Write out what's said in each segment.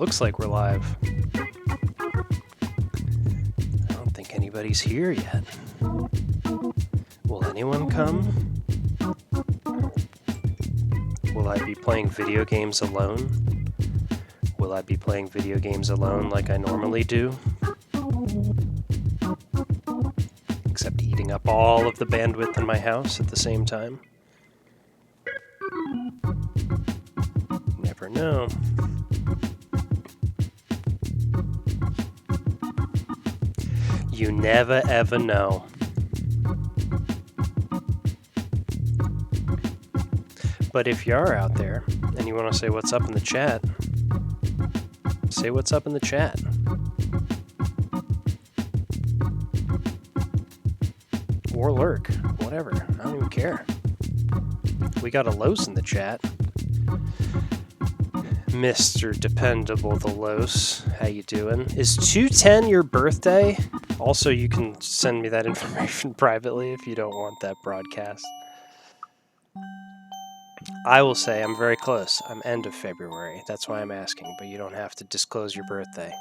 Looks like we're live. I don't think anybody's here yet. Will anyone come? Will I be playing video games alone? Will I be playing video games alone like I normally do? Except eating up all of the bandwidth in my house at the same time? Never know. You never ever know. But if you are out there and you want to say what's up in the chat, say what's up in the chat. Or lurk, whatever. I don't even care. We got a Los in the chat. Mr. Dependable the Los, how you doing? Is 210 your birthday? Also, you can send me that information privately if you don't want that broadcast. I will say I'm very close. I'm end of February. That's why I'm asking, but you don't have to disclose your birthday.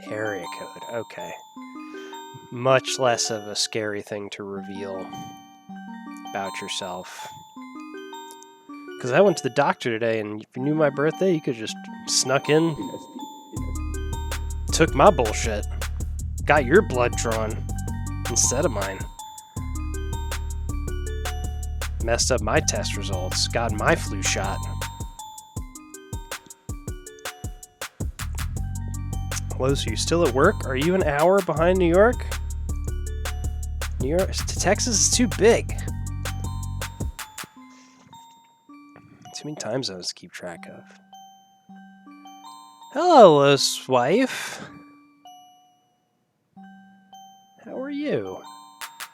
Area code, okay. Much less of a scary thing to reveal about yourself. Because I went to the doctor today, and if you knew my birthday, you could just snuck in, took my bullshit, got your blood drawn instead of mine. Messed up my test results, got my flu shot. Hello, so you still at work? Are you an hour behind New York? New York to Texas is too big. Too many time zones to keep track of. Hello, Los wife. How are you?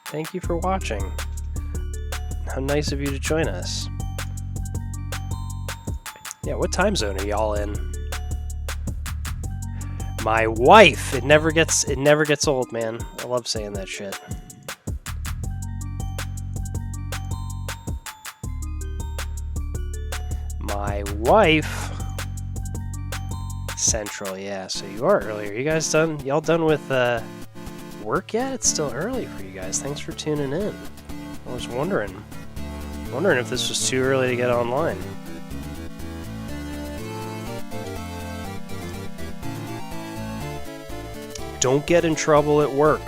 Thank you for watching. How nice of you to join us. Yeah, what time zone are y'all in? My wife. It never gets old, man. I love saying that shit. My wife. Central, yeah. So you are earlier. You guys done? Y'all done with work yet? It's still early for you guys. Thanks for tuning in. I was wondering if this was too early to get online. Don't get in trouble at work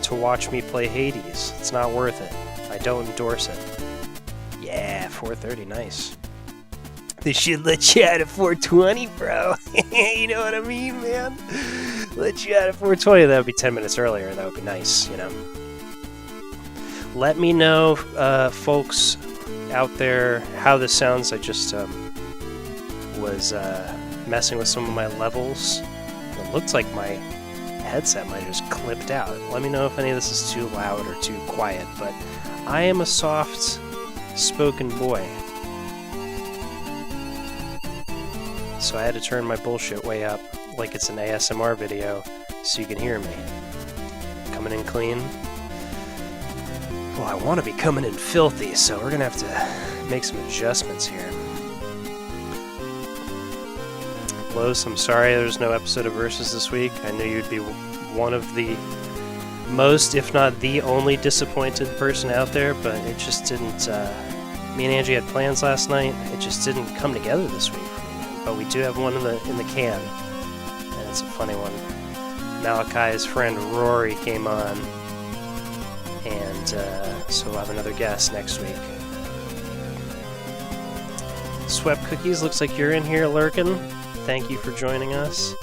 to watch me play Hades. It's not worth it. I don't endorse it. Yeah, 4:30, nice. They should let you out at 4:20, bro. You know what I mean, man? Let you out at 4:20. That would be 10 minutes earlier. That would be nice, you know. Let me know, folks out there, how this sounds. I just was messing with some of my levels. It looks like my headset might have just clipped out. Let me know if any of this is too loud or too quiet, but I am a soft-spoken boy. So I had to turn my bullshit way up like it's an ASMR video so you can hear me. Coming in clean. Well, I want to be coming in filthy, so we're going to have to make some adjustments here. Los, I'm sorry there's no episode of Versus this week. I knew you'd be one of the most, if not the only, disappointed person out there, but it just didn't... me and Angie had plans last night. It just didn't come together this week for me. But we do have one in the can, and it's a funny one. Malachi's friend Rory came on, and so we'll have another guest next week. Swept Cookies, looks like you're in here lurking. Thank you for joining us.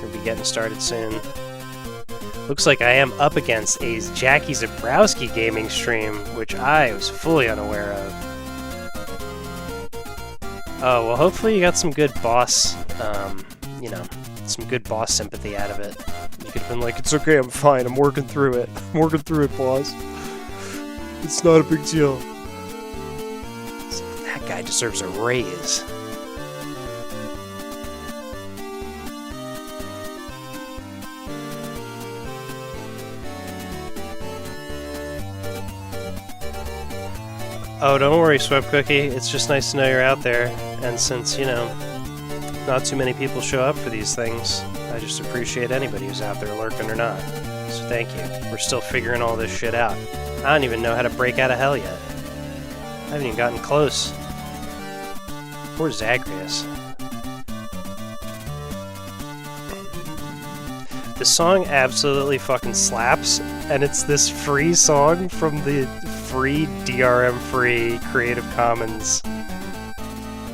We'll be getting started soon. Looks like I am up against a Jackie Zabrowski gaming stream, which I was fully unaware of. Oh, well, hopefully you got some good boss, you know, some good boss sympathy out of it. You could have been like, it's okay, I'm fine, I'm working through it. I'm working through it, boss. It's not a big deal. That guy deserves a raise. Oh, don't worry, Swept Cookie. It's just nice to know you're out there. And since, you know, not too many people show up for these things. I just appreciate anybody who's out there lurking or not. So thank you. We're still figuring all this shit out. I don't even know how to break out of hell yet. I haven't even gotten close. Poor Zagreus. The song absolutely fucking slaps, and it's this free song from the free DRM-free Creative Commons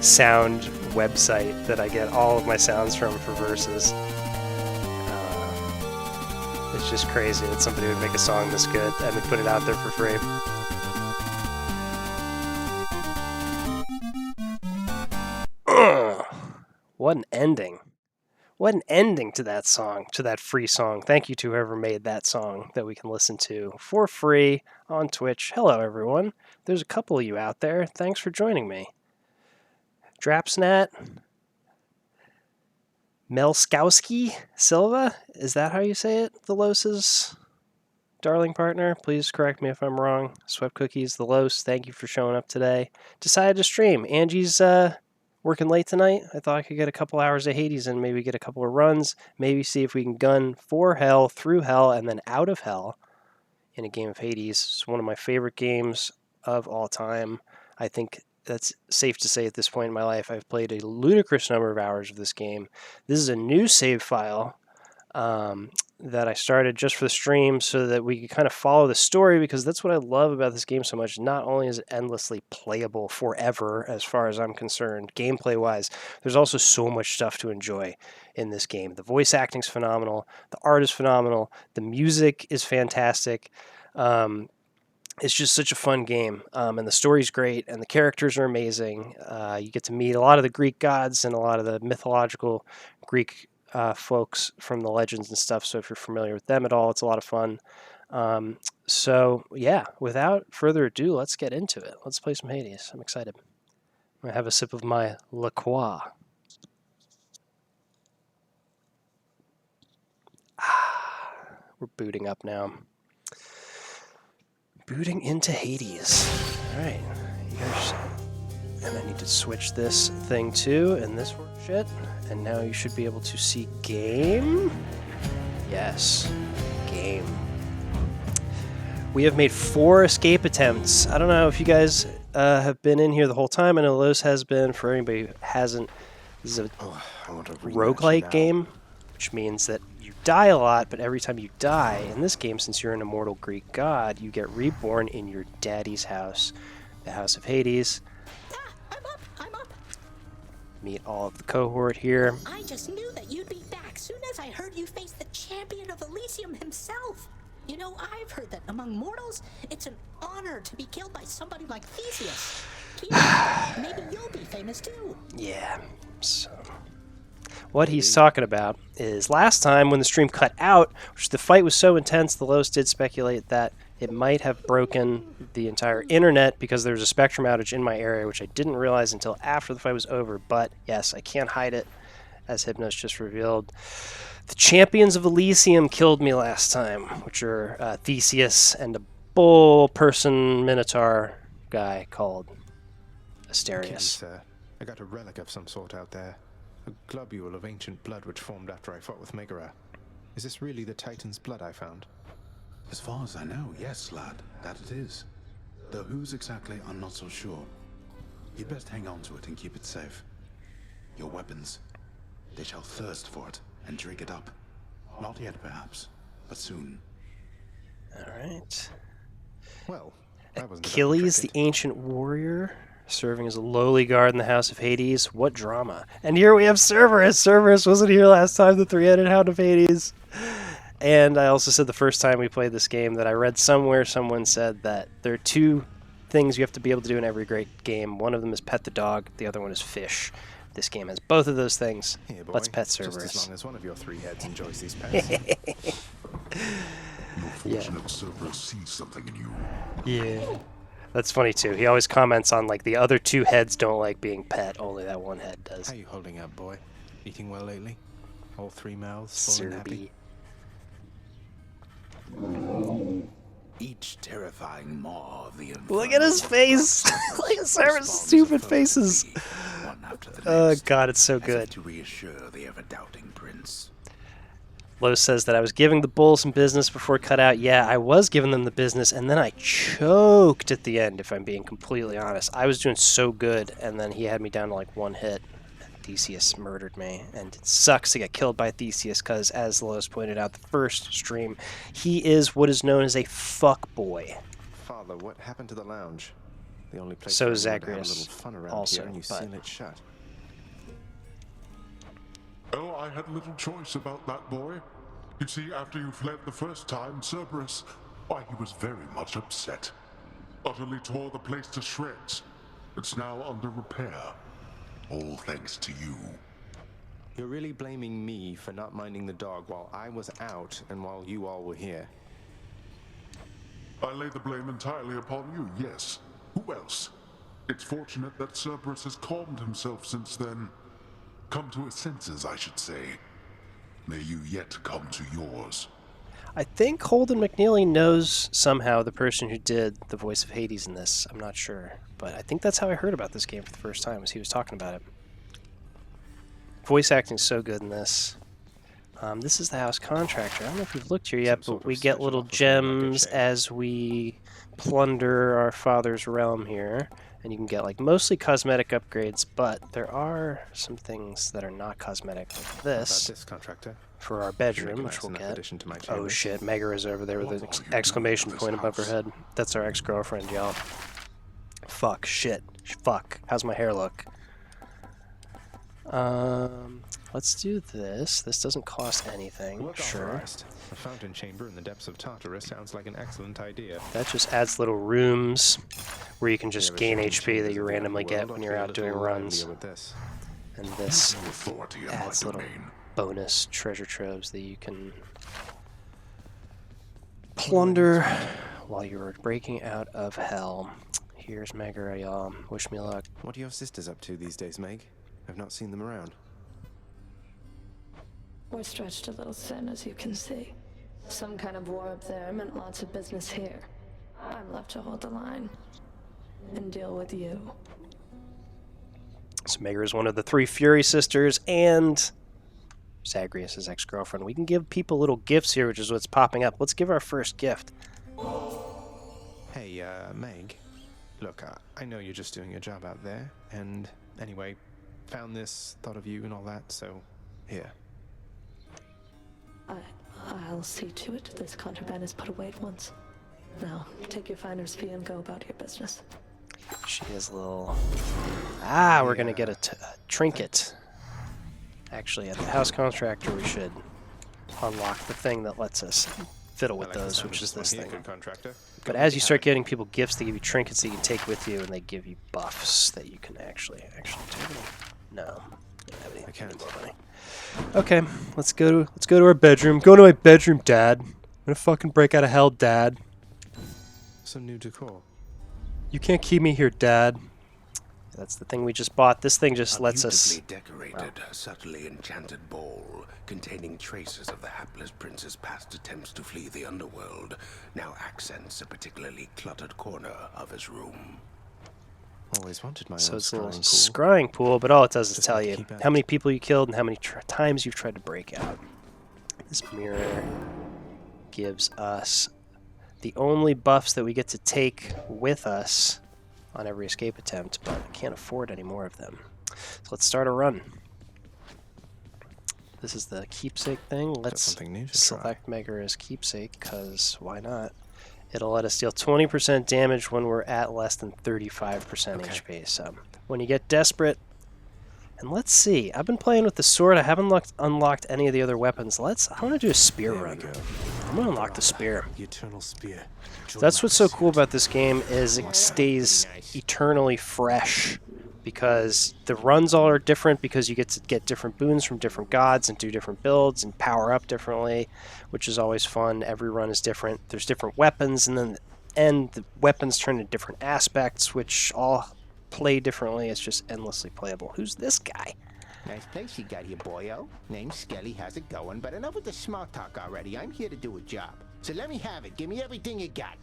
sound website that I get all of my sounds from for verses. It's just crazy that somebody would make a song this good and they put it out there for free. What an ending. What an ending to that song, to that free song. Thank you to whoever made that song that we can listen to for free on Twitch. Hello, everyone. There's a couple of you out there. Thanks for joining me. Drapsnat, Melskowski Silva, is that how you say it? The Los's darling partner. Please correct me if I'm wrong. Swept Cookies, the Los, thank you for showing up today. Decided to stream. Angie's working late tonight. I thought I could get a couple hours of Hades and maybe get a couple of runs. Maybe see if we can gun for hell, through hell, and then out of hell in a game of Hades. It's one of my favorite games of all time. I think that's safe to say at this point in my life. I've played a ludicrous number of hours of this game. This is a new save file that I started just for the stream so that we could kind of follow the story, because that's what I love about this game so much. Not only is it endlessly playable forever as far as I'm concerned, gameplay-wise, there's also so much stuff to enjoy in this game. The voice acting's phenomenal. The art is phenomenal. The music is fantastic. It's just such a fun game, and the story's great, and the characters are amazing. You get to meet a lot of the Greek gods and a lot of the mythological Greek folks from the legends and stuff, so if you're familiar with them at all, it's a lot of fun. So, yeah, without further ado, let's get into it. Let's play some Hades. I'm excited. I'm going to have a sip of my La Croix. We're booting up now. Booting into Hades. Alright, here's... And I need to switch this thing too, and this work shit. And now you should be able to see game. Yes, game. We have made 4 escape attempts. I don't know if you guys have been in here the whole time. I know Los has been. For anybody who hasn't, this is a roguelike game, which means that you die a lot, but every time you die, in this game, since you're an immortal Greek god, you get reborn in your daddy's house, the House of Hades. I'm up. Meet all of the cohort here. I just knew that you'd be back soon as I heard you face the champion of Elysium himself. You know, I've heard that among mortals, it's an honor to be killed by somebody like Theseus. Maybe you'll be famous too. Yeah, so... What he's talking about is last time when the stream cut out, which the fight was so intense, the Los did speculate that it might have broken the entire internet because there was a spectrum outage in my area, which I didn't realize until after the fight was over. But yes, I can't hide it, as Hypnos just revealed. The champions of Elysium killed me last time, which are Theseus and a bull person minotaur guy called Asterius. Sir, I got a relic of some sort out there. A globule of ancient blood which formed after I fought with Megara. Is this really the Titan's blood I found? As far as I know, yes, lad, that it is. Though whose exactly, I'm not so sure. You'd best hang on to it and keep it safe. Your weapons, they shall thirst for it and drink it up. Not yet, perhaps, but soon. Alright. Well, that wasn't Achilles, the ancient warrior, serving as a lowly guard in the House of Hades. What drama. And here we have Cerberus. Cerberus wasn't here last time, the three-headed Hound of Hades. And I also said the first time we played this game that I read somewhere someone said that there are 2 things you have to be able to do in every great game. One of them is pet the dog, the other one is fish. This game has both of those things. Here, boy, Let's pet Cerberus. Just as long as one of your 3 heads enjoys these pets. Your fortunate Cerberus sees something in you. Yeah. That's funny too. He always comments on like the other 2 heads don't like being pet, only that one head does. How you holding up, boy? Eating well lately? All 3 mouths full and happy? Each terrifying maw of the Look at his face! Look at Cerberus' stupid faces! One after to the Oh next, god, it's so as if good. to reassure the ever-doubting prince. Lowe says that I was giving the bulls some business before it cut out. Yeah, I was giving them the business, and then I choked at the end, if I'm being completely honest. I was doing so good, and then he had me down to like one hit. Theseus murdered me, and it sucks to get killed by Theseus because, as Lowe's pointed out the first stream, he is what is known as a fuck boy. Father, what happened to the lounge? The only place So where is everyone had a Zagreus little fun around also, here, and you but- seal it shut. Oh, I had little choice about that boy. You see, after you fled the first time, Cerberus, why, he was very much upset. Utterly tore the place to shreds. It's now under repair. All thanks to you. You're really blaming me for not minding the dog while I was out and while you all were here. I lay the blame entirely upon you, yes. Who else? It's fortunate that Cerberus has calmed himself since then. Come to his senses, I should say. May you yet come to yours. I think Holden McNeely knows somehow the person who did the voice of Hades in this. I'm not sure, but I think that's how I heard about this game for the first time, was he was talking about it. Voice acting's so good in this. This is the house contractor. I don't know if we've looked here yet, Some but sort we of get special little offer from the record gems chain. as we plunder our father's realm here. And you can get like mostly cosmetic upgrades, but there are some things that are not cosmetic, like How about this this, contractor? for our Make a bedroom, which nice we'll enough get. addition to my Oh chambers. shit, Megara is over there with an What are you exclamation doing in point this above her house? head. That's our ex-girlfriend, y'all. Fuck, shit, fuck. How's my hair look? Let's do this. This doesn't cost anything, Work sure. authorized. A fountain chamber in the depths of Tartarus sounds like an excellent idea. That just adds little rooms where you can just The other gain fountain HP that chambers you of the randomly get underworld when ought you're to be a out doing little runs. livelier with this. And this No authority in my adds little domain. bonus treasure troves that you can plunder while you're breaking out of hell. Here's Megara, y'all. Wish me luck. What are your sisters up to these days, Meg? I've not seen them around. We're stretched a little thin, as you can see. Some kind of war up there meant lots of business here. I'm left to hold the line and deal with you. So Megara is one of the three Fury sisters and Zagreus' ex-girlfriend. We can give people little gifts here, which is what's popping up. Let's give our first gift. Hey, Meg. Look, I know you're just doing your job out there, and anyway, found this, thought of you and all that, so here. I'll see to it this contraband is put away at once. Now, take your finder's fee and go about your business. She has a little... Ah, we're going to get a trinket. Actually, at the house contractor, we should unlock the thing that lets us fiddle with I like the those, sound which of is this this one thing. here, good contractor. But Go as make you it start happen. getting people gifts, they give you trinkets that you can take with you, and they give you buffs that you can actually take. No, I don't have any I can't. more money. Okay, let's go to our bedroom. Go to my bedroom, Dad. I'm gonna fucking break out of hell, Dad. Some new decor. You can't keep me here, Dad. That's the thing we just bought. This thing just A lets us... beautifully decorated, subtly enchanted ball containing traces of the hapless prince's past attempts to flee the underworld now accents a particularly cluttered corner of his room. Always wanted my So own it's a little scrying pool. scrying pool, but all it does is Just tell need to you keep at how it. many people you killed and how many times you've tried to break out. This mirror gives us the only buffs that we get to take with us on every escape attempt, but I can't afford any more of them. So let's start a run. This is the keepsake thing. Let's something new to try. select Megara as keepsake, because why not? It'll let us deal 20% damage when we're at less than 35% Okay. HP. So when you get desperate, and let's see, I've been playing with the sword. I haven't unlocked any of the other weapons. I want to do a spear There we run. go. I'm gonna unlock the spear. The eternal spear. That's what's so cool about this game is it stays eternally fresh, because the runs all are different, because you get to get different boons from different gods and do different builds and power up differently, which is always fun. Every run is different. There's different weapons, and then the weapons turn into different aspects, which all play differently. It's just endlessly playable. Who's this guy? Nice place you got here, boyo. Name's Skelly, how's it going? But enough with the small talk already. I'm here to do a job. So let me have it. Give me everything you got.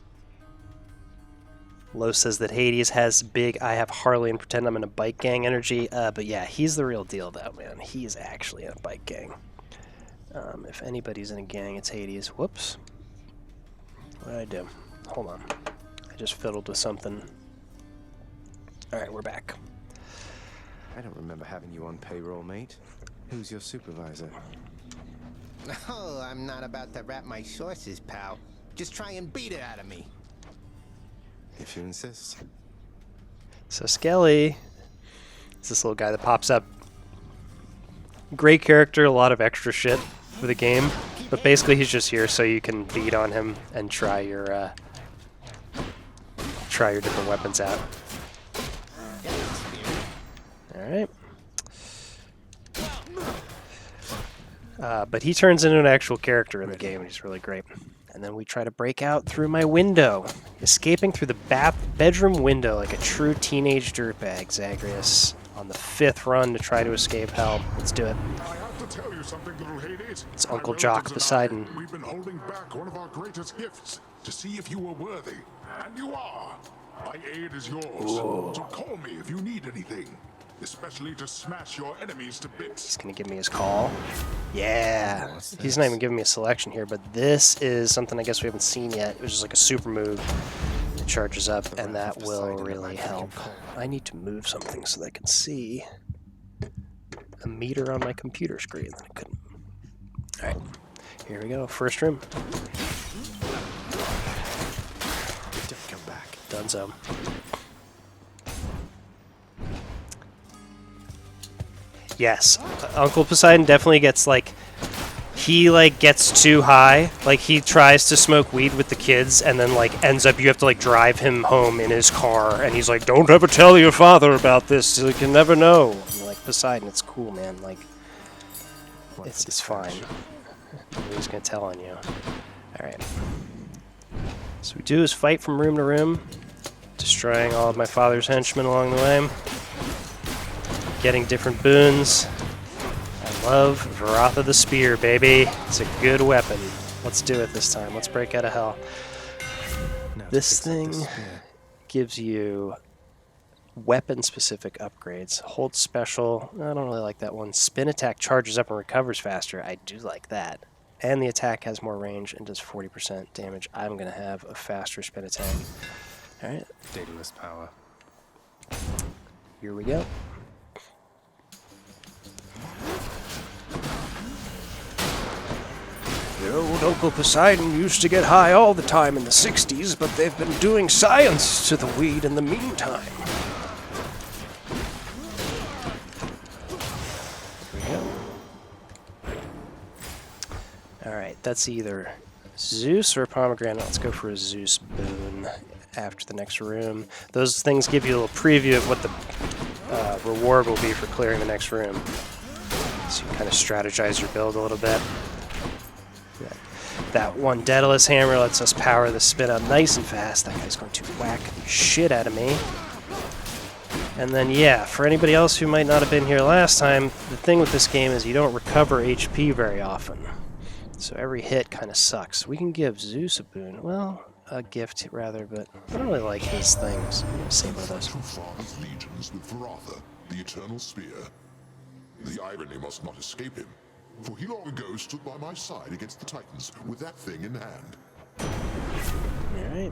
Lo says that Hades has big I have Harley and pretend I'm in a bike gang energy. But yeah, he's the real deal, though, man. He's actually in a bike gang. If anybody's in a gang, it's Hades. Whoops. What did I do? Hold on. I just fiddled with something. Alright, we're back. I don't remember having you on payroll, mate. Who's your supervisor? Oh, I'm not about to wrap my sources, pal. Just try and beat it out of me. If you insist. So Skelly is this little guy that pops up. Great character, a lot of extra shit for the game. But basically he's just here so you can beat on him and try your different weapons out. Alright. But he turns into an actual character in the game, and he's really great. And then we try to break out through my window. Escaping through the bedroom window like a true teenage dirtbag, Zagreus. On the 5th run to try to escape hell. Let's do it. I have to tell you something, little Hades. It's Uncle My Jock relatives and I, Poseidon. We've been holding back one of our greatest gifts to see if you were worthy. And you are. My aid is yours. So call me if you need anything. Especially to smash your enemies to bits. He's going to give me his call. Yeah. He's not even giving me a selection here, but this is something I guess we haven't seen yet. It was just like a super move. It charges up, and that will really help. I need to move something so that I can see a meter on my computer screen that I couldn't. Alright. Here we go. First room. Don't come back. Dunzo. Yes, Uncle Poseidon definitely gets he gets too high. Like he tries to smoke weed with the kids and then ends up you have to drive him home in his car and he's like, don't ever tell your father about this. You can never know. I'm like, Poseidon, it's cool, man. It's fine. Nobody's gonna tell on you. Alright. So we do is fight from room to room, destroying all of my father's henchmen along the way. Getting different boons. I love Varatha the Spear, baby. It's a good weapon. Let's do it this time. Let's break out of hell. This thing gives you weapon-specific upgrades. Hold special. I don't really like that one. Spin attack charges up and recovers faster. I do like that. And the attack has more range and does 40% damage. I'm going to have a faster spin attack. Alright. Daedalus power. Here we go. The old Uncle Poseidon used to get high all the time in the 60s, but they've been doing science to the weed in the meantime. Here we go. Alright, that's either Zeus or a pomegranate. Let's go for a Zeus boon after the next room. Those things give you a little preview of what the reward will be for clearing the next room. So you kind of strategize your build a little bit. That one Daedalus hammer lets us power the spin up nice and fast. That guy's going to whack the shit out of me. And then, yeah, for anybody else who might not have been here last time, the thing with this game is you don't recover HP very often. So every hit kind of sucks. We can give Zeus a boon. Well, a gift, rather, but I don't really like his things. I'm going to save one of those. To farm his legions with Varatha, the eternal spear. The irony must not escape him. For he long ago stood by my side against the Titans with that thing in hand. Alright.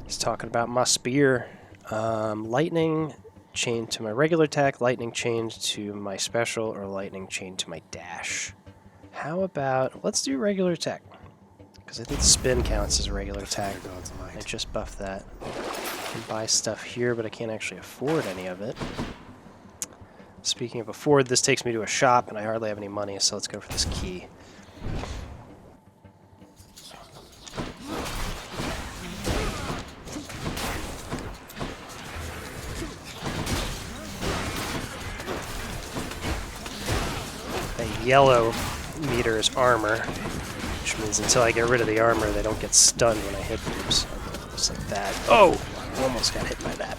He's talking about my spear. Lightning chained to my regular attack, lightning chained to my special, or lightning chained to my dash. How about, let's do regular attack. Because I think spin counts as a regular attack. I just buffed that. I can buy stuff here, but I can't actually afford any of it. Speaking of afford, this takes me to a shop, and I hardly have any money, so let's go for this key. The yellow meter is armor, which means until I get rid of the armor, they don't get stunned when I hit them. So just like that. Oh! Almost got hit by that.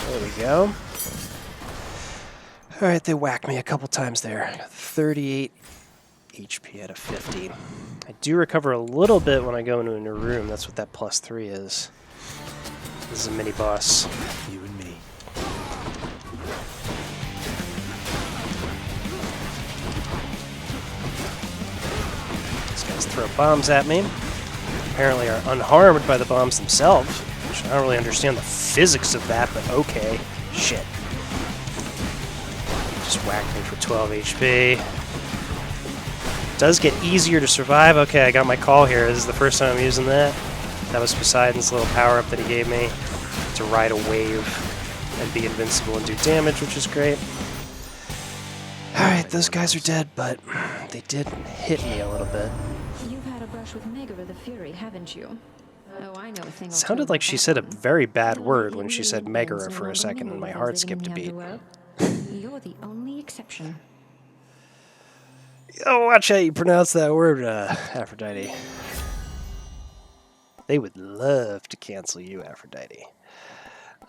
There we go. Alright, they whacked me a couple times there. 38 HP out of 50. I do recover a little bit when I go into a new room. That's what that +3 is. This is a mini boss. You and me. These guys throw bombs at me. Apparently are unharmed by the bombs themselves. Which I don't really understand the physics of that, but okay. Shit. Just whacked me for 12 HP. Does get easier to survive. Okay, I got my call here. This is the first time I'm using that. That was Poseidon's little power-up that he gave me to ride a wave and be invincible and do damage, which is great. Alright, those guys are dead, but they did hit me a little bit. You've had a brush with Megara the Fury, haven't you? Oh, I know a thing or two Sounded like about she that said a one. very bad Well, word he when she really said wins Megara and for a all the second, and my movies heart living skipped a in the beat. underworld. You're the only exception. Oh, watch how you pronounce that word, Aphrodite. They would love to cancel you, Aphrodite.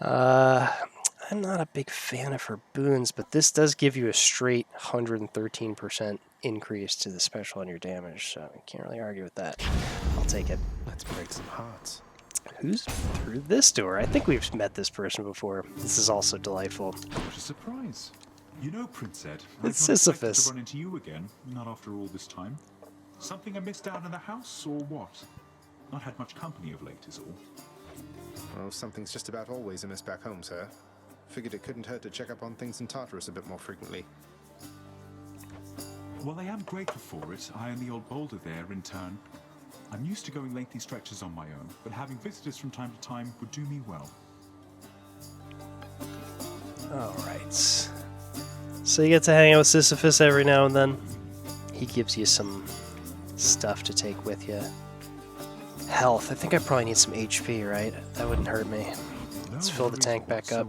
I'm not a big fan of her boons, but this does give you a straight 113% increase to the special on your damage, so I can't really argue with that. I'll take it. Let's break some hearts. Who's through this door? I think we've met this person before. This is also delightful. What a surprise. You know, Prince Ed, It's I've not expected Sisyphus. to run into you again, not after all this time. Something I missed out in the house, or what? Not had much company of late, is all. Well, something's just about always amiss back home, sir. Figured it couldn't hurt to check up on things in Tartarus a bit more frequently. Well, I am grateful for it. I and the old boulder there, in turn. I'm used to going lengthy stretches on my own, but having visitors from time to time would do me well. Alright. So you get to hang out with Sisyphus every now and then. He gives you some stuff to take with you. Health. I think I probably need some HP, right? That wouldn't hurt me. Let's fill the tank back up.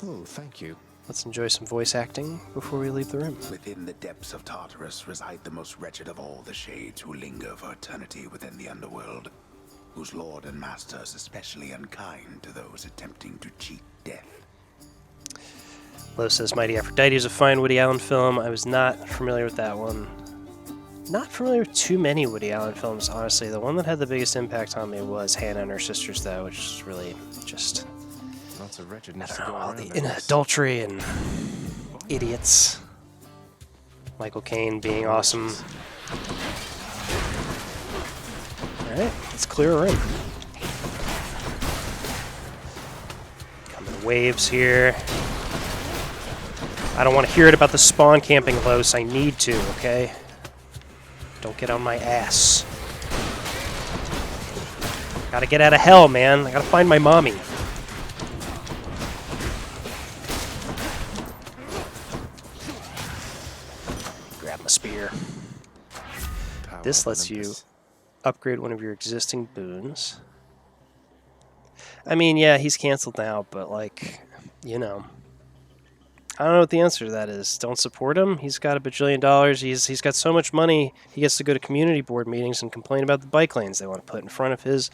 Oh, thank you. Let's enjoy some voice acting before we leave the room. Within the depths of Tartarus reside the most wretched of all the shades who linger for eternity within the underworld, whose lord and master is especially unkind to those attempting to cheat death. Lo says Mighty Aphrodite is a fine Woody Allen film. I was not familiar with that one. Not familiar with too many Woody Allen films, honestly. The one that had the biggest impact on me was Hannah and Her Sisters, though, which is really just... Lots of I wretchedness don't to know, go all around. the I guess. adultery and idiots. Michael Caine being awesome. Alright, let's clear a room. Coming waves here. I don't want to hear it about the spawn camping, Los. I need to, okay? Don't get on my ass. Gotta get out of hell, man. I gotta find my mommy. Grab my spear. Power This of lets you Olympus. upgrade one of your existing boons. I mean, yeah, he's canceled now, but like, you know. I don't know what the answer to that is. Don't support him. He's got $1 bajillion. He's got so much money. He gets to go to community board meetings and complain about the bike lanes they want to put in front of his,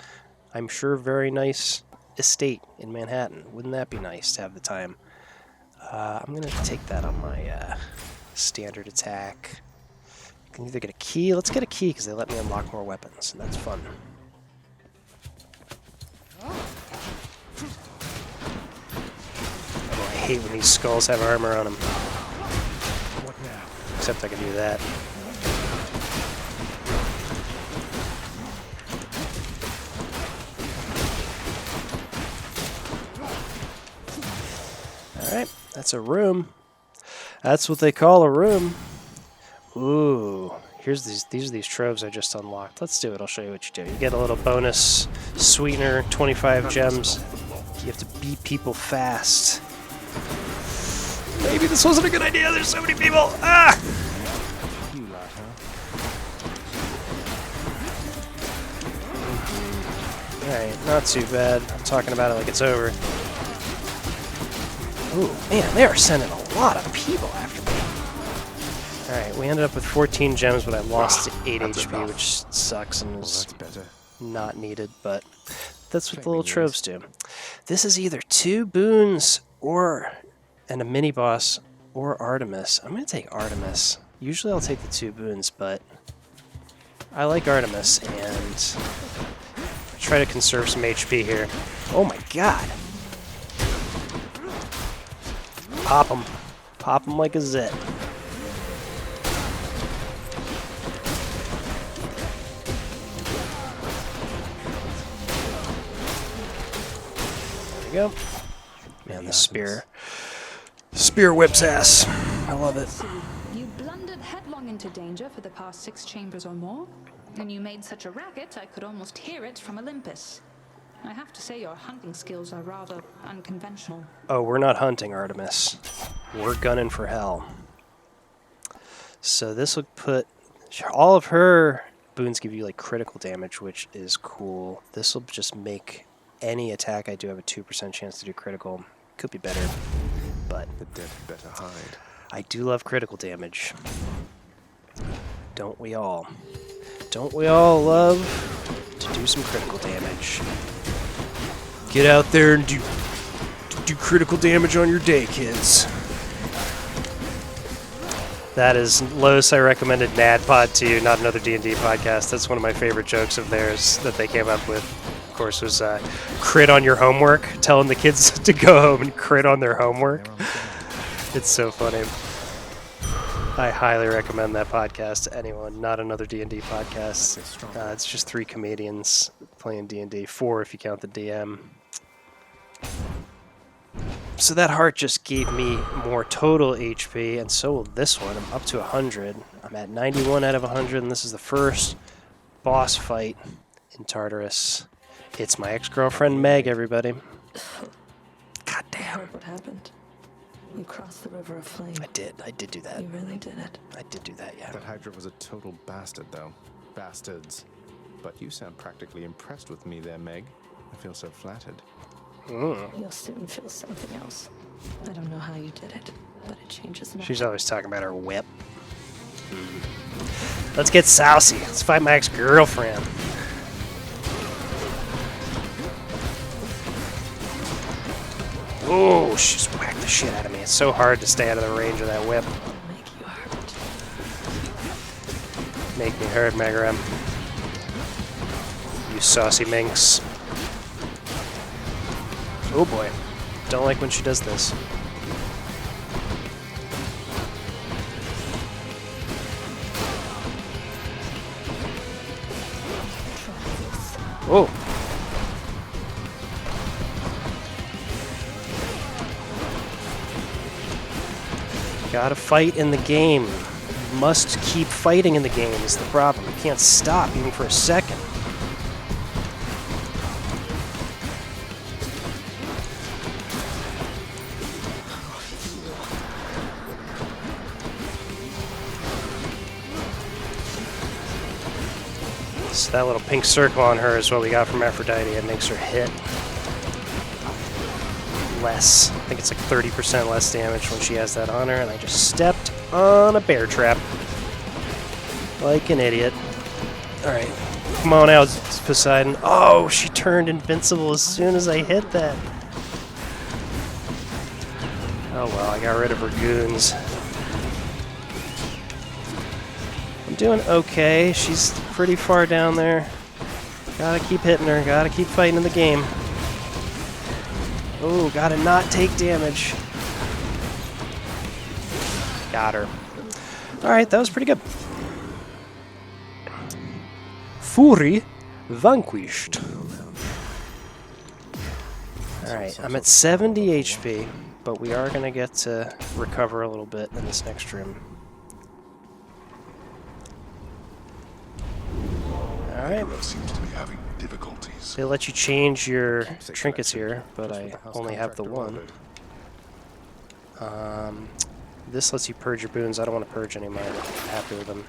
I'm sure, very nice estate in Manhattan. Wouldn't that be nice to have the time? I'm gonna take that on my standard attack. I can either get a key. Let's get a key because they let me unlock more weapons, and that's fun. Oh, I hate when these skulls have armor on them. What now? Except I can do that. Alright, that's a room. That's what they call a room. Ooh, these are these troves I just unlocked. Let's do it, I'll show you what you do. You get a little bonus sweetener, 25 gems. You have to beat people fast. Maybe this wasn't a good idea, there's so many people! Ah! You lot, huh? Alright, not too bad. I'm talking about it like it's over. Ooh, man, they are sending a lot of people after me. Alright, we ended up with 14 gems, but I lost 8 that's HP, enough. which sucks and Well, is that's better. not needed, but that's what the Flaming little troves do. This is either 2 boons and a mini-boss or Artemis. I'm going to take Artemis. Usually I'll take the 2 boons, but I like Artemis, and try to conserve some HP here. Oh my god! Pop him. Pop him like a zit. There we go. Man, the spear. Spear whips ass. I love it. You blundered headlong into danger for the past 6 chambers or more, and you made such a racket I could almost hear it from Olympus. I have to say your hunting skills are rather unconventional. Oh, we're not hunting, Artemis. We're gunning for hell. So this will put... all of her boons give you like critical damage, which is cool. This will just make any attack I do have a 2% chance to do critical. Could be better, but... The dead had better hide. I do love critical damage. Don't we all? Don't we all love to do some critical damage? Get out there and do critical damage on your day, kids. That is Los. I recommended NADPod to you, not another D&D podcast. That's one of my favorite jokes of theirs that they came up with. Of course, was crit on your homework, telling the kids to go home and crit on their homework. It's so funny. I highly recommend that podcast to anyone. Not another D&D podcast. It's just 3 comedians playing D&D. 4 if you count the DM. So that heart just gave me more total HP, and so will this one. I'm up to 100. I'm at 91 out of 100, and this is the first boss fight in Tartarus. It's my ex-girlfriend Meg, everybody. God damn. What happened? You crossed the river of flame. I did do that. You really did it. I did do that, yeah. That Hydra was a total bastard, though. Bastards. But you sound practically impressed with me there, Meg. I feel so flattered. You'll soon feel something else. I don't know how you did it, but it changes nothing. She's always talking about her whip. Let's get sousy. Let's fight my ex-girlfriend. Oh, she's whacked the shit out of me. It's so hard to stay out of the range of that whip. Make you hurt. Make me hurt, Megaram. You saucy minx. Oh boy. Don't like when she does this. Oh. Gotta fight in the game. You must keep fighting in the game is the problem. You can't stop even for a second. So that little pink circle on her is what we got from Aphrodite. It makes her hit less. I think it's like 30% less damage when she has that on her, and I just stepped on a bear trap. Like an idiot. Alright. Come on out, Poseidon. Oh, she turned invincible as soon as I hit that. Oh well, I got rid of her goons. I'm doing okay. She's pretty far down there. Gotta keep hitting her. Gotta keep fighting in the game. Oh, gotta not take damage. Got her. Alright, that was pretty good. Fury vanquished. Alright, I'm at 70 HP, but we are gonna get to recover a little bit in this next room. Alright. Seems to be having difficulties. They let you change your trinkets here, but I only have the one. This lets you purge your boons. I don't want to purge any of mine. I'm happy with them.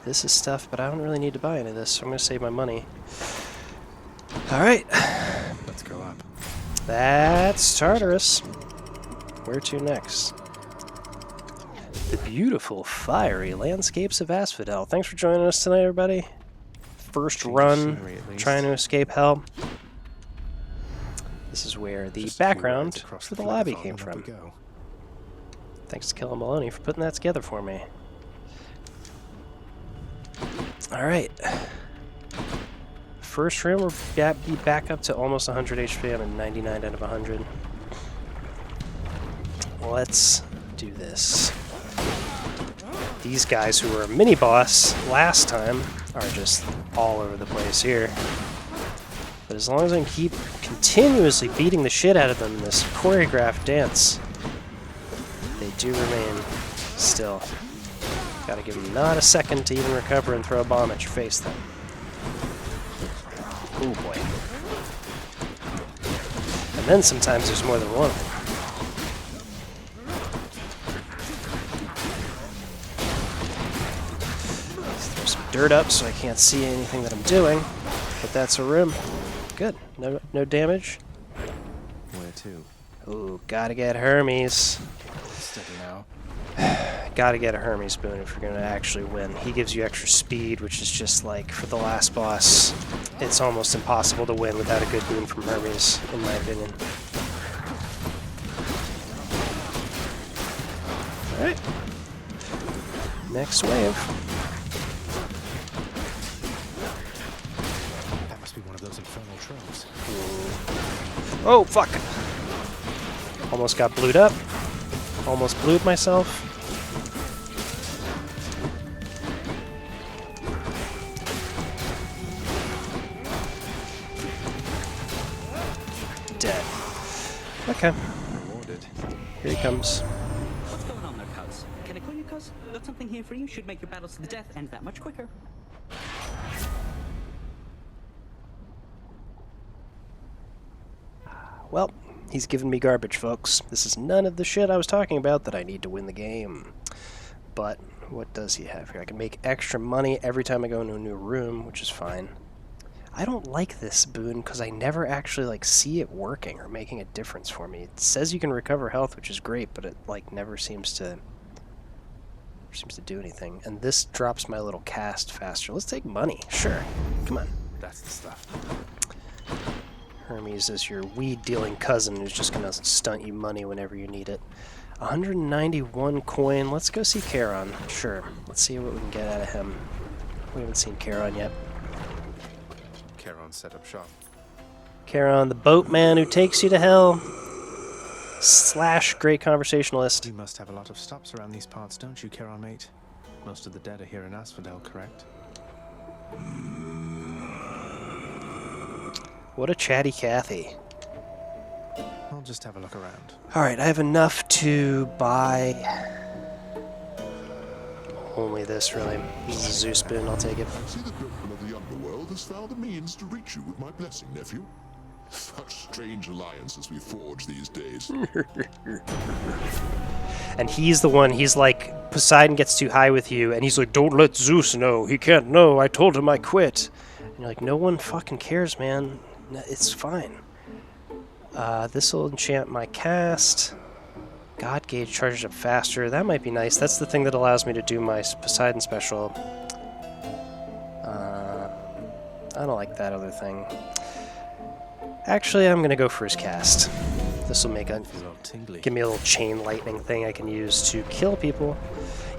This is stuff, but I don't really need to buy any of this, so I'm going to save my money. Alright. Let's go up. That's Tartarus. Where to next? The beautiful, fiery landscapes of Asphodel. Thanks for joining us tonight, everybody. First run, trying to escape hell. This is where the background for the lobby came from. Thanks to Killer Maloney for putting that together for me. Alright. First room, we'll be back up to almost 100 HP. I'm at 99 out of 100. Let's do this. These guys who were a mini-boss last time are just all over the place here. But as long as I can keep continuously beating the shit out of them in this choreographed dance, they do remain still. Gotta give them not a second to even recover and throw a bomb at your face then. Oh boy. And then sometimes there's more than one of them. Let's throw some dirt up so I can't see anything that I'm doing. But that's a room. Good. No damage. Where to? Ooh, gotta get Hermes. Steady now. Gotta get a Hermes boon if you're gonna actually win. He gives you extra speed, which is just like, for the last boss, it's almost impossible to win without a good boon from Hermes, in my opinion. Alright. Next wave. That must be one of those infernal trolls. Oh, fuck! Almost got blued up. Almost blued myself. Dead. Okay. Rewarded. Here he comes. What's going on there, cuz? Can I call you cuz? Got something here for you. Should make your battles to the death end that much quicker. Well, he's giving me garbage, folks. This is none of the shit I was talking about that I need to win the game. But what does he have here? I can make extra money every time I go into a new room, which is fine. I don't like this boon because I never actually like see it working or making a difference for me. It says you can recover health, which is great, but it like never seems to do anything. And this drops my little cast faster. Let's take money. Sure. Come on. That's the stuff. Hermes is your weed-dealing cousin who's just going to stunt you money whenever you need it. 191 coin. Let's go see Charon. Sure. Let's see what we can get out of him. We haven't seen Charon yet. Charon set up shop. Charon, the boatman who takes you to hell. / great conversationalist. You must have a lot of stops around these parts, don't you, Charon, mate? Most of the dead are here in Asphodel, correct? What a chatty Cathy. I'll just have a look around. Alright, I have enough to buy only this, really. This is a Zeus boon, I'll take it. I see the Gentleman of the Underworld has found a means to reach you with my blessing, nephew. Such strange alliances we forge these days. And he's the one, he's like, Poseidon gets too high with you, and he's like, don't let Zeus know, he can't know, I told him I quit. And you're like, no one fucking cares, man. It's fine. This will enchant my cast. God Gauge charges up faster. That might be nice. That's the thing that allows me to do my Poseidon special. I don't like that other thing. Actually, I'm gonna go for his cast. This will make give me a little chain lightning thing I can use to kill people.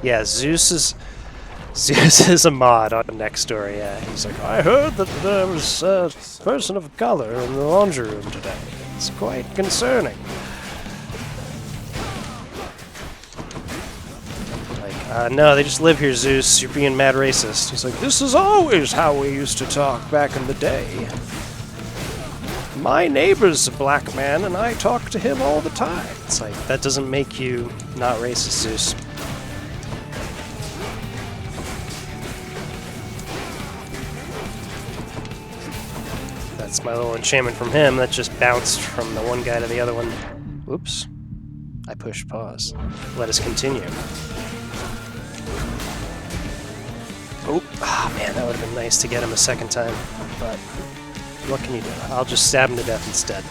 Yeah, Zeus is a mod on Next Story, yeah. He's like, I heard that there was a person of color in the laundry room today. It's quite concerning. Like, no, they just live here, Zeus. You're being mad racist. He's like, this is always how we used to talk back in the day. My neighbor's a black man, and I talk to him all the time. It's like, that doesn't make you not racist, Zeus. That's my little enchantment from him that just bounced from the one guy to the other one. Whoops. I pushed pause. Let us continue. Oh, man, that would have been nice to get him a second time. But what can you do? I'll just stab him to death instead.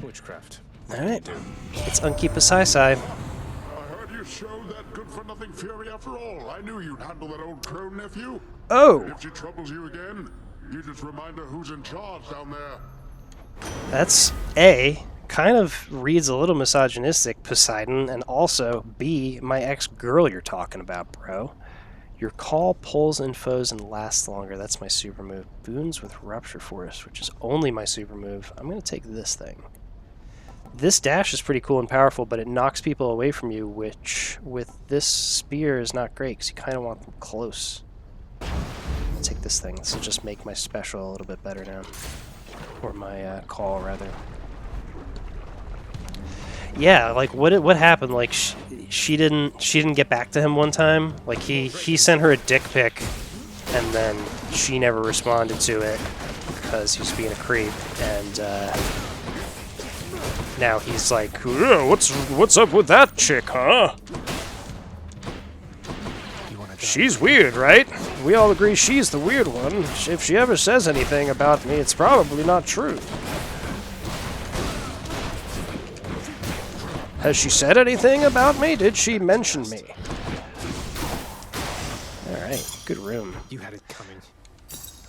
Witchcraft. Alright. It's Unki Pasai. I heard you showed that good-for-nothing fury after all. I knew you'd handle that old crone, nephew. Oh! If she troubles you again, you just remind her who's in charge down there. That's A, kind of reads a little misogynistic, Poseidon, and also B, my ex-girl you're talking about, bro. Your call pulls in foes and lasts longer. That's my super move. Boons with Rupture Force, which is only my super move. I'm going to take this thing. This dash is pretty cool and powerful, but it knocks people away from you, which with this spear is not great because you kind of want them close. I'll take this thing. This will just make my special a little bit better now. Or my call, rather. Yeah, like what happened? Like she didn't get back to him one time. Like he sent her a dick pic, and then she never responded to it because he was being a creep. And now he's like, what's up with that chick, huh? She's weird, right? We all agree she's the weird one. If she ever says anything about me, it's probably not true. Has she said anything about me? Did she mention me? Alright, good room. You had it coming.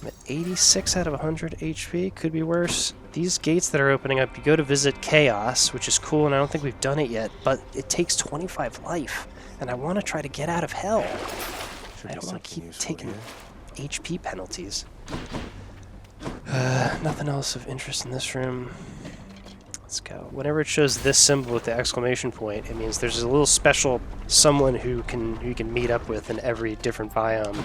I'm at 86 out of 100 HP. Could be worse. These gates that are opening up, you go to visit Chaos, which is cool, and I don't think we've done it yet, but it takes 25 life, and I want to try to get out of hell. I don't want to keep taking HP penalties. Nothing else of interest in this room. Let's go. Whenever it shows this symbol with the exclamation point, it means there's a little special someone who you can meet up with in every different biome.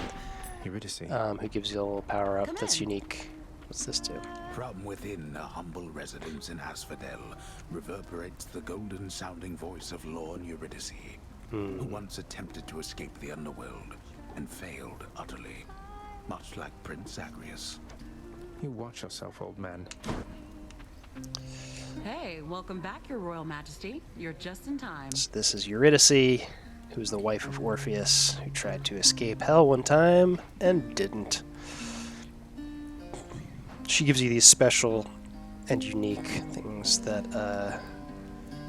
Who gives you a little power up that's unique. What's this do? From within a humble residence in Asphodel reverberates the golden-sounding voice of Lorne Eurydice, who once attempted to escape the underworld and failed utterly, much like Prince Agrius. You watch yourself, old man. Hey, welcome back, Your Royal Majesty. You're just in time. So this is Eurydice, who's the wife of Orpheus, who tried to escape hell one time and didn't. She gives you these special and unique things that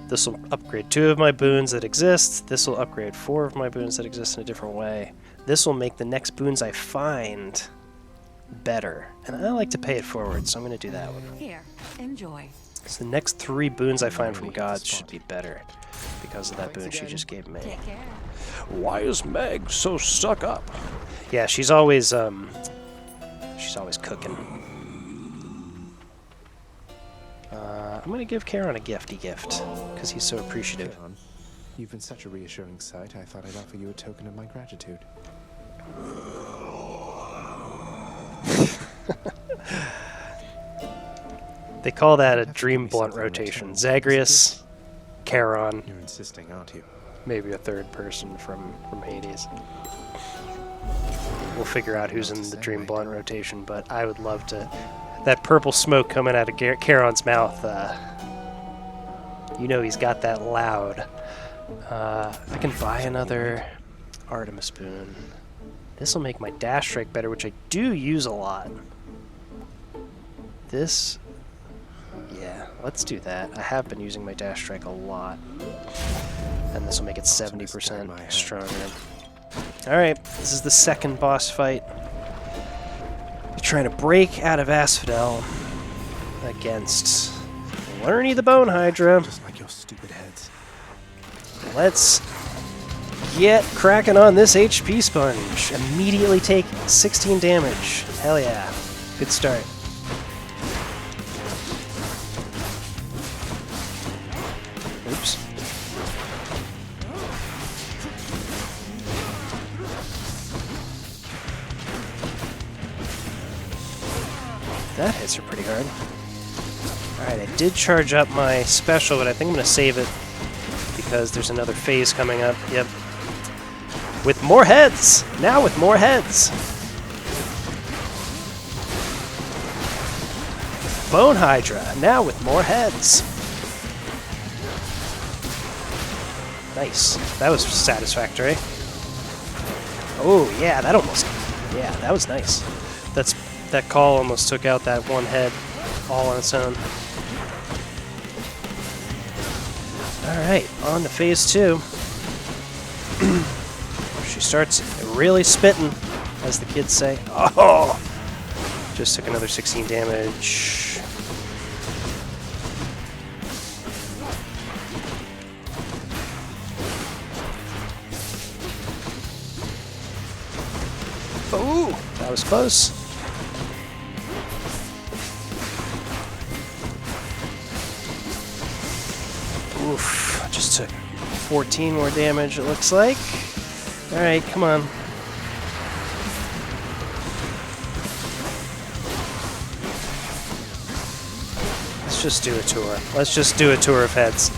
this will upgrade 2 of my boons that exist. This will upgrade 4 of my boons that exist in a different way. This will make the next boons I find better. And I like to pay it forward, so I'm going to do that one. Here, enjoy. So the next 3 boons I find from gods should be better because of that boon she just gave me. Take care. Why is Meg so stuck up? Yeah, she's always cooking. I'm gonna give Charon a gift because he's so appreciative. Charon, you've been such a reassuring sight. I thought I'd offer you a token of my gratitude. They call that a dream blunt rotation. Zagreus, Charon. You're insisting, aren't you? Maybe a third person from Hades. We'll figure out who's in the dream blunt rotation, but I would love to. That purple smoke coming out of Charon's mouth, you know he's got that loud. I can buy another Artemis boon. This will make my dash strike better, which I do use a lot. This, yeah, let's do that. I have been using my dash strike a lot. And this will make it 70% stronger. Alright, this is the second boss fight. We're trying to break out of Asphodel against Lerny the Bone Hydra. Just like your stupid heads. Let's get cracking on this HP sponge. Immediately take 16 damage. Hell yeah. Good start. Oops. That hits her pretty hard. Alright, I did charge up my special, but I think I'm going to save it because there's another phase coming up. Yep. With more heads! Now with more heads! Bone Hydra, now with more heads! Nice. That was satisfactory. Oh, yeah, that almost... Yeah, that was nice. That call almost took out that one head all on its own. Alright, on to phase 2. She starts really spitting, as the kids say. Oh! Just took another 16 damage. That was close. Oof, just took 14 more damage, it looks like. Alright, come on. Let's just do a tour. Let's just do a tour of heads.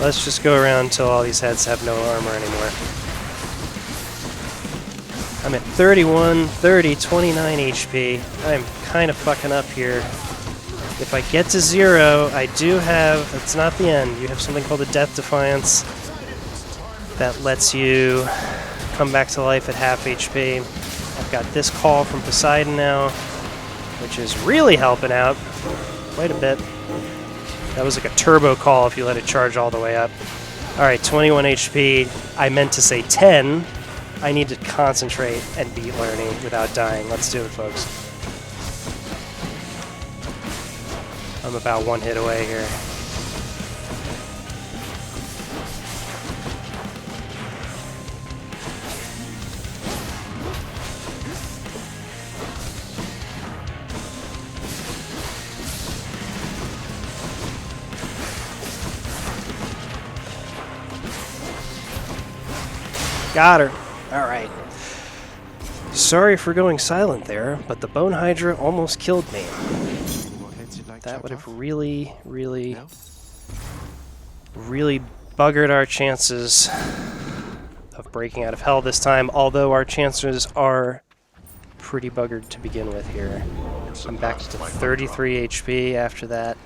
Let's just go around until all these heads have no armor anymore. I'm at 31, 30, 29 HP. I'm kind of fucking up here. If I get to 0, I do have... It's not the end. You have something called a Death Defiance that lets you come back to life at half HP. I've got this call from Poseidon now, which is really helping out quite a bit. That was like a turbo call if you let it charge all the way up. Alright, 21 HP. I meant to say 10. I need to concentrate and beat learning without dying. Let's do it, folks. I'm about one hit away here. Got her. Alright. Sorry for going silent there, but the Bone Hydra almost killed me. That would have really buggered our chances of breaking out of hell this time, although our chances are pretty buggered to begin with here. I'm back to 33 HP after that.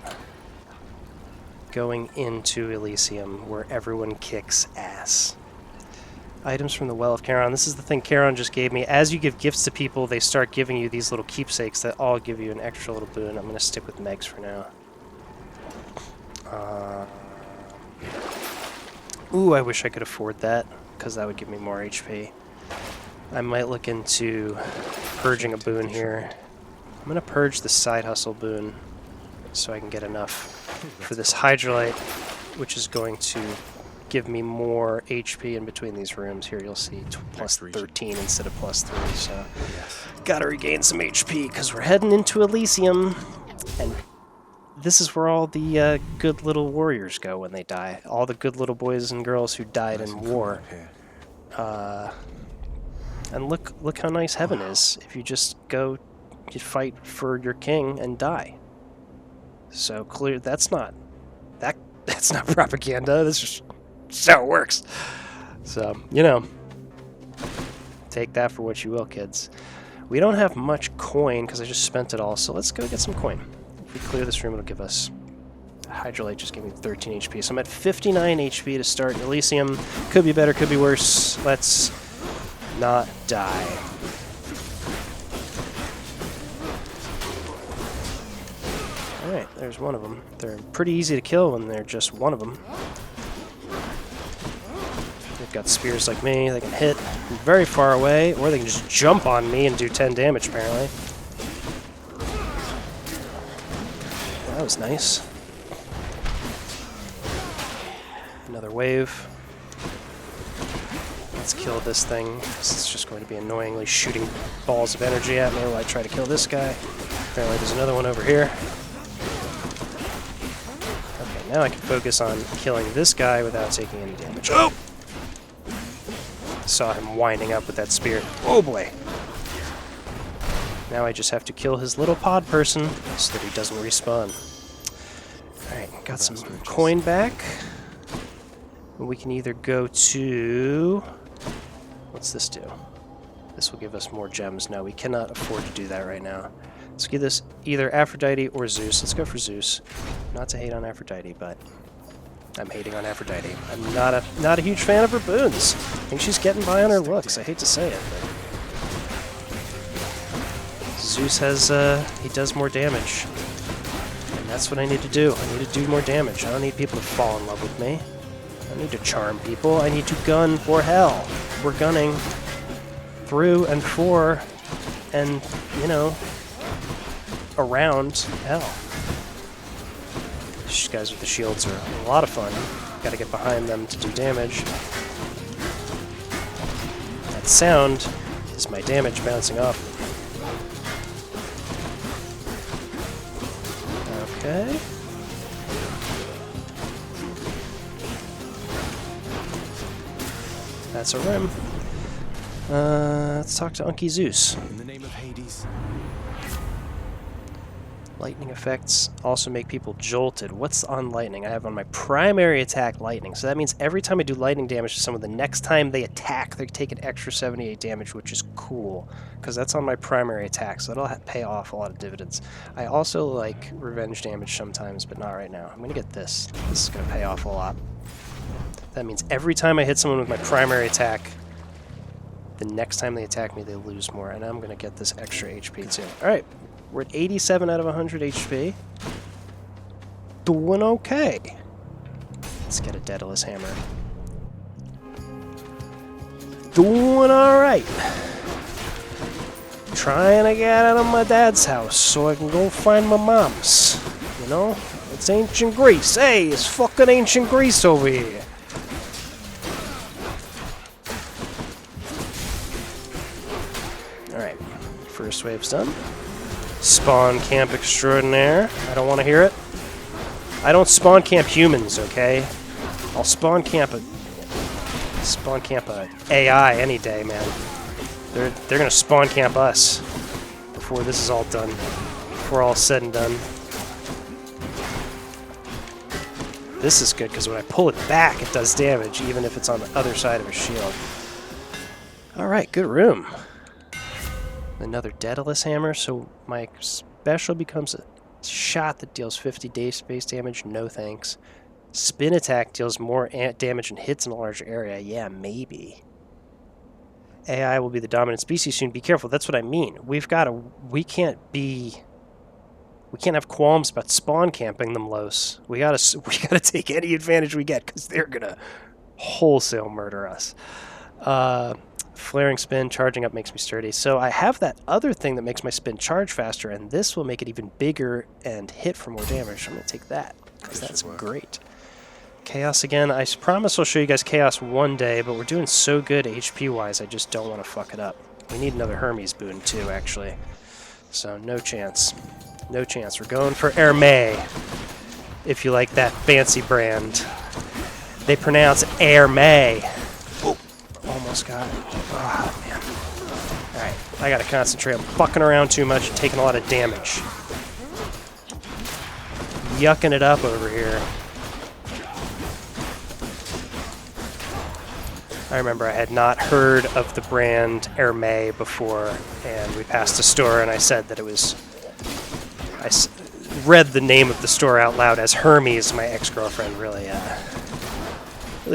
Going into Elysium, where everyone kicks ass. Items from the Well of Charon. This is the thing Charon just gave me. As you give gifts to people, they start giving you these little keepsakes that all give you an extra little boon. I'm going to stick with Meg's for now. Ooh, I wish I could afford that, because that would give me more HP. I might look into purging a boon here. I'm going to purge the side hustle boon so I can get enough for this Hydrolite, which is going to give me more HP in between these rooms. Here you'll see plus 13 instead of plus 3, so gotta regain some HP because we're heading into Elysium, and this is where all the good little warriors go when they die. All the good little boys and girls who died in war. And look how nice heaven is if you just go, you fight for your king and die. So clear, that's not propaganda. That's just how it works. So, you know, take that for what you will, kids. We don't have much coin because I just spent it all, so let's go get some coin. If we clear this room, it'll give us... Hydrolite just gave me 13 HP, so I'm at 59 HP to start Elysium. Could be better, could be worse. Let's not die. Alright, there's one of them. They're pretty easy to kill when they're just one of them. They've got spears like me, they can hit from very far away, or they can just jump on me and do 10 damage, apparently. That was nice. Another wave. Let's kill this thing. It's just going to be annoyingly shooting balls of energy at me while I try to kill this guy. Apparently there's another one over here. Okay, now I can focus on killing this guy without taking any damage. Oh! Saw him winding up with that spear. Oh boy! Now I just have to kill his little pod person so that he doesn't respawn. Alright, got some coin back. We can either go to... What's this do? This will give us more gems. No, we cannot afford to do that right now. Let's give this either Aphrodite or Zeus. Let's go for Zeus. Not to hate on Aphrodite, but I'm hating on Aphrodite. I'm not a huge fan of her boons. I think she's getting by on her looks. I hate to say it, but Zeus has he does more damage, and that's what I need to do. I need to do more damage. I don't need people to fall in love with me. I need to charm people. I need to gun for hell. We're gunning through and for and, you know, around hell. These guys with the shields are a lot of fun. Gotta get behind them to do damage. That sound is my damage bouncing off. Okay. That's a rim. Let's talk to Unky Zeus. In the name of Hades. Lightning effects also make people jolted. What's on lightning? I have on my primary attack lightning. So that means every time I do lightning damage to someone, the next time they attack, they take an extra 78 damage, which is cool. Because that's on my primary attack, so that'll pay off a lot of dividends. I also like revenge damage sometimes, but not right now. I'm going to get this. This is going to pay off a lot. That means every time I hit someone with my primary attack, the next time they attack me, they lose more. And I'm going to get this extra HP too. Alright. We're at 87 out of 100 HP. Doing okay. Let's get a Daedalus Hammer. Doing alright. Trying to get out of my dad's house so I can go find my mom's. You know? It's ancient Greece. Hey, it's fucking ancient Greece over here. Alright. First wave's done. Spawn camp extraordinaire. I don't want to hear it. I don't spawn camp humans, okay? I'll spawn camp a AI any day, man. They're gonna spawn camp us before this is all done. Before all said and done. This is good because when I pull it back, it does damage, even if it's on the other side of a shield. All right, good room. Another Daedalus Hammer, so my special becomes a shot that deals 50 base damage, no thanks. Spin attack deals more damage and hits in a larger area, yeah, maybe. AI will be the dominant species soon, be careful, that's what I mean. We can't have qualms about spawn camping them, Los. We gotta take any advantage we get, because they're gonna wholesale murder us. Flaring spin, charging up makes me sturdy. So I have that other thing that makes my spin charge faster, and this will make it even bigger and hit for more damage. I'm going to take that, because that's great. Chaos again. I promise I'll show you guys Chaos one day, but we're doing so good HP-wise, I just don't want to fuck it up. We need another Hermes boon, too, actually. So no chance. No chance. We're going for Hermes, if you like that fancy brand. They pronounce Hermes. Almost got it. Oh, man. Alright, I gotta concentrate. I'm fucking around too much and taking a lot of damage. Yucking it up over here. I remember I had not heard of the brand Hermes before, and we passed a store and I said that it was... I read the name of the store out loud as Hermes. My ex-girlfriend really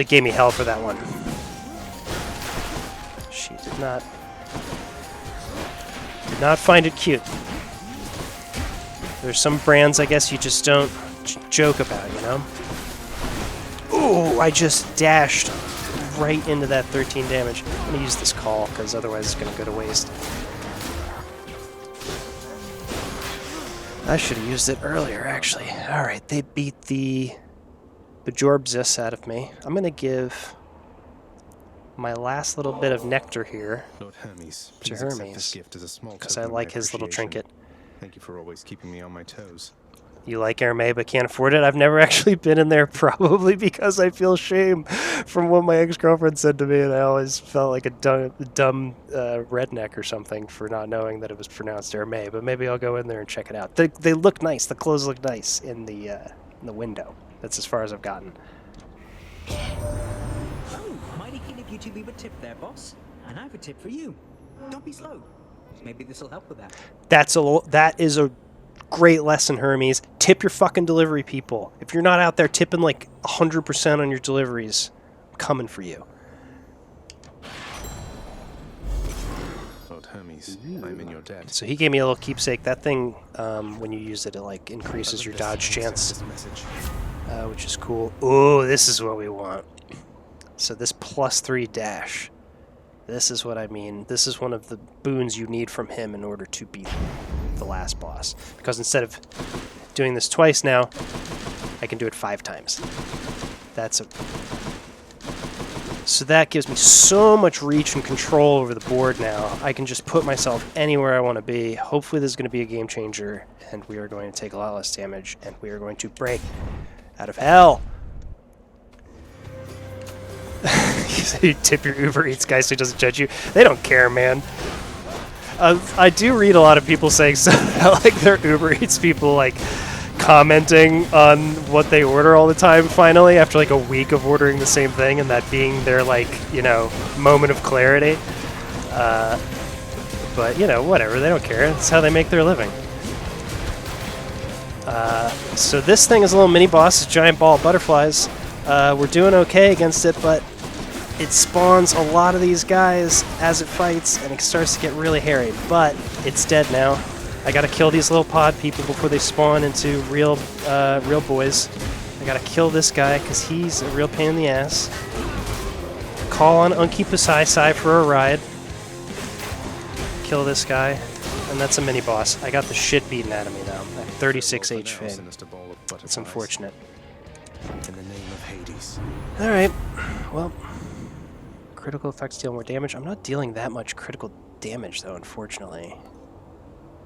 gave me hell for that one. She did not find it cute. There's some brands I guess you just don't joke about, you know? Ooh, I just dashed right into that 13 damage. I'm going to use this call, because otherwise it's going to go to waste. I should have used it earlier, actually. Alright, they beat the Bajorb out of me. I'm going to give my last little bit of nectar here Lord Hermes, to please accept Hermes, this gift as a small because token I of like my his little appreciation. trinket. Thank you for always keeping me on my toes. You like Hermes but can't afford it? I've never actually been in there, probably because I feel shame from what my ex-girlfriend said to me, and I always felt like a dumb redneck or something for not knowing that it was pronounced Hermes, but maybe I'll go in there and check it out. They look nice. The clothes look nice in the window. That's as far as I've gotten. Oh, mighty keen of you to leave a tip there, boss. And I have a tip for you. Don't be slow. Maybe this will help with that. That is a great lesson, Hermes. Tip your fucking delivery people. If you're not out there tipping like 100% on your deliveries, I'm coming for you. Lord Hermes, I'm in your debt. So he gave me a little keepsake. That thing, when you use it, it like increases your dodge chance, which is cool. Ooh, this is what we want. So this +3 dash. This is what I mean. This is one of the boons you need from him in order to beat the last boss. Because instead of doing this twice now, I can do it 5 times. So that gives me so much reach and control over the board now. I can just put myself anywhere I want to be. Hopefully this is going to be a game changer, and we are going to take a lot less damage, and we are going to break out of hell. You tip your Uber Eats guy so he doesn't judge you. They don't care, man. I do read a lot of people saying so, like their Uber Eats people like commenting on what they order all the time finally after like a week of ordering the same thing, and that being their like, you know, moment of clarity. But you know, whatever, they don't care. That's how they make their living. So this thing is a little mini boss, giant ball of butterflies. We're doing okay against it, but it spawns a lot of these guys as it fights, and it starts to get really hairy. But it's dead now. I gotta kill these little pod people before they spawn into real boys. I gotta kill this guy because he's a real pain in the ass. Call on Unky Pasai for a ride. Kill this guy, and that's a mini boss. I got the shit beaten out of me now. I have 36 HP. It's unfortunate. In the name of Hades. Alright, well, critical effects deal more damage. I'm not dealing that much critical damage though, unfortunately.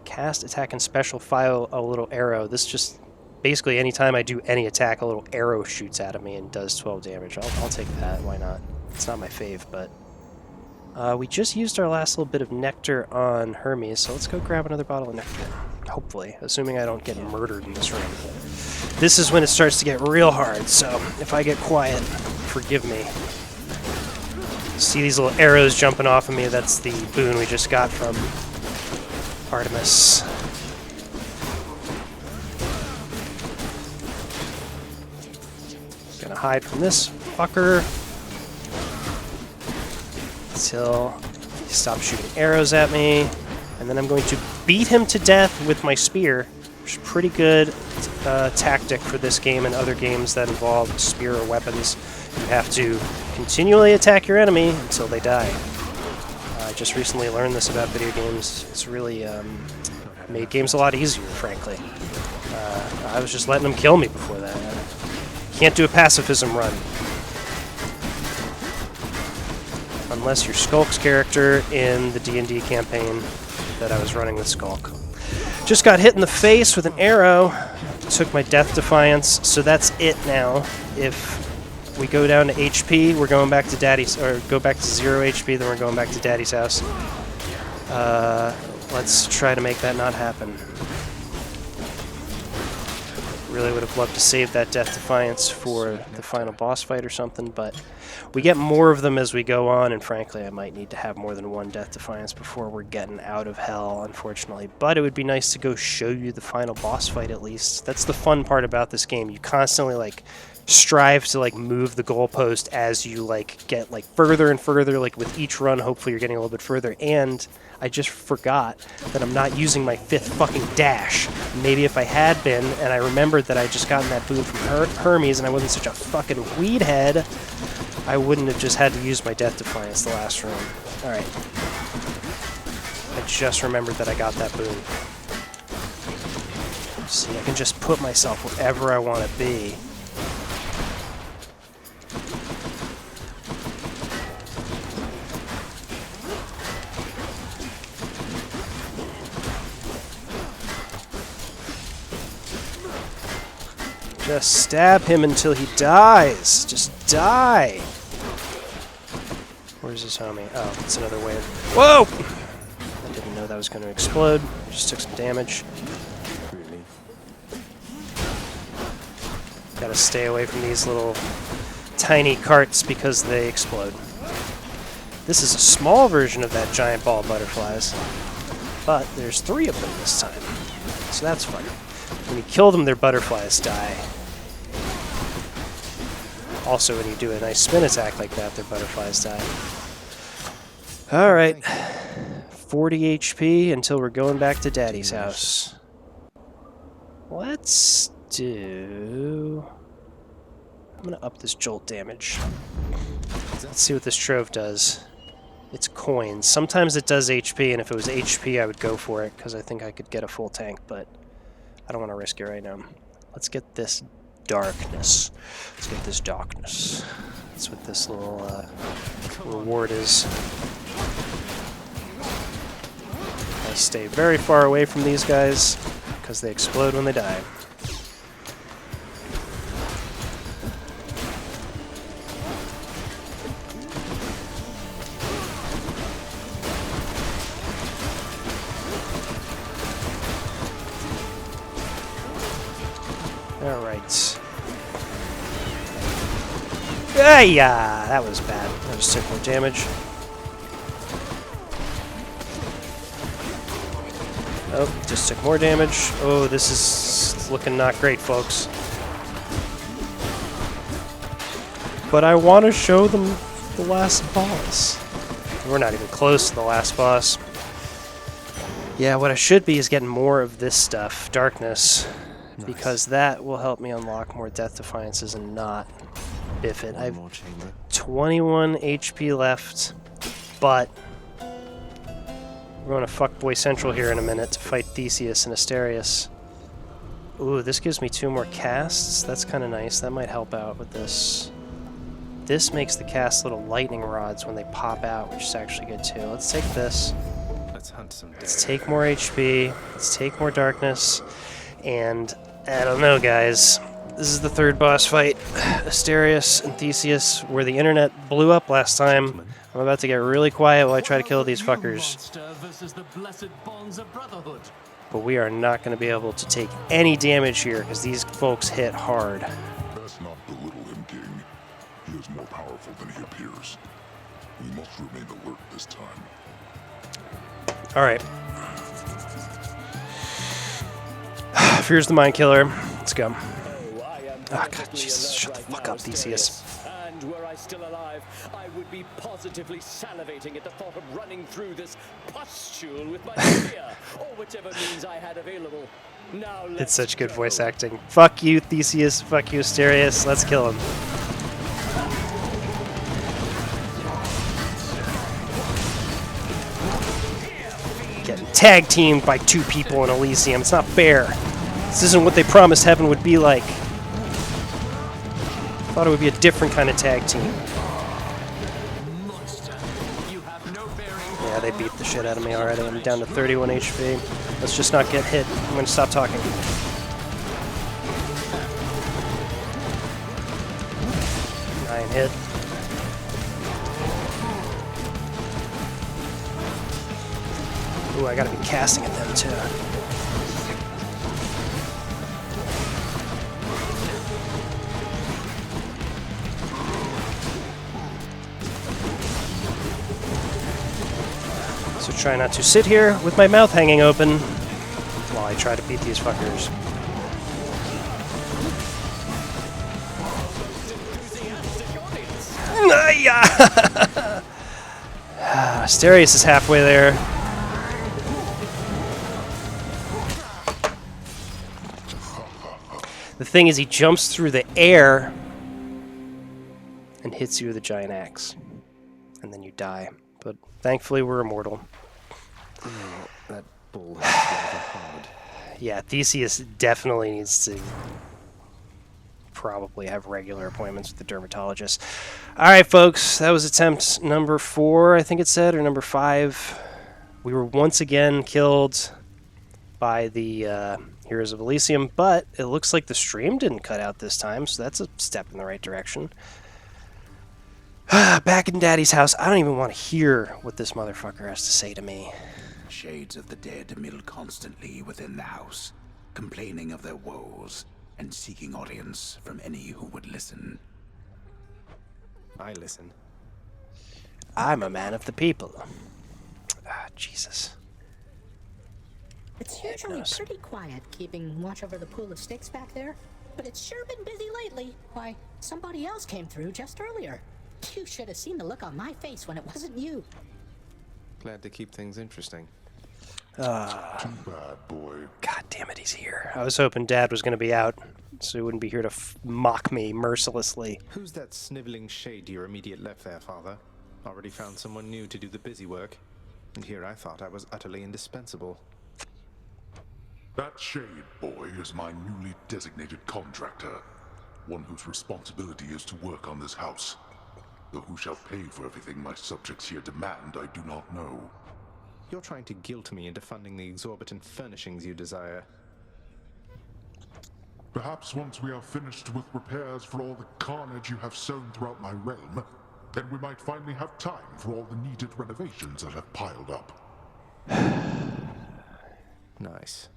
Cast, attack, and special, fire a little arrow. This just, basically anytime I do any attack, a little arrow shoots out of me and does 12 damage. I'll take that, why not? It's not my fave, but... we just used our last little bit of nectar on Hermes, so let's go grab another bottle of nectar. Hopefully, assuming I don't get murdered in this room. This is when it starts to get real hard, so if I get quiet, forgive me. See these little arrows jumping off of me? That's the boon we just got from Artemis. Gonna hide from this fucker until he stops shooting arrows at me, and then I'm going to beat him to death with my spear, which is a pretty good tactic for this game and other games that involve spear or weapons. You have to continually attack your enemy until they die. I just recently learned this about video games. It's really made games a lot easier, frankly. I was just letting them kill me before that. Can't do a pacifism run. Unless you're Skulk's character in the D&D campaign that I was running with Skulk. Just got hit in the face with an arrow. Took my Death Defiance, so that's it now. If we go down to HP, we're going back to Daddy's, or go back to 0 HP, then we're going back to Daddy's house. Let's try to make that not happen. Really would have loved to save that Death Defiance for the final boss fight or something, but we get more of them as we go on, and frankly I might need to have more than one Death Defiance before we're getting out of hell, unfortunately. But it would be nice to go show you the final boss fight at least. That's the fun part about this game. You constantly like strive to like move the goalpost as you like get like further and further, like with each run hopefully you're getting a little bit further. And I just forgot that I'm not using my 5th fucking dash. Maybe if I had been, and I remembered that I just gotten that boon from Hermes and I wasn't such a fucking weed head, I wouldn't have just had to use my Death Defiance the last room. Alright. I just remembered that I got that boon. See, I can just put myself wherever I want to be. Just stab him until he dies. Just die. Where's his homie? Oh, it's another wave. Whoa! I didn't know that was going to explode. Just took some damage. Gotta stay away from these little tiny carts because they explode. This is a small version of that giant ball of butterflies, but there's 3 of them this time. So that's fun. When you kill them, their butterflies die. Also, when you do a nice spin attack like that, their butterflies die. Alright. 40 HP until we're going back to Daddy's house. Let's do... I'm going to up this jolt damage. Let's see what this trove does. It's coins. Sometimes it does HP, and if it was HP, I would go for it, because I think I could get a full tank, but I don't want to risk it right now. Let's get this darkness. Let's get this darkness. That's what this little reward is. I stay very far away from these guys because they explode when they die. Alright. Yeah, that was bad. That just took more damage. Oh, just took more damage. Oh, this is looking not great, folks. But I want to show them the last boss. We're not even close to the last boss. Yeah, what I should be is getting more of this stuff, darkness, because that will help me unlock more Death Defiances and not biff it. I have 21 HP left, but we're going to fuckboy central here in a minute to fight Theseus and Asterius. Ooh, this gives me 2 more casts. That's kind of nice. That might help out with this. This makes the cast little lightning rods when they pop out, which is actually good too. Let's take this. Let's hunt some dead. Let's take more HP. Let's take more darkness. And I don't know, guys. This is the 3rd boss fight. Asterius and Theseus, where the internet blew up last time. I'm about to get really quiet while I try to kill these fuckers. But we are not going to be able to take any damage here because these folks hit hard. Best not belittle him, King. He is more powerful than he appears. We must remain alert this time. Alright. Here's the Mind Killer. Let's go. Oh, God, Jesus. Shut the fuck up, Theseus. And were I still alive, I would be positively salivating at the thought of running through this pustule with my spear, or whichever means I had available. Now It's such good voice acting. Fuck you, Theseus. Fuck you, Asterius. Let's kill him. Getting tag teamed by 2 people in Elysium. It's not fair. This isn't what they promised heaven would be like. Thought it would be a different kind of tag team. Yeah, they beat the shit out of me already. I'm down to 31 HP. Let's just not get hit. I'm going to stop talking. Nine hit. Ooh, I gotta be casting at them too. So try not to sit here with my mouth hanging open while I try to beat these fuckers. Asterius is halfway there. The thing is, he jumps through the air and hits you with a giant axe. And then you die. But thankfully, we're immortal. Oh, that bull has rather hard. Yeah, Theseus definitely needs to probably have regular appointments with the dermatologist. All right, folks, that was attempt number 4, I think it said, or number 5. We were once again killed by the Heroes of Elysium, but it looks like the stream didn't cut out this time, so that's a step in the right direction. Back in Daddy's house, I don't even want to hear what this motherfucker has to say to me. Shades of the dead mill constantly within the house, complaining of their woes and seeking audience from any who would listen. I listen. I'm a man of the people. Ah, Jesus. It's usually pretty quiet keeping watch over the pool of sticks back there, but it's sure been busy lately. Why, somebody else came through just earlier. You should have seen the look on my face when it wasn't you. Glad to keep things interesting. Too bad, boy. God damn it, he's here. I was hoping Dad was going to be out, so he wouldn't be here to mock me mercilessly. Who's that sniveling shade to your immediate left there, Father? Already found someone new to do the busy work. And here I thought I was utterly indispensable. That shade, boy, is my newly designated contractor. One whose responsibility is to work on this house. Though who shall pay for everything my subjects here demand, I do not know. You're trying to guilt me into funding the exorbitant furnishings you desire. Perhaps once we are finished with repairs for all the carnage you have sown throughout my realm, then we might finally have time for all the needed renovations that have piled up. Nice.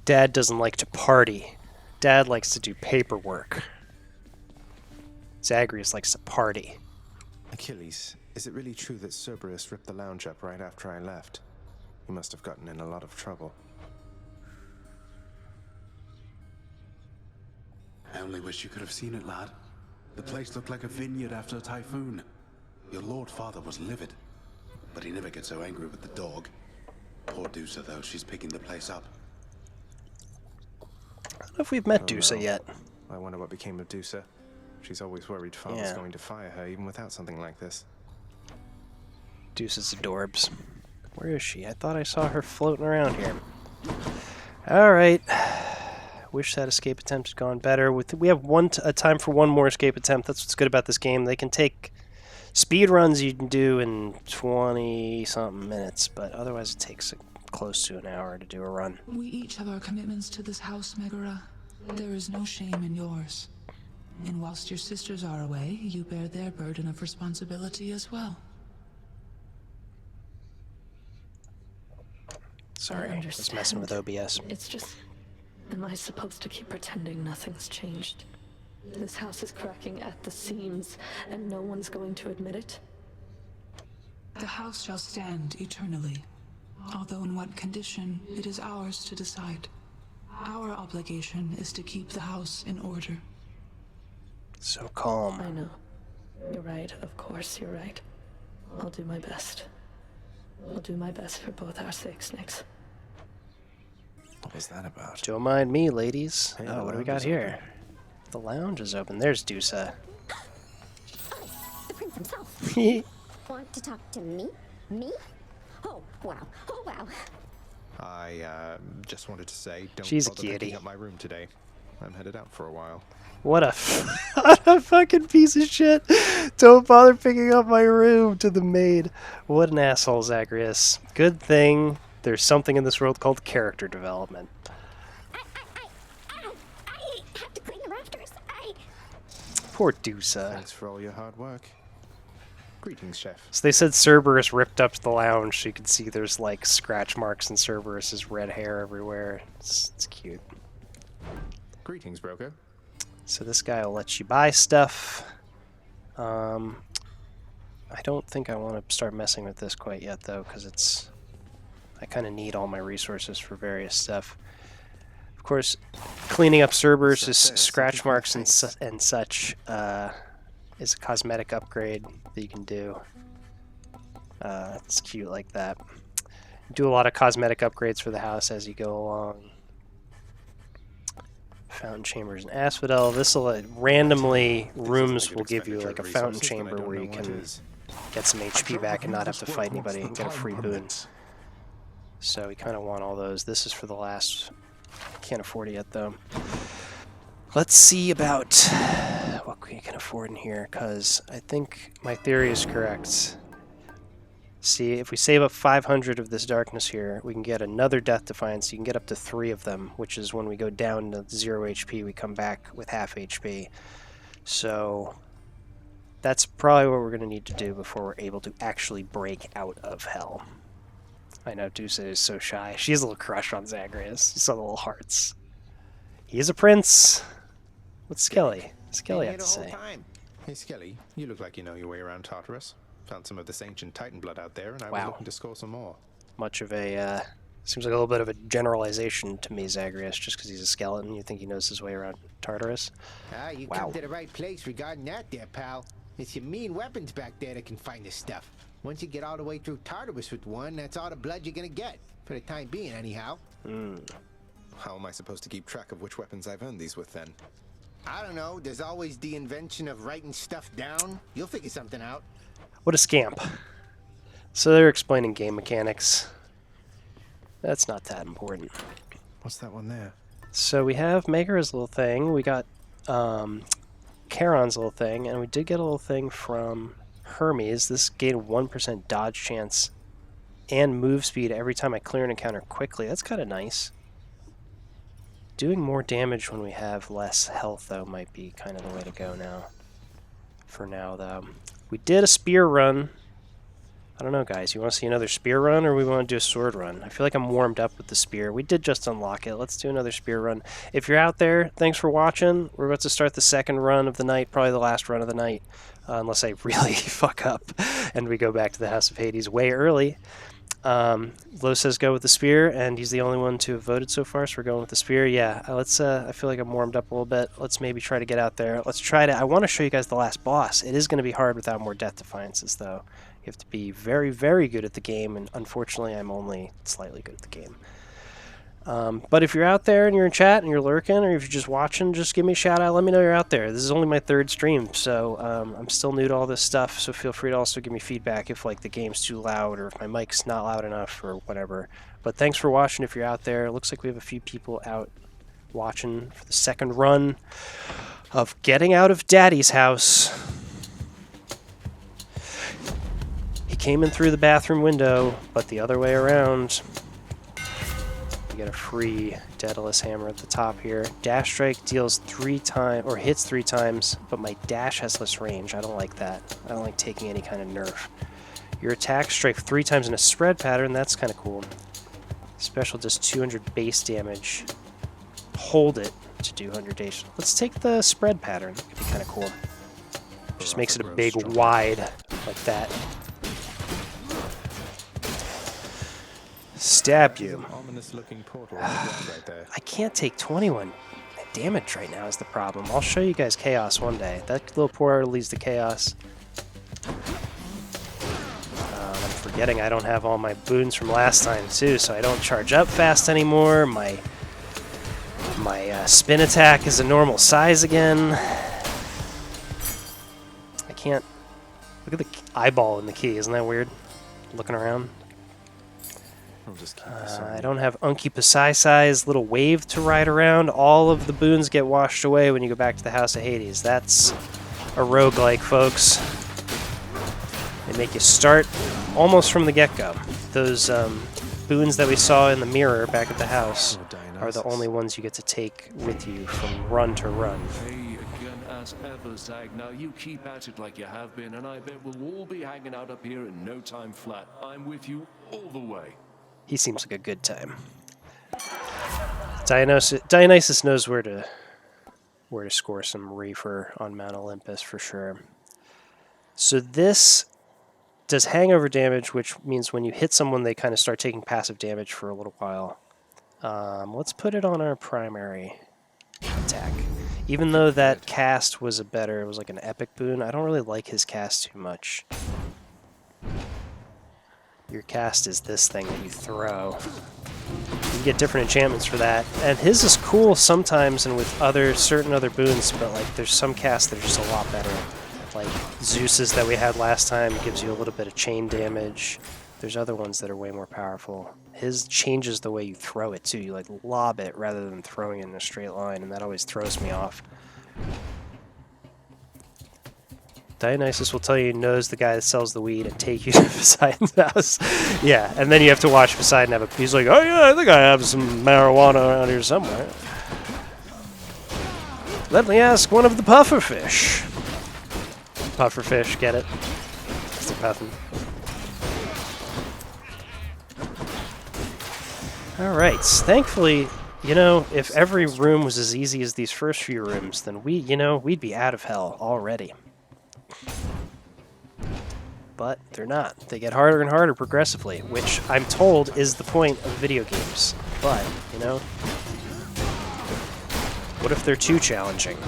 Dad doesn't like to party. Dad likes to do paperwork. Zagreus likes to party. Achilles, is it really true that Cerberus ripped the lounge up right after I left? He must have gotten in a lot of trouble. I only wish you could have seen it, lad. The place looked like a vineyard after a typhoon. Your lord father was livid, but he never gets so angry with the dog. Poor Dusa, though, she's picking the place up. I don't know if we've met Dusa yet. I wonder what became of Dusa. She's always worried Father's going to fire her, even without something like this. Dusa's adorbs. Where is she? I thought I saw her floating around here. Alright. Wish that escape attempt had gone better. We have a time for one more escape attempt. That's what's good about this game. They can take speed runs you can do in 20-something minutes, but otherwise it takes close to an hour to do a run. We each have our commitments to this house, Megara. There is no shame in yours. And whilst your sisters are away, you bear their burden of responsibility as well. Sorry, I was messing with OBS. It's just... Am I supposed to keep pretending nothing's changed? This house is cracking at the seams, and no one's going to admit it? The house shall stand eternally. Although in what condition, it is ours to decide. Our obligation is to keep the house in order. So calm. I know. You're right, of course you're right. I'll do my best. I'll do my best for both our sakes, Nix. What was that about? Don't mind me, ladies. Hey, oh, what do we got here? The lounge is open. There's Dusa. The prince himself. Want to talk to me? Me? Oh, wow. Oh, wow. I just wanted to say, don't She's a bother cutie. picking up my room today. I'm headed out for a while. What a, what a fucking piece of shit. Don't bother picking up my room to the maid. What an asshole, Zagreus. Good thing there's something in this world called character development. I have to clean the rafters. Poor Dusa. Thanks for all your hard work. Greetings, chef. So they said Cerberus ripped up the lounge, so you can see there's like scratch marks in Cerberus's red hair everywhere. It's cute. Greetings, broker. So this guy will let you buy stuff. I don't think I want to start messing with this quite yet, though, because I kind of need all my resources for various stuff. Of course, cleaning up Cerberus's scratch marks and such is a cosmetic upgrade that you can do. It's cute like that. Do a lot of cosmetic upgrades for the house as you go along. Fountain chambers and asphodel. This will randomly rooms will give you like a fountain chamber where you can get some HP back and not have to fight anybody and get a free boon. So we kind of want all those. This is for the last. Can't afford it yet though. Let's see about what we can afford in here, because I think my theory is correct. See, if we save up 500 of this darkness here, we can get another Death Defiance. You can get up to 3 of them, which is when we go down to 0 HP, we come back with half HP. So that's probably what we're going to need to do before we're able to actually break out of hell. I know Dusa is so shy. She has a little crush on Zagreus. You saw the little hearts. He is a prince. What's Skelly? Skelly have to say? Hey, Skelly, you look like you know your way around Tartarus. Found some of this ancient Titan blood out there, and I was looking to score some more. Much of a, seems like a little bit of a generalization to me, Zagreus, just because he's a skeleton. You think he knows his way around Tartarus? Ah, you come to the right place regarding that there, pal. It's your mean weapons back there that can find this stuff. Once you get all the way through Tartarus with one, that's all the blood you're gonna get. For the time being, anyhow. How am I supposed to keep track of which weapons I've earned these with, then? I don't know. There's always the invention of writing stuff down. You'll figure something out. What a scamp. So they're explaining game mechanics. That's not that important. What's that one there? So we have Megara's little thing. We got Charon's little thing, and we did get a little thing from Hermes. This gained 1% dodge chance and move speed every time I clear an encounter quickly. That's kind of nice. Doing more damage when we have less health, though, might be kind of the way to go now. For now, though. We did a spear run. I don't know, guys. You want to see another spear run, or we want to do a sword run? I feel like I'm warmed up with the spear. We did just unlock it. Let's do another spear run. If you're out there, thanks for watching. We're about to start the second run of the night, probably the last run of the night, unless I really fuck up and we go back to the House of Hades way early. Lo says go with the spear, and he's the only one to have voted so far, so we're going with the spear. Yeah, let's, I feel like I'm warmed up a little bit. Let's maybe try to get out there. Let's try to, I want to show you guys the last boss. It is going to be hard without more Death Defiances, though. You have to be very, very good at the game, and unfortunately I'm only slightly good at the game. But if you're out there and you're in chat and you're lurking, or if you're just watching, just give me a shout out. Let me know you're out there. This is only my third stream, so I'm still new to all this stuff, so feel free to also give me feedback if like the game's too loud or if my mic's not loud enough or whatever. But thanks for watching if you're out there. It looks like we have a few people out watching for the second run of Getting Out of Daddy's House. He came in through the bathroom window, but the other way around. You get a free Daedalus Hammer at the top here. Dash Strike deals 3 times, or hits 3 times, but my dash has less range. I don't like that. I don't like taking any kind of nerf. Your attacks strike 3 times in a spread pattern. That's kind of cool. Special does 200 base damage. Hold it to do 100 damage. Let's take the spread pattern. It could be kind of cool. Just makes it a big wide like that. Stab you. I can't take 21 damage right now is the problem. I'll show you guys chaos one day. That little portal leads to chaos. I'm forgetting I don't have all my boons from last time too, so I don't charge up fast anymore. My spin attack is a normal size again. I can't... Look at the eyeball in the key. Isn't that weird? Looking around. I don't have Unky Pasai-size little wave to ride around. All of the boons get washed away when you go back to the House of Hades. That's a roguelike, folks. They make you start almost from the get-go. Those boons that we saw in the mirror back at the house are the only ones you get to take with you from run to run. Hey, again, as ever, Zag. Now you keep at it like you have been, and I bet we'll all be hanging out up here in no time flat. I'm with you all the way. He seems like a good time. Dionysus knows where to score some reefer on Mount Olympus for sure. So this does hangover damage, which means when you hit someone, they kind of start taking passive damage for a little while. Let's put it on our primary attack. Even though that cast was it was like an epic boon, I don't really like his cast too much. Your cast is this thing that you throw. You can get different enchantments for that. And his is cool sometimes and with certain other boons, but like there's some casts that are just a lot better. Like Zeus's that we had last time gives you a little bit of chain damage. There's other ones that are way more powerful. His changes the way you throw it too. You like lob it rather than throwing it in a straight line, and that always throws me off. Dionysus will tell you he knows the guy that sells the weed and take you to Poseidon's house. Yeah, and then you have to watch Poseidon have a... He's like, oh yeah, I think I have some marijuana around here somewhere. Let me ask one of the pufferfish. Pufferfish, get it? It's the puffin. Alright, thankfully, you know, if every room was as easy as these first few rooms, then we'd be out of hell already. But they're not. They get harder and harder progressively, which I'm told is the point of video games. But, you know, what if they're too challenging?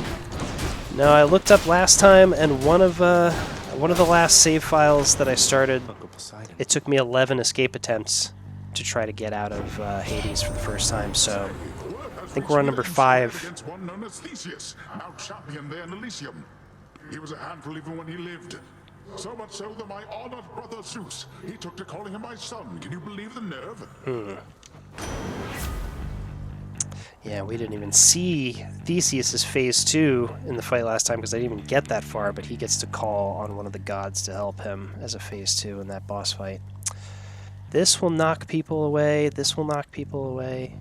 No, I looked up last time, and one of the last save files that I started, it took me 11 escape attempts to try to get out of Hades for the first time, so I think we're on number 5. Against one known as Theseus, now champion there in Elysium. He was a handful even when he lived. So much so that my honored brother Zeus, he took to calling him my son. Can you believe the nerve? Yeah, we didn't even see Theseus' phase 2 in the fight last time because I didn't even get that far, but he gets to call on one of the gods to help him as a phase 2 in that boss fight. This will knock people away. This will knock people away.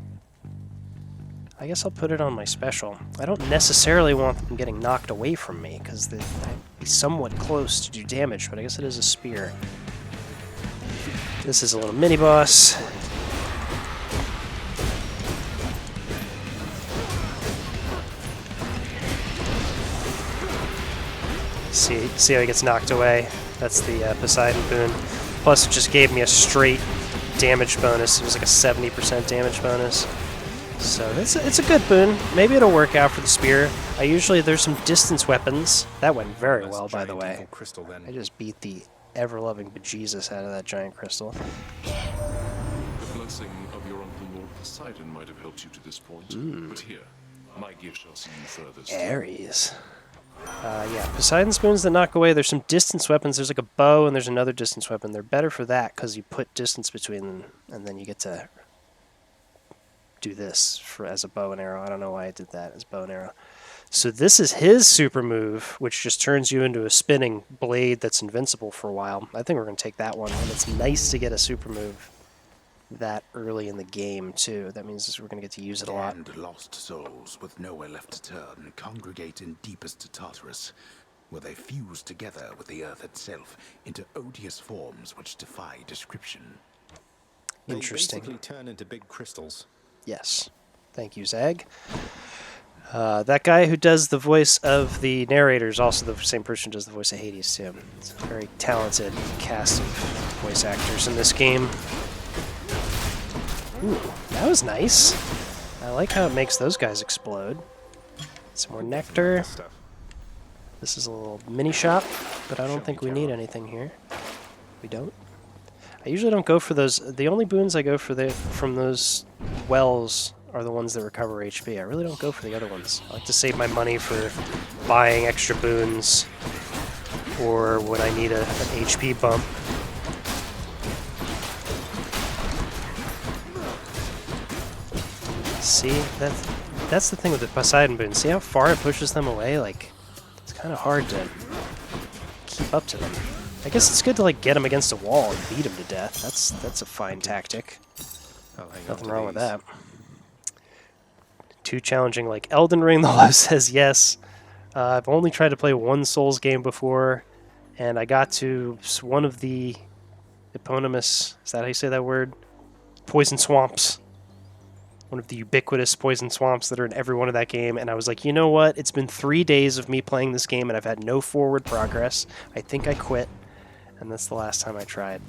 I guess I'll put it on my special. I don't necessarily want them getting knocked away from me because I'd be somewhat close to do damage, but I guess it is a spear. This is a little mini-boss. See how he gets knocked away? That's the Poseidon boon. Plus, it just gave me a straight damage bonus. It was like a 70% damage bonus. So it's a good boon. Maybe it'll work out for the spear. There's some distance weapons. That went very well, by the way. I just beat the ever-loving bejesus out of that giant crystal. The blessing of your uncle Lord Poseidon might have helped you to this point. But here, my gift shall see you further. Ares. Yeah, Poseidon spoons that knock away. There's some distance weapons. There's like a bow and there's another distance weapon. They're better for that because you put distance between them and then you get to do this as a bow and arrow. I don't know why I did that as bow and arrow. So this is his super move, which just turns you into a spinning blade that's invincible for a while. I think we're going to take that one. And it's nice to get a super move that early in the game, too. That means we're going to get to use it a lot. And lost souls with nowhere left to turn congregate in deepest Tartarus, where they fuse together with the earth itself into odious forms which defy description. Interesting. They basically turn into big crystals. Yes. Thank you, Zag. That guy who does the voice of the narrator is also the same person who does the voice of Hades, too. It's a very talented cast of voice actors in this game. Ooh, that was nice. I like how it makes those guys explode. Some more nectar. This is a little mini shop, but I don't think we need anything here. We don't. I usually don't go for those. The only boons I go for from those wells are the ones that recover HP. I really don't go for the other ones. I like to save my money for buying extra boons or when I need an HP bump. See, that's the thing with the Poseidon boon. See how far it pushes them away? Like, it's kind of hard to keep up to them. I guess it's good to like get them against a wall and beat them to death. That's a fine tactic. Nothing wrong with that. Too challenging, like Elden Ring. The Love says yes. I've only tried to play one Souls game before, and I got to one of the eponymous. Is that how you say that word? Poison swamps. One of the ubiquitous poison swamps that are in every one of that game, and I was like, you know what? It's been 3 days of me playing this game, and I've had no forward progress. I think I quit, and that's the last time I tried.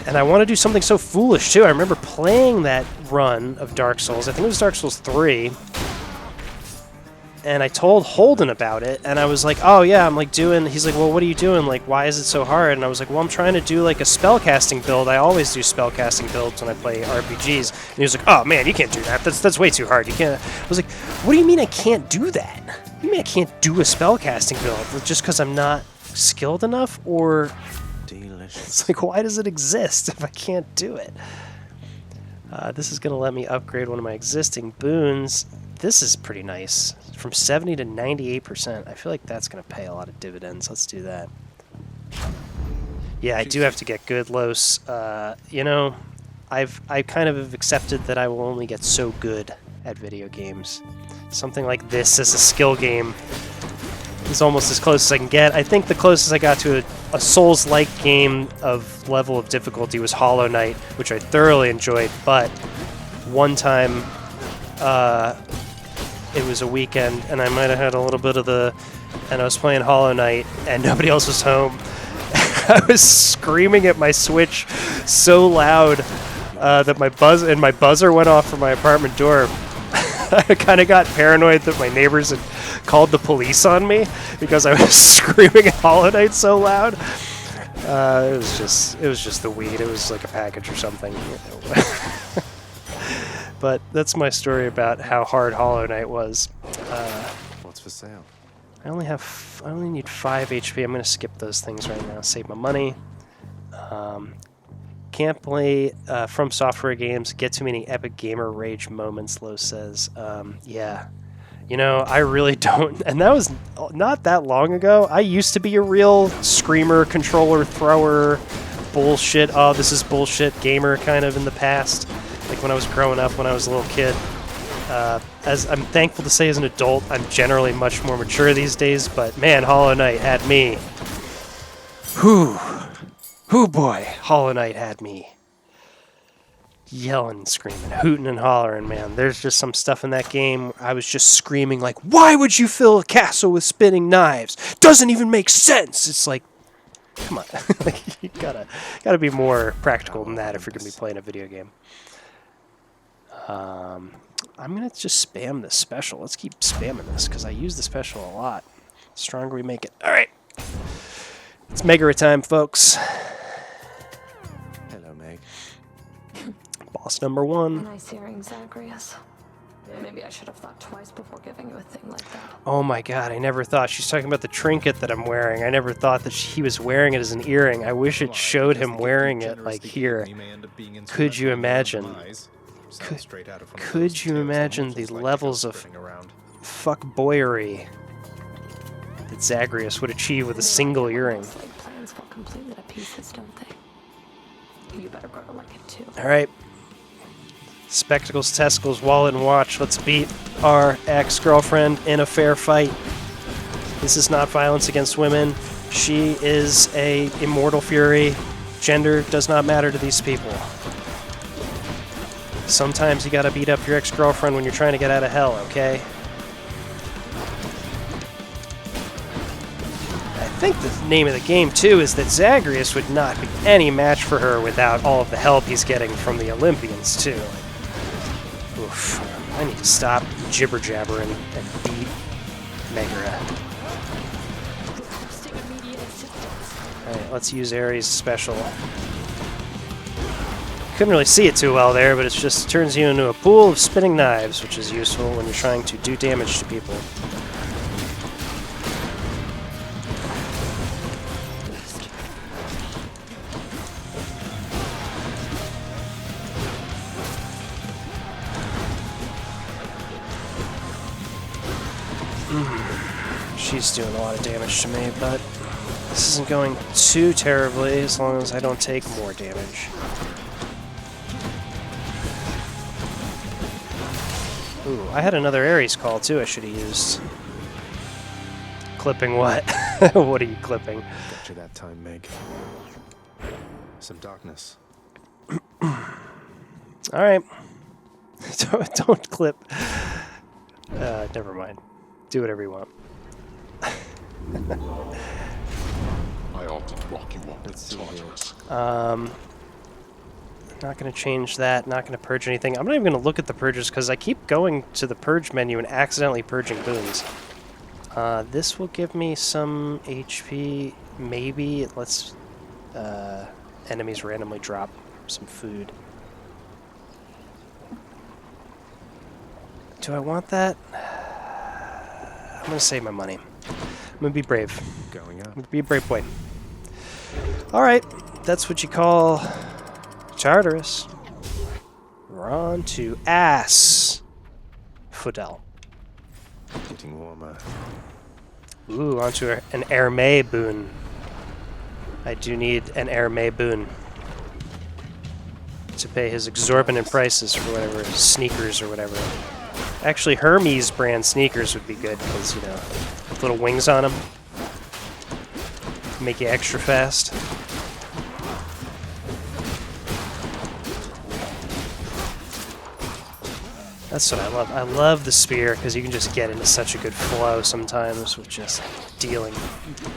And I want to do something so foolish, too. I remember playing that run of Dark Souls. I think it was Dark Souls 3. And I told Holden about it, and I was like, oh yeah, I'm like doing, he's like, well, what are you doing? Like, why is it so hard? And I was like, well, I'm trying to do like a spellcasting build. I always do spellcasting builds when I play RPGs. And he was like, oh man, you can't do that. That's way too hard. You can't. I was like, what do you mean I can't do that? What do you mean I can't do a spellcasting build? Just because I'm not skilled enough? Or delicious. It's like, why does it exist if I can't do it? This is going to let me upgrade one of my existing boons. This is pretty nice. From 70 to 98%. I feel like that's going to pay a lot of dividends. Let's do that. Yeah, I do have to get good, Los. You know, I kind of have accepted that I will only get so good at video games. Something like this as a skill game is almost as close as I can get. I think the closest I got to a Souls-like game of level of difficulty was Hollow Knight, which I thoroughly enjoyed, but one time it was a weekend, and I might have had a little bit of and I was playing Hollow Knight, and nobody else was home. I was screaming at my Switch so loud that my buzzer went off from my apartment door. I kind of got paranoid that my neighbors had called the police on me because I was screaming at Hollow Knight so loud. It was just the weed. It was like a package or something. But that's my story about how hard Hollow Knight was. What's for sale? I only need 5 HP. I'm gonna skip those things right now. Save my money. Can't play From Software games. Get too many epic gamer rage moments, Lo says. Yeah. You know, I really don't. And that was not that long ago. I used to be a real screamer, controller thrower, bullshit, oh, this is bullshit gamer kind of in the past. Like when I was growing up, when I was a little kid. As I'm thankful to say as an adult, I'm generally much more mature these days, but man, Hollow Knight had me. Whew. Whew boy, Hollow Knight had me. Yelling, screaming, hooting and hollering, man. There's just some stuff in that game. I was just screaming like, why would you fill a castle with spinning knives? Doesn't even make sense. It's like, come on. Like, you gotta be more practical than that if you're gonna be playing a video game. I'm gonna just spam this special. Let's keep spamming this because I use the special a lot. The stronger we make it. All right. It's Megara time, folks. Hello, Meg. Boss number 1. Nice hearing, Zagreus. Maybe I should have thought twice before giving you a thing like that. Oh my god, I never thought. She's talking about the trinket that I'm wearing. I never thought that he was wearing it as an earring. I wish it showed him wearing it, like here. Could you imagine? Could you imagine the levels of fuckboyery that Zagreus would achieve with a single earring? Like plans fall completely to pieces, don't they? You better grow to like it too. Alright. Spectacles, testicles, wallet, and watch. Let's beat our ex-girlfriend in a fair fight. This is not violence against women. She is a immortal fury. Gender does not matter to these people. Sometimes you gotta beat up your ex-girlfriend when you're trying to get out of hell, okay? I think the name of the game, too, is that Zagreus would not be any match for her without all of the help he's getting from the Olympians, too. Oof. I need to stop jibber-jabbering and beat Megara. Alright, let's use Ares' special. Couldn't really see it too well there, but it just turns you into a pool of spinning knives, which is useful when you're trying to do damage to people. She's doing a lot of damage to me, but this isn't going too terribly as long as I don't take more damage. Ooh, I had another Ares call too I should have used. Clipping what? What are you clipping? Got you that time, Meg. Some darkness. Alright. Don't clip. Never mind. Do whatever you want. I ought to lock you up in Tartarus. Not going to change that. Not going to purge anything. I'm not even going to look at the purges because I keep going to the purge menu and accidentally purging boons. This will give me some HP. Maybe it lets enemies randomly drop some food. Do I want that? I'm going to save my money. I'm going to be brave. Going up. I'm going to be a brave boy. Alright, that's what you call Tartarus. We're on to Asphodel. Getting warmer. Ooh, onto an Hermé boon. I do need an Hermé boon to pay his exorbitant prices for whatever sneakers or whatever. Actually, Hermes brand sneakers would be good because, you know, with little wings on them. Make you extra fast. That's what I love. I love the spear because you can just get into such a good flow sometimes with just dealing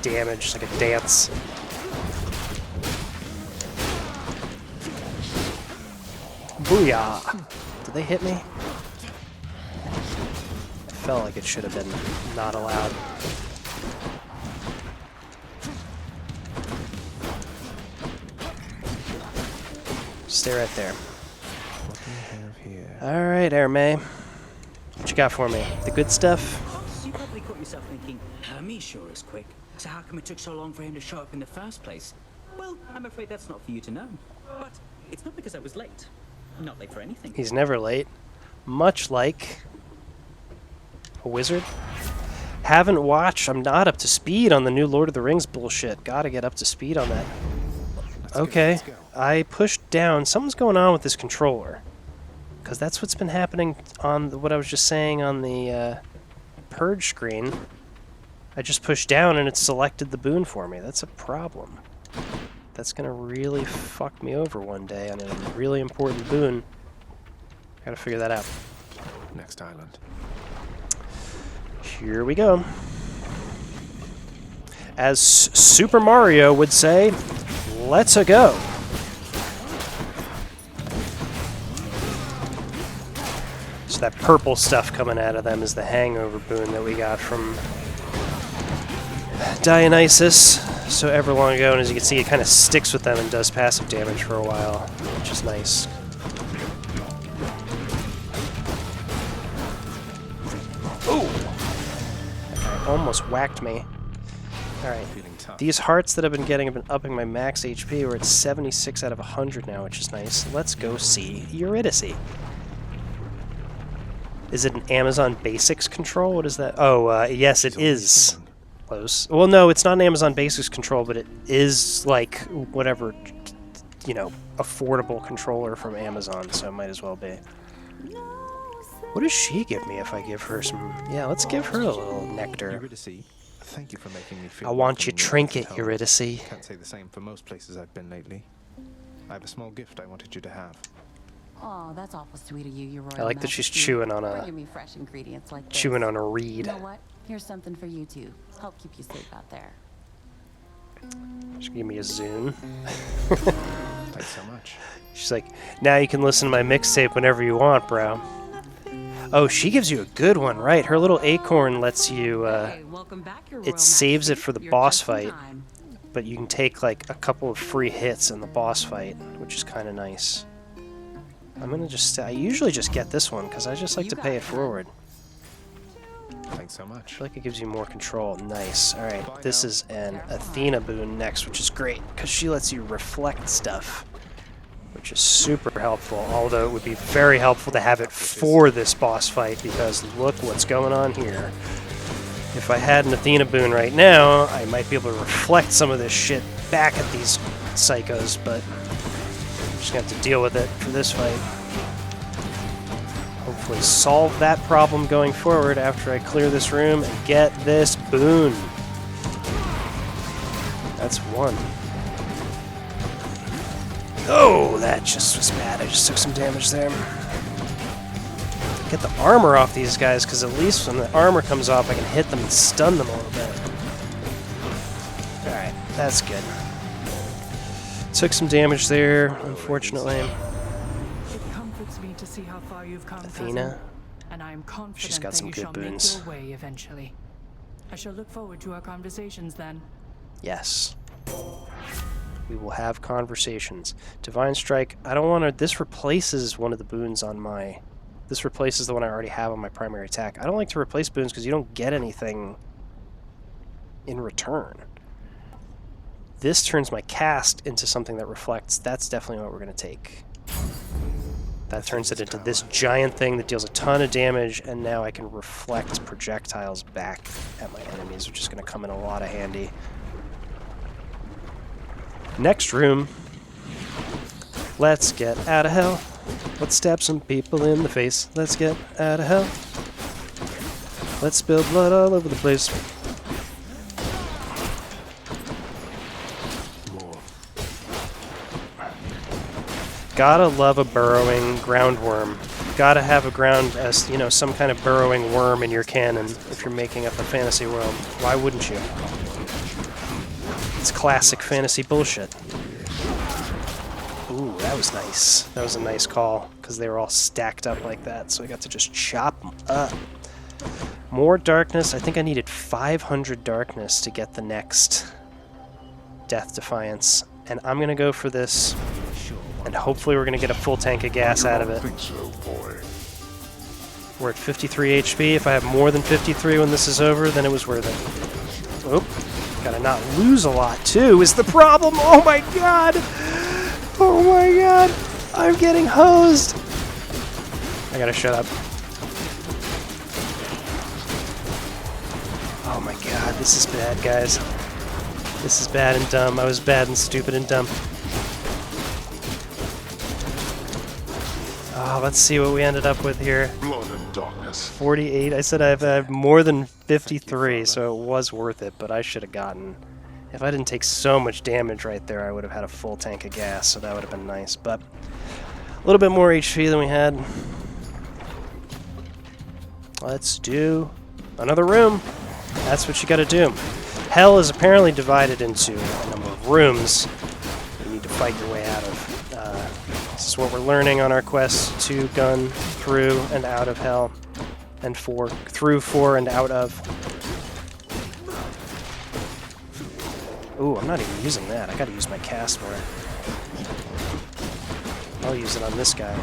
damage like a dance. Booyah! Did they hit me? Felt like it should have been not allowed. Stay right there. What do we have here? Alright, Hermé. What you got for me? The good stuff? You probably caught yourself thinking, Hermes sure is quick. So how come it took so long for him to show up in the first place? Well, I'm afraid that's not for you to know. But it's not because I was late. I'm not late for anything. He's never late. Much like a wizard. Haven't watched. I'm not up to speed on the new Lord of the Rings bullshit. Gotta get up to speed on that. Okay. I pushed down. Something's going on with this controller. Because that's what's been happening on what I was just saying on the purge screen. I just pushed down and it selected the boon for me. That's a problem. That's gonna really fuck me over one day on a really important boon. Gotta figure that out. Next island. Here we go. As Super Mario would say, let's-a go. So that purple stuff coming out of them is the hangover boon that we got from Dionysus so ever long ago, and as you can see, it kind of sticks with them and does passive damage for a while, which is nice. Ooh! That guy almost whacked me. Alright, these hearts that I've been getting have been upping my max HP. We're at 76 out of 100 now, which is nice. Let's go see Eurydice. Is it an Amazon Basics control? What is that? Oh, yes, it is. Close. Well, no, it's not an Amazon Basics control, but it is, like, whatever, you know, affordable controller from Amazon, so it might as well be. What does she give me if I give her some... Yeah, let's give her a little nectar. Eurydice, thank you for making me feel... I want your trinket, Eurydice. Can't say the same for most places I've been lately. I have a small gift I wanted you to have. Oh, that's awful sweet of you, Your Royal I like that she's Majesty. chewing on a... Bringing me fresh ingredients like this. Chewing on a reed. You know what? Here's something for you too. Help keep you safe out there. She gave me a Zune. Thanks so much. She's like, now you can listen to my mixtape whenever you want, bro. Oh, she gives you a good one, right? Her little acorn lets you, Hey, welcome back, Your Royal it saves it Majesty. for the You're boss just in fight, time. but you can take like a couple of free hits in the boss fight, which is kind of nice. I'm gonna just, I usually just get this one because I just like to pay it forward. Thanks so much. I feel like it gives you more control. Nice. Alright, this is an Athena boon next, which is great because she lets you reflect stuff, which is super helpful, although it would be very helpful to have it for this boss fight because look what's going on here. If I had an Athena boon right now, I might be able to reflect some of this shit back at these psychos, but I'm just gonna have to deal with it for this fight. Hopefully solve that problem going forward after I clear this room and get this boon. That's one. Oh, that just was bad. I just took some damage there. Get the armor off these guys, because at least when the armor comes off, I can hit them and stun them a little bit. Alright, that's good. Took some damage there, unfortunately. It comforts me to see how far you've come, Athena. cousin, and I am confident She's got that some you good shall boons. make your way eventually. I shall look forward to our conversations then. Yes. We will have conversations. Divine Strike, I don't want to... This replaces one of the boons on my... This replaces the one I already have on my primary attack. I don't like to replace boons because you don't get anything in return. This turns my cast into something that reflects. That's definitely what we're going to take. That turns it into this giant thing that deals a ton of damage, and now I can reflect projectiles back at my enemies, which is going to come in a lot of handy. Next room. Let's get out of hell. Let's stab some people in the face. Let's get out of hell. Let's spill blood all over the place. Gotta love a burrowing ground worm. Gotta have a ground, as you know, some kind of burrowing worm in your canon if you're making up a fantasy world. Why wouldn't you? It's classic fantasy bullshit. Ooh, that was nice. That was a nice call, because they were all stacked up like that, so I got to just chop them up. More darkness. I think I needed 500 darkness to get the next Death Defiance, and I'm going to go for this, and hopefully we're going to get a full tank of gas out of it. We're at 53 HP. If I have more than 53 when this is over, then it was worth it. Oop. Gotta not lose a lot, too, is the problem. Oh my god! Oh my god! I'm getting hosed! I gotta shut up. Oh my god, this is bad, guys. This is bad and dumb. I was bad and stupid and dumb. Oh, let's see what we ended up with here. Blood and darkness. 48. I said I have more than 53, so it was worth it, but I should have gotten... If I didn't take so much damage right there, I would have had a full tank of gas, so that would have been nice. But a little bit more HP than we had. Let's do another room. That's what you gotta do. Hell is apparently divided into a number of rooms you need to fight your way out of. This is what we're learning on our quest to gun through and out of hell, and through, for, and out of. Ooh, I'm not even using that. I gotta use my cast more. I'll use it on this guy.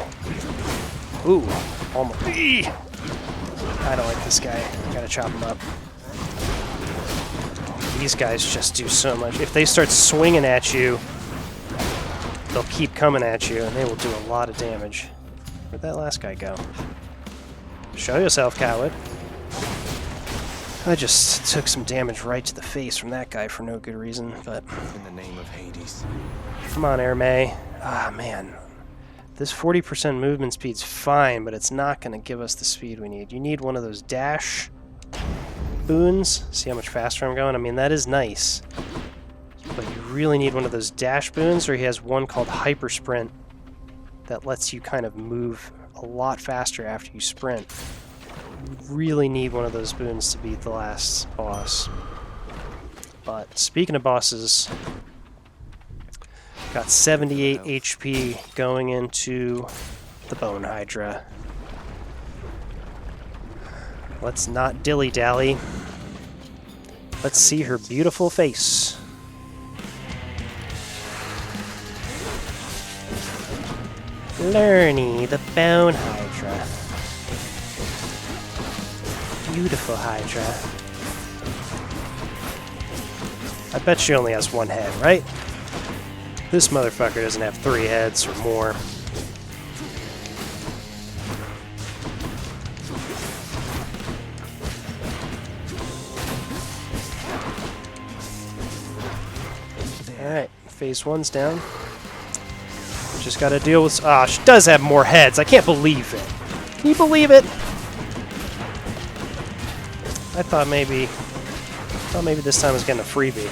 Ooh, almost. Eee! I don't like this guy. Gotta chop him up. These guys just do so much. If they start swinging at you, they'll keep coming at you, and they will do a lot of damage. Where'd that last guy go? Show yourself, coward. I just took some damage right to the face from that guy for no good reason, but... In the name of Hades. Come on, Air May. Ah, man. This 40% movement speed's fine, but it's not going to give us the speed we need. You need one of those dash boons. See how much faster I'm going? I mean, that is nice. But you really need one of those dash boons, or he has one called Hyper Sprint that lets you kind of move a lot faster after you sprint. You really need one of those boons to beat the last boss. But speaking of bosses, got 78 HP going into the Bone Hydra. Let's not dilly-dally. Let's see her beautiful face. Lerny, the Bone Hydra. Beautiful Hydra. I bet she only has one head, right? This motherfucker doesn't have 3 heads or more. Alright, phase 1's down. Just gotta deal with... Ah, she does have more heads. I can't believe it. Can you believe it? I thought maybe this time I was getting a freebie.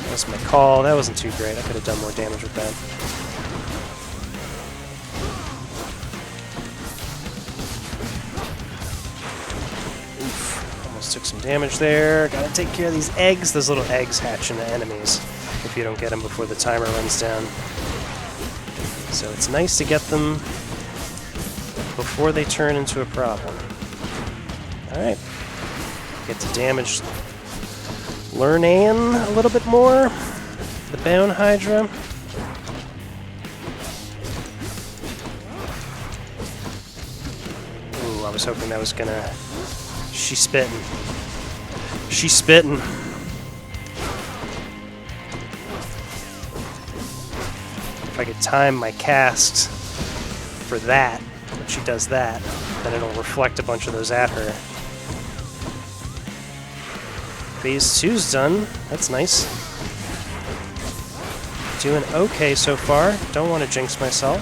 That's my call. That wasn't too great. I could have done more damage with that. Oof. Almost took some damage there. Gotta take care of these eggs. Those little eggs hatch into enemies if you don't get them before the timer runs down. So it's nice to get them before they turn into a problem. Alright. Get to damage Lernan a little bit more. The Bone Hydra. Ooh, I was hoping that was gonna... She's spitting. She's spitting. If I could time my cast for that, when she does that, then it'll reflect a bunch of those at her. Phase 2's done. That's nice. Doing okay so far. Don't want to jinx myself.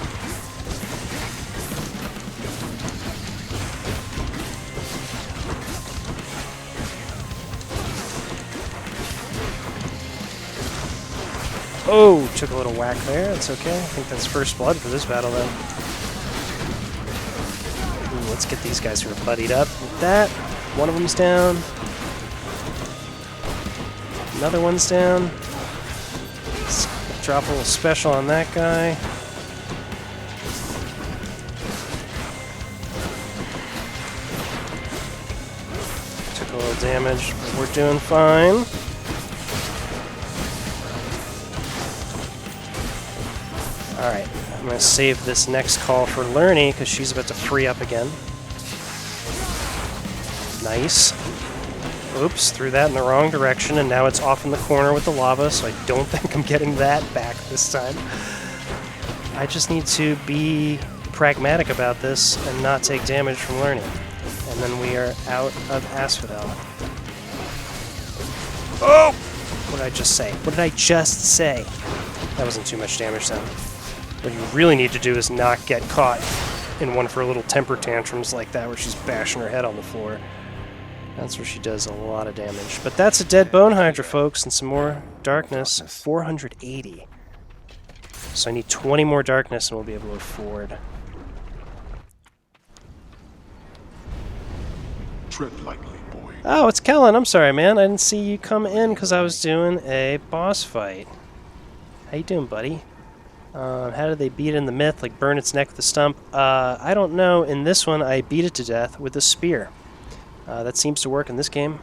Oh, took a little whack there. That's okay. I think that's first blood for this battle, though. Ooh, let's get these guys who are buddied up with that. One of them's down. Another one's down. Let's drop a little special on that guy. Took a little damage, but we're doing fine. Alright, I'm going to save this next call for Lerny because she's about to free up again. Nice. Oops, threw that in the wrong direction, and now it's off in the corner with the lava, so I don't think I'm getting that back this time. I just need to be pragmatic about this and not take damage from learning. And then we are out of Asphodel. Oh! What did I just say? What did I just say? That wasn't too much damage then. What you really need to do is not get caught in one of her little temper tantrums like that where she's bashing her head on the floor. That's where she does a lot of damage. But that's a dead Bone Hydra, folks, and some more darkness. 480. So I need 20 more darkness and we'll be able to afford. Tread lightly, boy. Oh, it's Kellen. I'm sorry, man. I didn't see you come in because I was doing a boss fight. How you doing, buddy? How did they beat it in the myth? Like burn its neck with a stump? I don't know. In this one, I beat it to death with a spear. That seems to work in this game.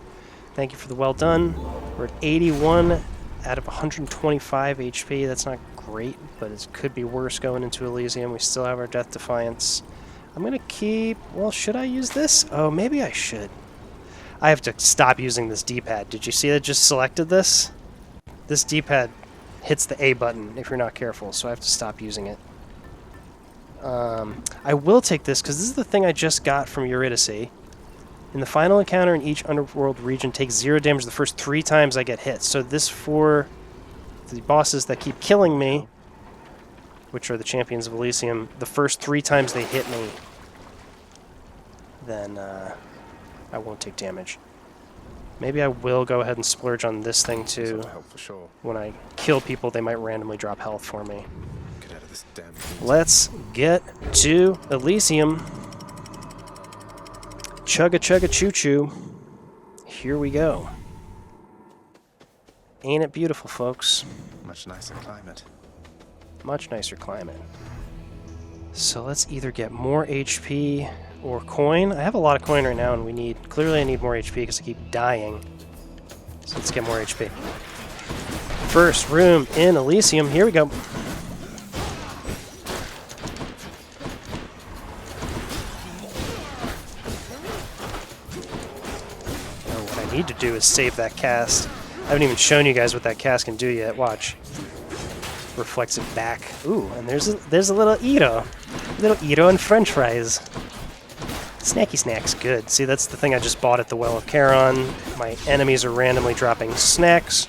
Thank you for the well done. We're at 81 out of 125 HP. That's not great, but it could be worse going into Elysium. We still have our Death Defiance. I'm going to keep... Well, should I use this? Oh, maybe I should. I have to stop using this D-pad. Did you see that just selected this? This D-pad hits the A button if you're not careful, so I have to stop using it. I will take this, because this is the thing I just got from Eurydice. In the final encounter in each underworld region, takes 0 damage the first 3 times I get hit. So this for the bosses that keep killing me, which are the champions of Elysium, the first 3 times they hit me, then I won't take damage. Maybe I will go ahead and splurge on this thing too. When I kill people, they might randomly drop health for me. Get out of this damn Let's get to Elysium. Chugga chugga choo choo. Here we go. Ain't it beautiful, folks? Much nicer climate. Much nicer climate. So let's either get more HP or coin. I have a lot of coin right now, and clearly I need more HP because I keep dying. So let's get more HP. First room in Elysium. Here we go. What I need to do is save that cast. I haven't even shown you guys what that cast can do yet. Watch. Reflects it back. Ooh, and there's a little Ito. Little Ito and french fries. Snacky snacks, good. See, that's the thing I just bought at the Well of Charon. My enemies are randomly dropping snacks.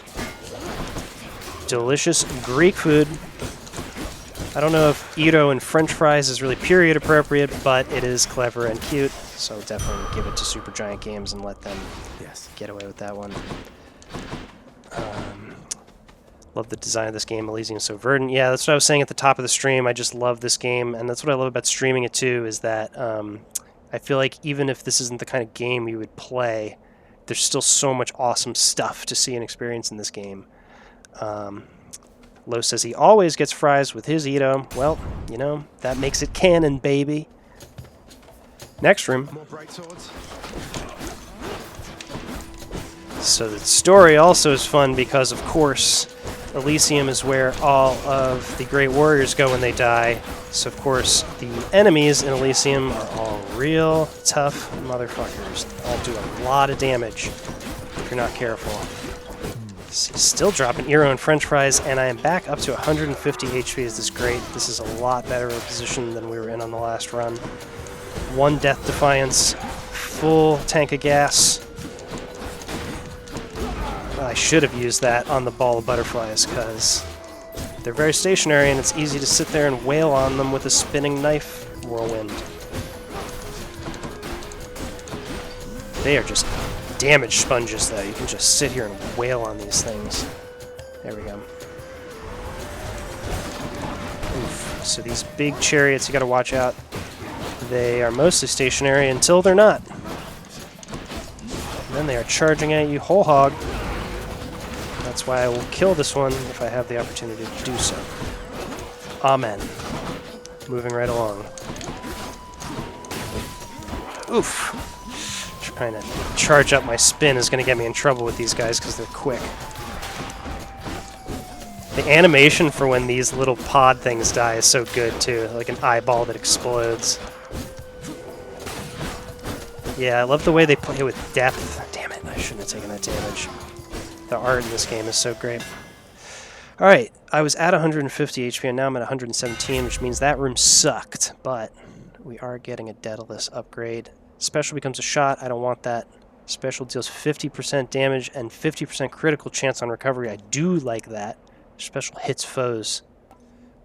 Delicious Greek food. I don't know if Ito and french fries is really period appropriate, but it is clever and cute, so definitely give it to Supergiant Games and let them get away with that one. Love the design of this game. Elysium is so verdant. Yeah, that's what I was saying at the top of the stream. I just love this game, and that's what I love about streaming it too, is that I feel like even if this isn't the kind of game you would play, there's still so much awesome stuff to see and experience in this game. Lo says he always gets fries with his Ito. Well, you know, that makes it canon, baby. Next room. More bright swords. So the story also is fun because, of course, Elysium is where all of the great warriors go when they die. So, of course, the enemies in Elysium are all real tough motherfuckers. All do a lot of damage if you're not careful. Still dropping Eero and french fries, and I am back up to 150 HP. This is great. This is a lot better of a position than we were in on the last run. 1 Death Defiance, full tank of gas. I should have used that on the ball of butterflies, because they're very stationary and it's easy to sit there and wail on them with a spinning knife whirlwind. They are just damage sponges, though. You can just sit here and wail on these things. There we go. Oof. So these big chariots, you gotta watch out. They are mostly stationary until they're not. And then they are charging at you whole hog. That's why I will kill this one if I have the opportunity to do so. Amen. Moving right along. Oof. Trying to charge up my spin is going to get me in trouble with these guys because they're quick. The animation for when these little pod things die is so good too, like an eyeball that explodes. Yeah, I love the way they play with depth. Damn it, I shouldn't have taken that damage. The art in this game is so great. Alright, I was at 150 HP and now I'm at 117, which means that room sucked, but we are getting a Daedalus upgrade. Special becomes a shot, I don't want that. Special deals 50% damage and 50% critical chance on recovery. I do like that. Special hits foes.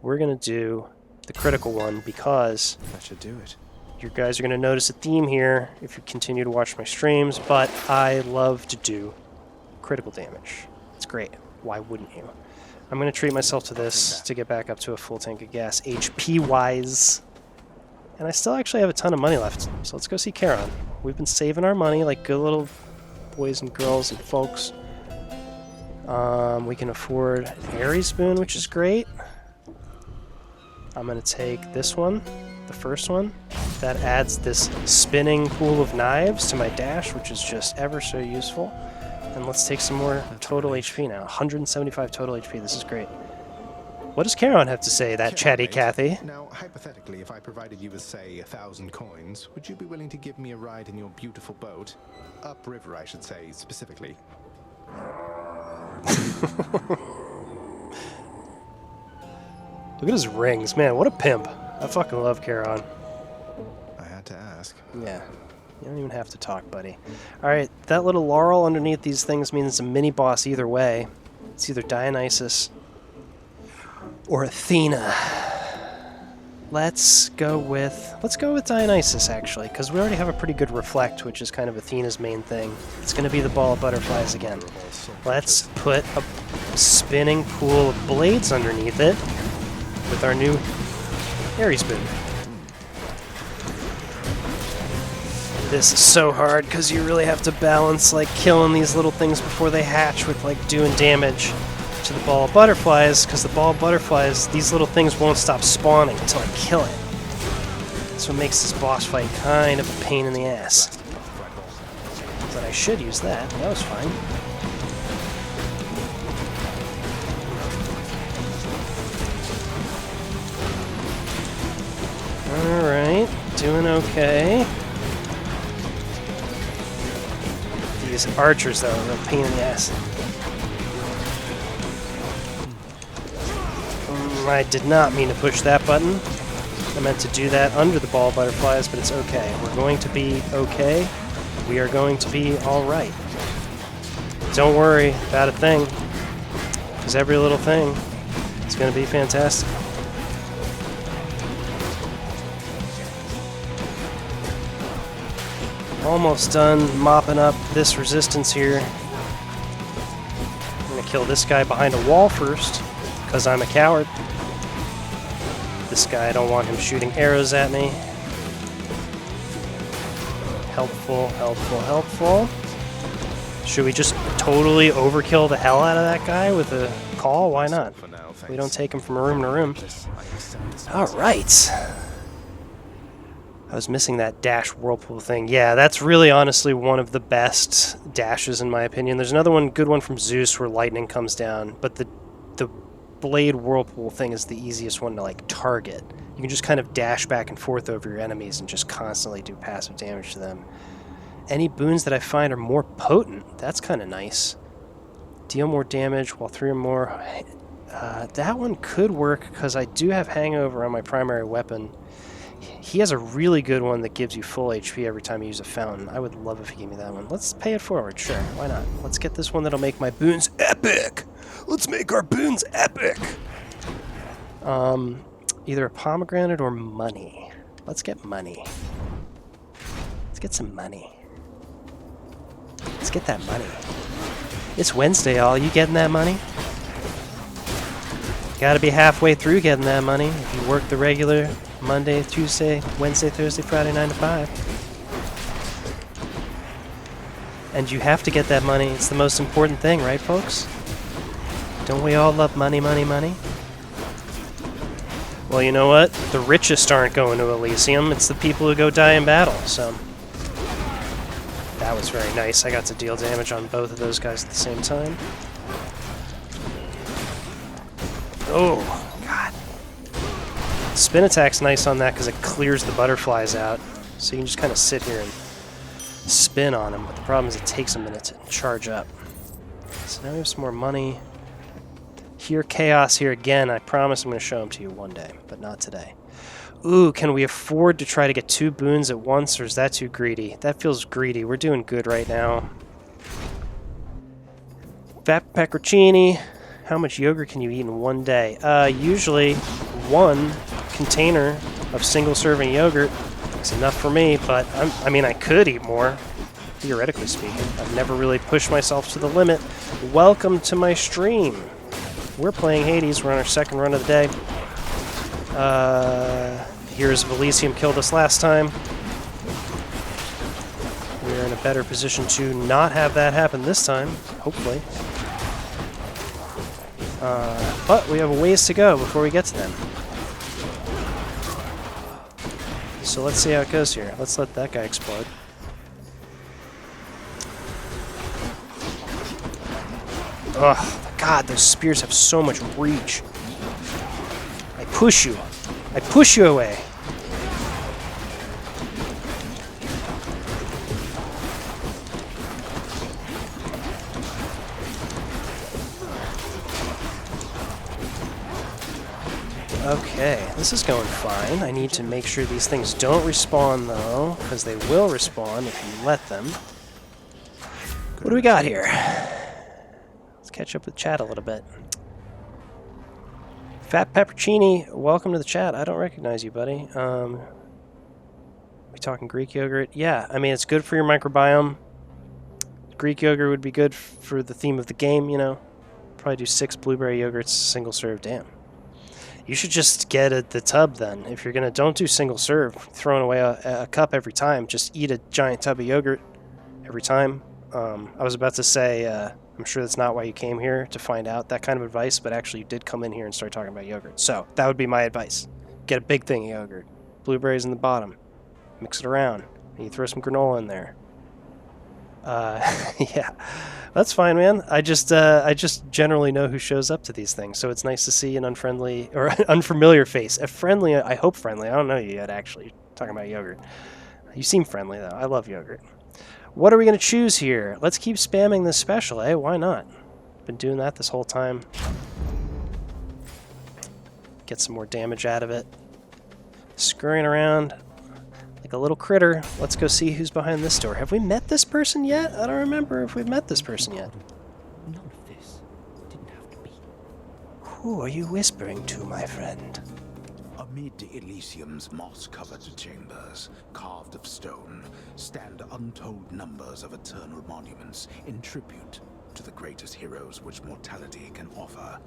We're going to do the critical one because That should do it. you guys are going to notice a theme here if you continue to watch my streams, but I love to do critical damage. It's great. Why wouldn't you? I'm going to treat myself to this to get back up to a full tank of gas, HP-wise. And I still actually have a ton of money left, so let's go see Charon. We've been saving our money like good little boys and girls and folks. We can afford an Ares boon, which is great. I'm going to take this one, the first one. That adds this spinning pool of knives to my dash, which is just ever so useful. And let's take some more total HP now. 175 total HP. This is great. What does Charon have to say, that chatty Cathy? Now, hypothetically, if I provided you with, say, 1,000 coins, would you be willing to give me a ride in your beautiful boat? Upriver, I should say, specifically. Look at his rings. Man, what a pimp. I fucking love Charon. I had to ask. Yeah. You don't even have to talk, buddy. Alright, that little laurel underneath these things means it's a mini-boss either way. It's either Dionysus or Athena. Let's go with Dionysus, actually, because we already have a pretty good reflect, which is kind of Athena's main thing. It's going to be the ball of butterflies again. Let's put a spinning pool of blades underneath it with our new Ares boon. This is so hard because you really have to balance like killing these little things before they hatch with like doing damage to the ball of butterflies, because the ball of butterflies, these little things won't stop spawning until I kill it. That's what makes this boss fight kind of a pain in the ass. But I should use that. That was fine. Alright, doing okay. These archers, though, are a pain in the ass. I did not mean to push that button. I meant to do that under the ball of butterflies, but it's okay. We're going to be okay. We are going to be alright. Don't worry about a thing, because every little thing is going to be fantastic. Almost done mopping up this resistance here. I'm going to kill this guy behind a wall first, because I'm a coward. This guy, I don't want him shooting arrows at me. Helpful, helpful, helpful. Should we just totally overkill the hell out of that guy with a call? Why not? We don't take him from room to room. Alright. I was missing that dash whirlpool thing. Yeah, that's really honestly one of the best dashes in my opinion. There's another one, good one from Zeus where lightning comes down, but the blade whirlpool thing is the easiest one to like target. You can just kind of dash back and forth over your enemies and just constantly do passive damage to them. Any boons that I find are more potent. That's kind of nice. Deal more damage while 3 or more. That one could work because I do have Hangover on my primary weapon. He has a really good one that gives you full HP every time you use a fountain. I would love if he gave me that one. Let's pay it forward, sure, why not? Let's get this one that'll make my boons epic! Let's make our boons epic! Either a pomegranate or money. Let's get money. Let's get some money. Let's get that money. It's Wednesday, all. You getting that money? Gotta be halfway through getting that money if you work the regular Monday, Tuesday, Wednesday, Thursday, Friday, 9 to 5. And you have to get that money. It's the most important thing, right, folks? Don't we all love money, money, money? Well, you know what? The richest aren't going to Elysium. It's the people who go die in battle, so... That was very nice. I got to deal damage on both of those guys at the same time. Oh, God. Spin attack's nice on that because it clears the butterflies out. So you can just kind of sit here and spin on him, but the problem is it takes a minute to charge up. So now we have some more money. Here, chaos here again. I promise I'm going to show them to you one day, but not today. Ooh, can we afford to try to get 2 boons at once, or is that too greedy? That feels greedy. We're doing good right now. Fat pepperoncini. How much yogurt can you eat in one day? Usually 1 container of single-serving yogurt is enough for me, but I mean, I could eat more, theoretically speaking. I've never really pushed myself to the limit. Welcome to my stream. We're playing Hades. We're on our 2nd run of the day. Here's Elysium killed us last time. We're in a better position to not have that happen this time, hopefully. But we have a ways to go before we get to them. So let's see how it goes here. Let's let that guy explode. Ugh, God, those spears have so much reach. I push you. I push you away. Okay, this is going fine. I need to make sure these things don't respawn, though, because they will respawn if you let them. What do we got here? Let's catch up with chat a little bit. Fat Pepperoncini, welcome to the chat. I don't recognize you, buddy. We talking Greek yogurt? Yeah, I mean, it's good for your microbiome. Greek yogurt would be good for the theme of the game, you know. Probably do 6 blueberry yogurts, single serve. Damn. You should just get the tub then. If you're gonna, don't do single serve, throwing away a cup every time. Just eat a giant tub of yogurt every time. I was about to say, I'm sure that's not why you came here, to find out that kind of advice, but actually you did come in here and start talking about yogurt. So that would be my advice. Get a big thing of yogurt. Blueberries in the bottom. Mix it around. And you throw some granola in there. Yeah, that's fine, man. I just generally know who shows up to these things, so it's nice to see an unfriendly or unfamiliar face. A friendly, I hope friendly. I don't know you yet, actually. Talking about yogurt. You seem friendly, though. I love yogurt. What are we going to choose here? Let's keep spamming this special, eh? Why not? Been doing that this whole time. Get some more damage out of it. Scurrying around like a little critter. Let's go see who's behind this door. Have we met this person yet? I don't remember if we've met this person yet. None of this didn't have to be. Who are you whispering to, my friend? Amid Elysium's moss-covered chambers, carved of stone, stand untold numbers of eternal monuments in tribute to the greatest heroes which mortality can offer,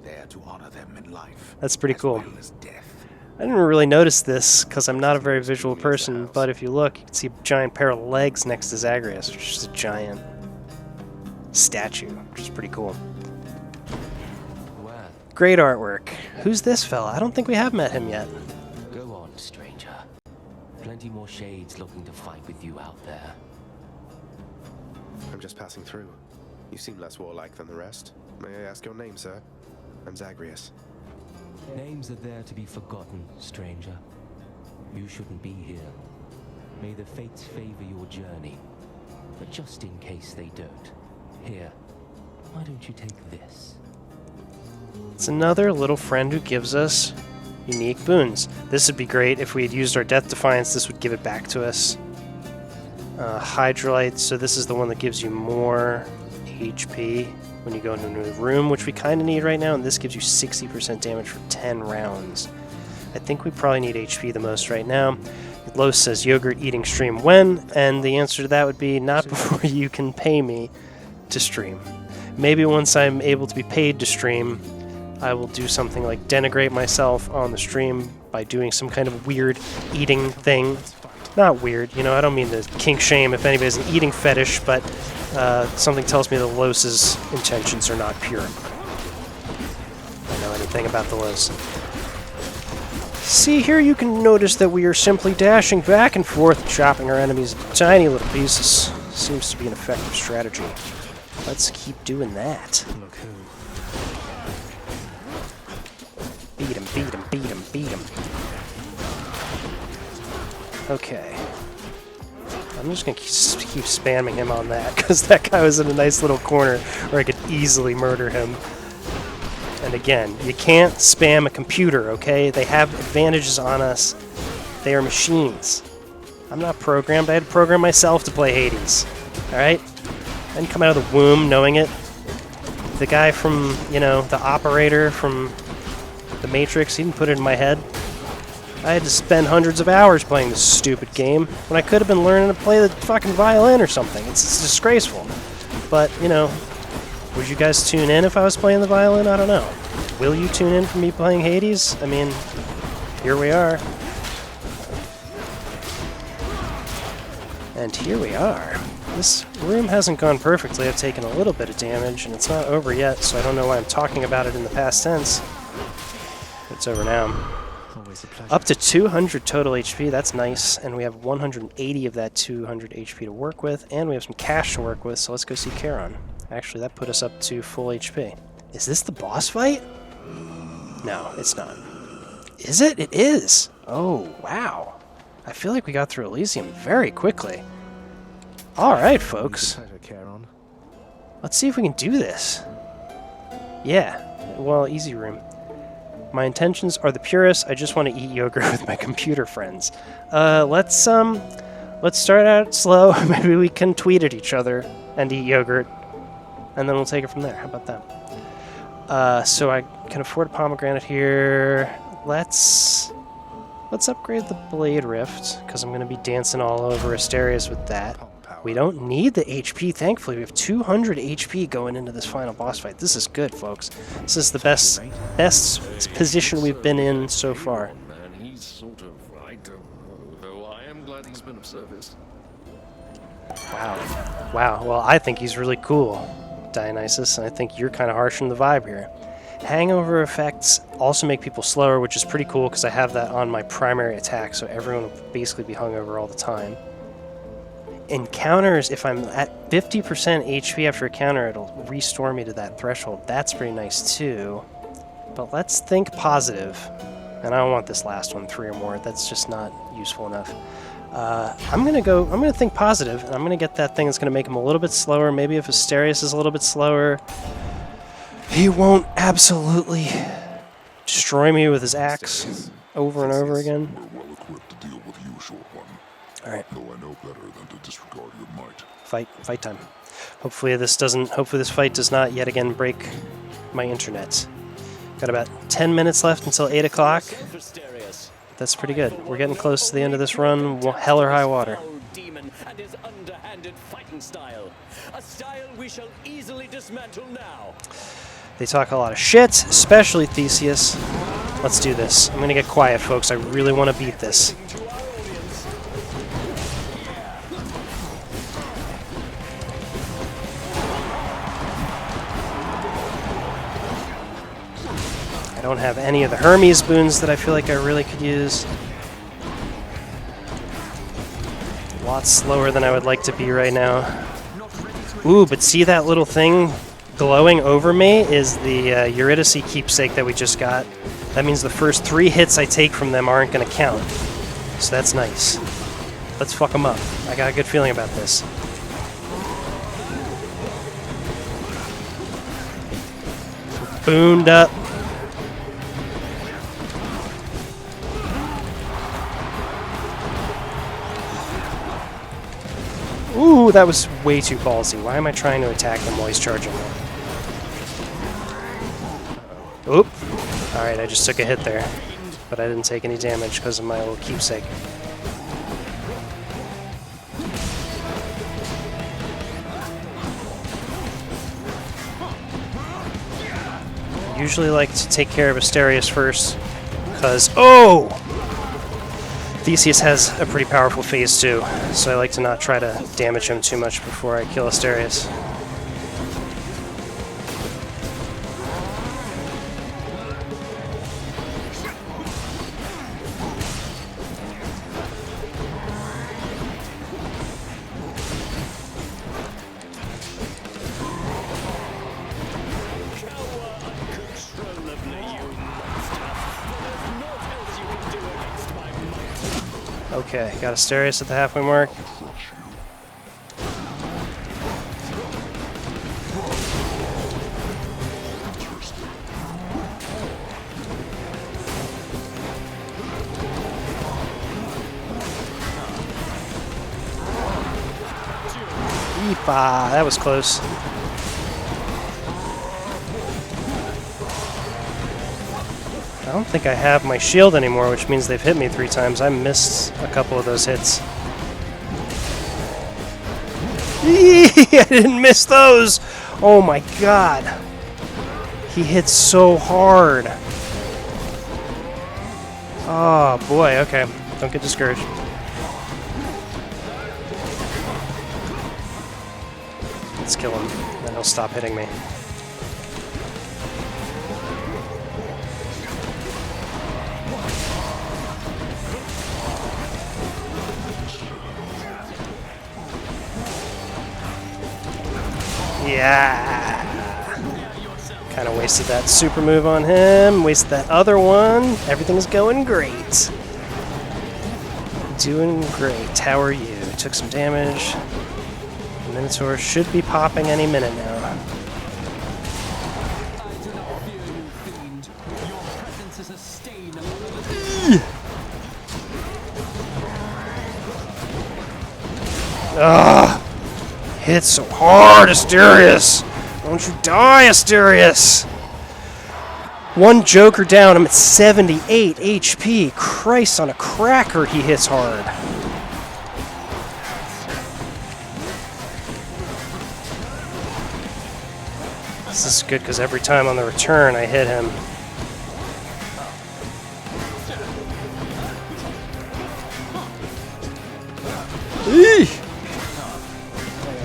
there to honor them in life. That's pretty cool. Well as death. I didn't really notice this because I'm not a very visual person, but if you look, you can see a giant pair of legs next to Zagreus, which is a giant statue, which is pretty cool. Great artwork. Who's this fella? I don't think we have met him yet. Go on, stranger. Plenty more shades looking to fight with you out there. I'm just passing through. You seem less warlike than the rest. May I ask your name, sir? I'm Zagreus. Names are there to be forgotten, stranger. You shouldn't be here. May the fates favor your journey. But just in case they don't, here, why don't you take this? It's another little friend who gives us unique boons. This would be great if we had used our Death Defiance. This would give it back to us. Hydrolite, so this is the one that gives you more HP when you go into a new room, which we kind of need right now, and this gives you 60% damage for 10 rounds. I think we probably need HP the most right now. Los says yogurt eating stream when, and the answer to that would be not before you can pay me to stream. Maybe once I'm able to be paid to stream, I will do something like denigrate myself on the stream by doing some kind of weird eating thing. Not weird, you know, I don't mean to kink shame if anybody has an eating fetish, but something tells me that Los's intentions are not pure. I don't know anything about the Los. See, here you can notice that we are simply dashing back and forth, chopping our enemies into tiny little pieces. Seems to be an effective strategy. Let's keep doing that. Look who. Beat him, beat him, beat him, beat him. Okay. I'm just going to keep spamming him on that, because that guy was in a nice little corner where I could easily murder him. And again, you can't spam a computer, okay? They have advantages on us. They are machines. I'm not programmed. I had to program myself to play Hades. Alright? I didn't come out of the womb knowing it. The guy from, you know, the operator from The Matrix, he didn't put it in my head. I had to spend hundreds of hours playing this stupid game when I could have been learning to play the fucking violin or something. It's disgraceful. But, you know, would you guys tune in if I was playing the violin? I don't know. Will you tune in for me playing Hades? I mean, here we are. And here we are. This room hasn't gone perfectly. I've taken a little bit of damage, and it's not over yet, so I don't know why I'm talking about it in the past tense. It's over now. Up to 200 total HP, that's nice, and we have 180 of that 200 HP to work with, and we have some cash to work with, so let's go see Charon. Actually, that put us up to full HP. Is this the boss fight? No, it's not. Is it? It is! Oh, wow. I feel like we got through Elysium very quickly. Alright, folks. Let's see if we can do this. Yeah. Well, easy room. My intentions are the purest. I just want to eat yogurt with my computer friends. Let's start out slow. Maybe we can tweet at each other and eat yogurt. And then we'll take it from there. How about that? So I can afford a pomegranate here. Let's upgrade the Blade Rift, because I'm going to be dancing all over Asterius with that. We don't need the HP, thankfully. We have 200 HP going into this final boss fight. This is good, folks. This is the best position we've been in so far. Man, he's sort of, I don't know, though I am glad he's been of service. Wow. Wow, well, I think he's really cool, Dionysus, and I think you're kind of harsh on the vibe here. Hangover effects also make people slower, which is pretty cool, because I have that on my primary attack, so everyone will basically be hungover all the time. Encounters, if I'm at 50% HP after a counter, it'll restore me to that threshold. That's pretty nice too. But let's think positive. And I don't want this last one, 3 or more. That's just not useful enough. I'm gonna think positive, and I'm gonna get that thing that's gonna make him a little bit slower. Maybe if Asterius is a little bit slower, he won't absolutely destroy me with his axe over and over again. We're well equipped to deal with you, short one. Alright. Though I know better than to disregard your might. Fight time. Hopefully this fight does not yet again break my internet. Got about 10 minutes left until 8 o'clock. That's pretty good. We're getting close to the end of this run. Hell or high water. Demon and his underhanded fighting style. A style we shall easily dismantle now. They talk a lot of shit, especially Theseus. Let's do this. I'm gonna get quiet, folks. I really want to beat this. I don't have any of the Hermes boons that I feel like I really could use. A lot slower than I would like to be right now. Ooh, but see that little thing glowing over me is the Eurydice keepsake that we just got. That means the first 3 hits I take from them aren't going to count. So that's nice. Let's fuck them up. I got a good feeling about this. Booned up. Ooh, that was way too ballsy. Why am I trying to attack him while he's charging me? Oop. Alright, I just took a hit there. But I didn't take any damage because of my little keepsake. Usually like to take care of Asterius first, because Theseus has a pretty powerful phase too, so I like to not try to damage him too much before I kill Asterius. Okay, got Asterius at the halfway mark. Ah, that was close. I don't think I have my shield anymore, which means they've hit me 3 times. I missed a couple of those hits. I didn't miss those! Oh my god. He hits so hard. Oh boy, okay. Don't get discouraged. Let's kill him, then he'll stop hitting me. Yeah! Kind of wasted that super move on him, wasted that other one. Everything's going great. Doing great. How are you? Took some damage. The Minotaur should be popping any minute now. Ugh! Hits so hard, Asterius! Don't you die, Asterius! One Joker down, I'm at 78 HP. Christ on a cracker, he hits hard. This is good because every time on the return I hit him. Eeeh!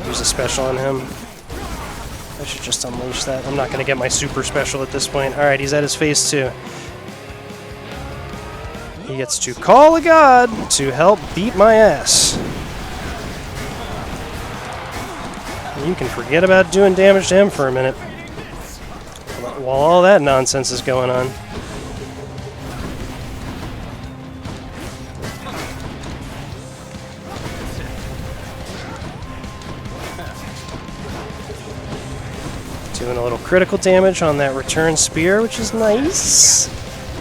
Use a special on him. I should just unleash that. I'm not going to get my super special at this point. Alright, he's at his phase 2. He gets to call a god to help beat my ass. You can forget about doing damage to him for a minute while all that nonsense is going on. Doing a little critical damage on that return spear, which is nice.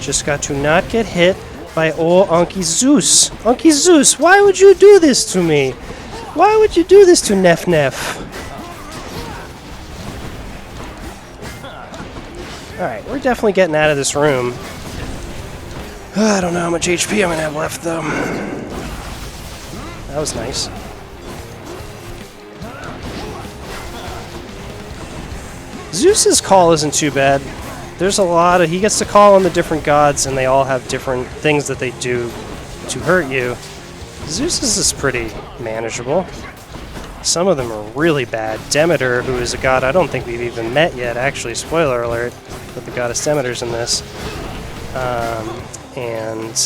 Just got to not get hit by old Unky Zeus. Unky Zeus, why would you do this to me? Why would you do this to Nef Nef? Alright, we're definitely getting out of this room. I don't know how much HP I'm going to have left, though. That was nice. Zeus's call isn't too bad. There's a lot of... He gets to call on the different gods, and they all have different things that they do to hurt you. Zeus's is pretty manageable. Some of them are really bad. Demeter, who is a god I don't think we've even met yet, actually, spoiler alert, but the goddess Demeter's in this. And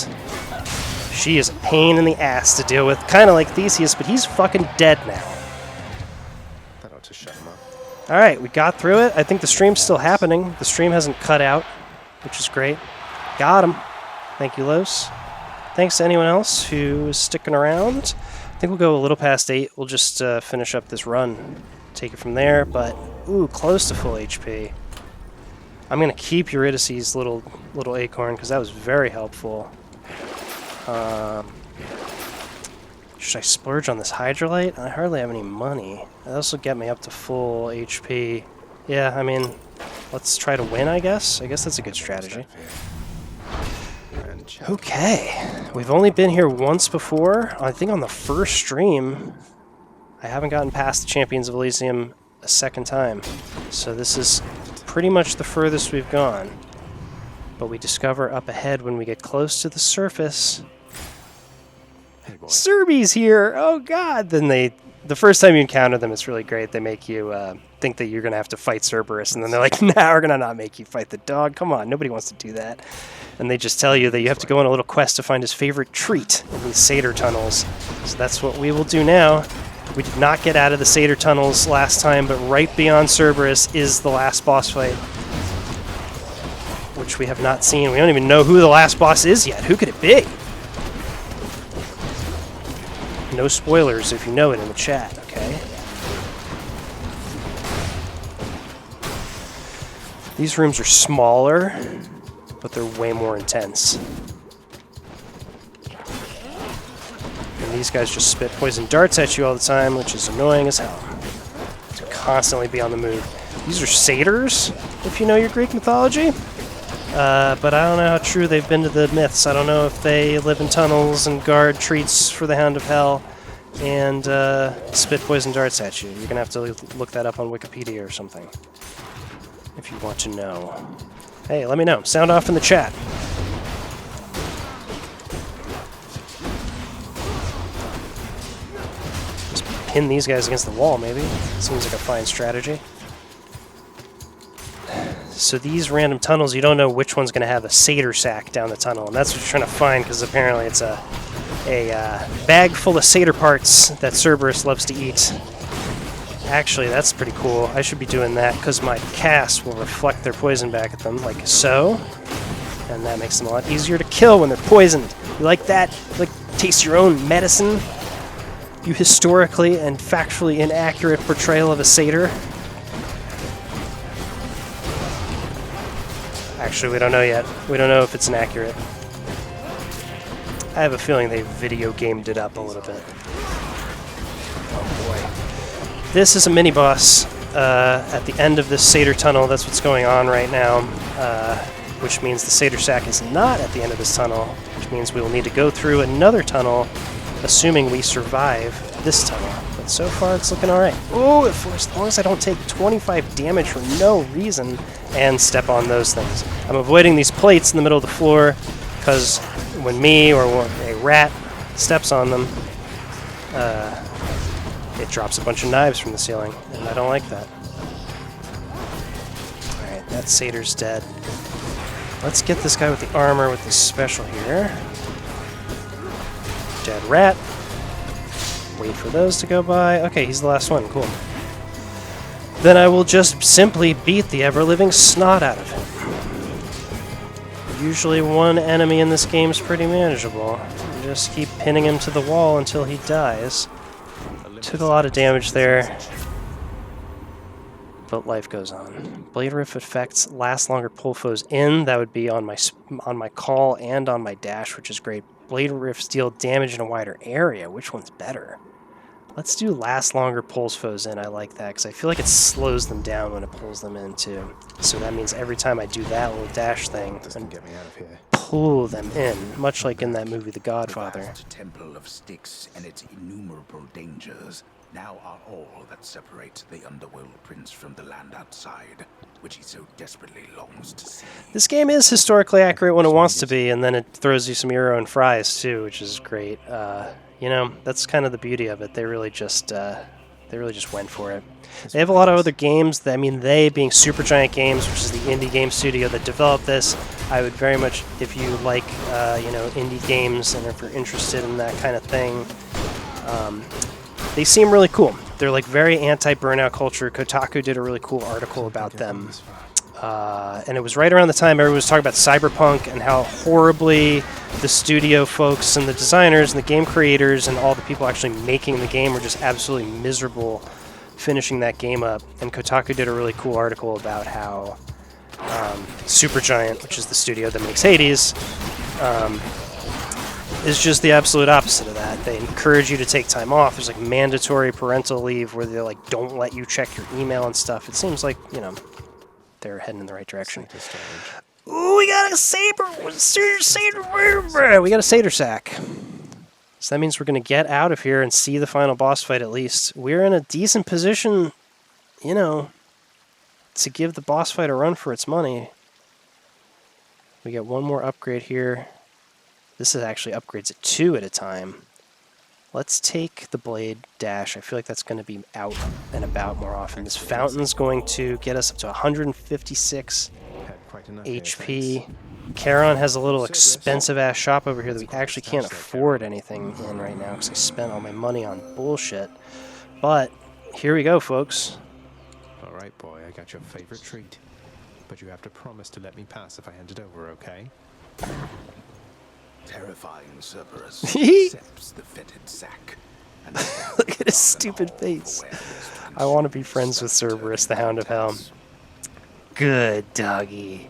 she is a pain in the ass to deal with, kind of like Theseus, but he's fucking dead now. That ought to shut him up. Alright, we got through it. I think the stream's still happening. The stream hasn't cut out, which is great. Got him. Thank you, Los. Thanks to anyone else who is sticking around. I think we'll go a little past 8. We'll just finish up this run. Take it from there, but ooh, close to full HP. I'm going to keep Eurydice's little acorn because that was very helpful. Should I splurge on this Hydrolite? I hardly have any money. This will get me up to full HP. Yeah, I mean, let's try to win, I guess. I guess that's a good strategy. Okay, we've only been here once before. I think on the first stream, I haven't gotten past the Champions of Elysium a second time. So this is pretty much the furthest we've gone. But we discover up ahead when we get close to the surface. Hey boy. Serbi's here! Oh god! Then the first time you encounter them, it's really great. They make you think that you're going to have to fight Cerberus, and then they're like, nah, we're going to not make you fight the dog. Come on, nobody wants to do that. And they just tell you that you have to go on a little quest to find his favorite treat in these Satyr tunnels. So that's what we will do now. We did not get out of the Satyr tunnels last time, but right beyond Cerberus is the last boss fight, which we have not seen. We don't even know who the last boss is yet. Who could it be? No spoilers if you know it in the chat, okay? These rooms are smaller, but they're way more intense. And these guys just spit poison darts at you all the time, which is annoying as hell. constantly be on the move. These are satyrs, if you know your Greek mythology. But I don't know how true they've been to the myths. I don't know if they live in tunnels and guard treats for the Hound of Hell and spit poison darts at you. You're going to have to look that up on Wikipedia or something if you want to know. Hey, let me know. Sound off in the chat. Just pin these guys against the wall, maybe. Seems like a fine strategy. So these random tunnels, you don't know which one's going to have a satyr sack down the tunnel, and that's what you're trying to find, because apparently it's a bag full of satyr parts that Cerberus loves to eat. Actually, that's pretty cool. I should be doing that, because my cast will reflect their poison back at them, like so. And that makes them a lot easier to kill when they're poisoned. You like that? You like to taste your own medicine? You historically and factually inaccurate portrayal of a satyr? Actually, we don't know yet. We don't know if it's inaccurate. I have a feeling they video gamed it up a little bit. Oh boy. This is a mini-boss at the end of this satyr tunnel. That's what's going on right now. Which means the satyr sack is not at the end of this tunnel. Which means we will need to go through another tunnel, assuming we survive this tunnel. But so far, it's looking alright. Oh, as long as I don't take 25 damage for no reason and step on those things. I'm avoiding these plates in the middle of the floor, because when me or a rat steps on them, it drops a bunch of knives from the ceiling, and I don't like that. Alright, that satyr's dead. Let's get this guy with the armor with the special here. Dead rat. Wait for those to go by. Okay, he's the last one. Cool. Then I will just simply beat the ever-living snot out of him. Usually one enemy in this game is pretty manageable. You just keep pinning him to the wall until he dies. Took a lot of damage there, but life goes on. Blade Rift effects last longer, pull foes in. That would be on my call and on my dash, which is great. Blade Rifts deal damage in a wider area. Which one's better? Let's do last longer, pulls foes in. I like that, because I feel like it slows them down when it pulls them in, too. So that means every time I do that little dash thing, and get me out of here. Pull them in, much like in that movie, The Godfather. The vast temple of Styx and its innumerable dangers now are all that separate the underworld prince from the land outside, which he so desperately longs to see. This game is historically accurate when it wants to be, and then it throws you some Euro and fries, too, which is great. You know, that's kind of the beauty of it. They really just went for it. They have a lot of other games. That, I mean, they being Supergiant Games, which is the indie game studio that developed this. I would very much, if you like, you know, indie games and if you're interested in that kind of thing, they seem really cool. They're like very anti-burnout culture. Kotaku did a really cool article about them. And it was right around the time everyone was talking about Cyberpunk and how horribly the studio folks and the designers and the game creators and all the people actually making the game were just absolutely miserable finishing that game up. And Kotaku did a really cool article about how Supergiant, which is the studio that makes Hades, is just the absolute opposite of that. They encourage you to take time off. There's like mandatory parental leave where they like don't let you check your email and stuff. It seems like, you know, they're heading in the right direction. Ooh, we got a saber! We got a satyr sack. So that means we're going to get out of here and see the final boss fight at least. We're in a decent position, you know, to give the boss fight a run for its money. We get one more upgrade here. This is actually upgrades at 2 at a time. Let's take the blade dash. I feel like that's going to be out and about more often. This fountain's going to get us up to 156 HP. Charon has a little expensive-ass shop over here that we actually can't afford anything in right now because I spent all my money on bullshit. But here we go, folks. All right, boy, I got your favorite treat. But you have to promise to let me pass if I hand it over, okay? Terrifying Cerberus accepts the fetid sack. Look at his stupid face. I want to be friends with Cerberus, the Hound of Hell. Good doggy.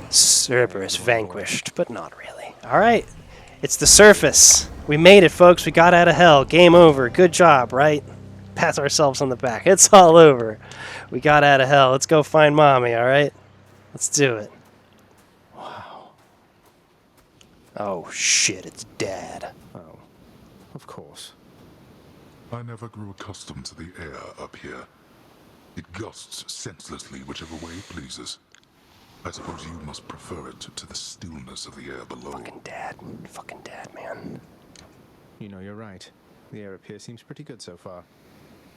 Cerberus vanquished, but not really. Alright. It's the surface. We made it, folks. We got out of hell. Game over. Good job, right? Pat ourselves on the back. It's all over. We got out of hell. Let's go find Mommy, all right? Let's do it. Wow. Oh, shit. It's Dad. Oh, of course. I never grew accustomed to the air up here. It gusts senselessly whichever way it pleases. I suppose you must prefer it to the stillness of the air below. Fucking dad, man. You know, you're right. The air up here seems pretty good so far.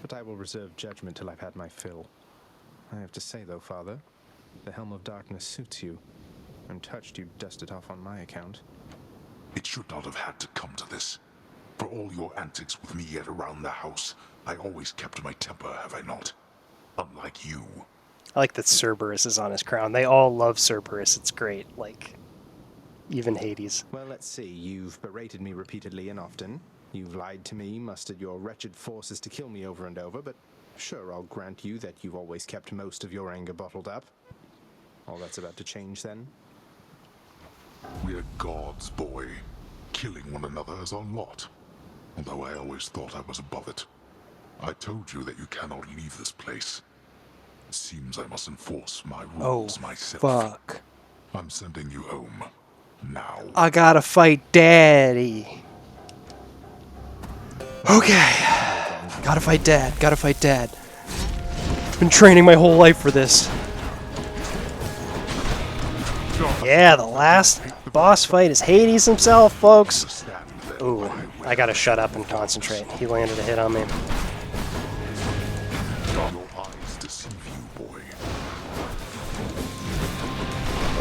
But I will reserve judgment till I've had my fill. I have to say, though, Father, the Helm of Darkness suits you. I'm touched you dust it off on my account. It should not have had to come to this. For all your antics with me yet around the house, I always kept my temper, have I not? Unlike you. I like that Cerberus is on his crown. They all love Cerberus. It's great. Like, even Hades. Well, let's see. You've berated me repeatedly and often. You've lied to me, mustered your wretched forces to kill me over and over, but sure, I'll grant you that you've always kept most of your anger bottled up. All that's about to change, then? We're gods, boy. Killing one another is our lot. Although I always thought I was above it. I told you that you cannot leave this place. It seems I must enforce my rules myself. Fuck. I'm sending you home. Now. I gotta fight Daddy. Okay. Gotta fight Dad. Gotta fight Dad. Been training my whole life for this. Yeah, the last boss fight is Hades himself, folks. Ooh, I gotta shut up and concentrate. He landed a hit on me.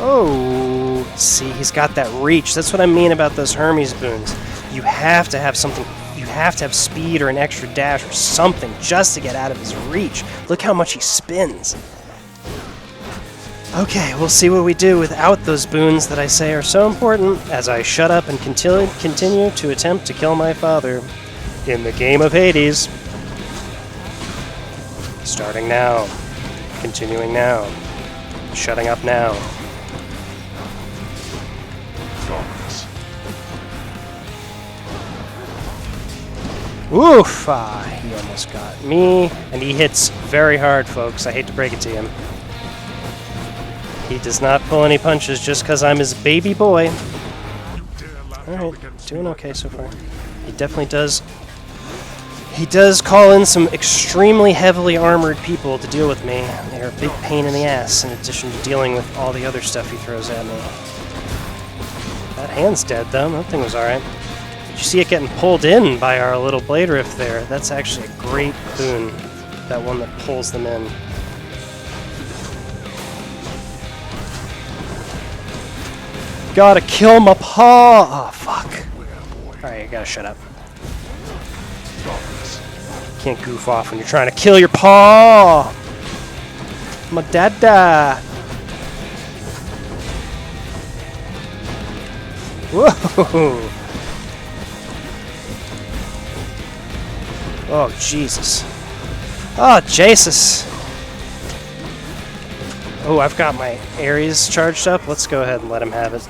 Oh, see, he's got that reach. That's what I mean about those Hermes boons. You have to have something. You have to have speed or an extra dash or something just to get out of his reach. Look how much he spins. Okay, we'll see what we do without those boons that I say are so important as I shut up and continue to attempt to kill my father in the game of Hades. Starting now. Continuing now. Shutting up now. Oof! He almost got me. And he hits very hard, folks. I hate to break it to him. He does not pull any punches just because I'm his baby boy. Alright, doing okay so far. He definitely does. He does call in some extremely heavily armored people to deal with me. They're a big pain in the ass in addition to dealing with all the other stuff he throws at me. That hand's dead though. That thing was alright. Did you see it getting pulled in by our little blade rift there? That's actually a great boon. That one that pulls them in. Gotta kill my paw! Oh, fuck. Alright, you gotta shut up. Can't goof off when you're trying to kill your paw! My dada! Whoa! Oh, Jesus. Oh, Jesus! Oh, I've got my Ares charged up. Let's go ahead and let him have it.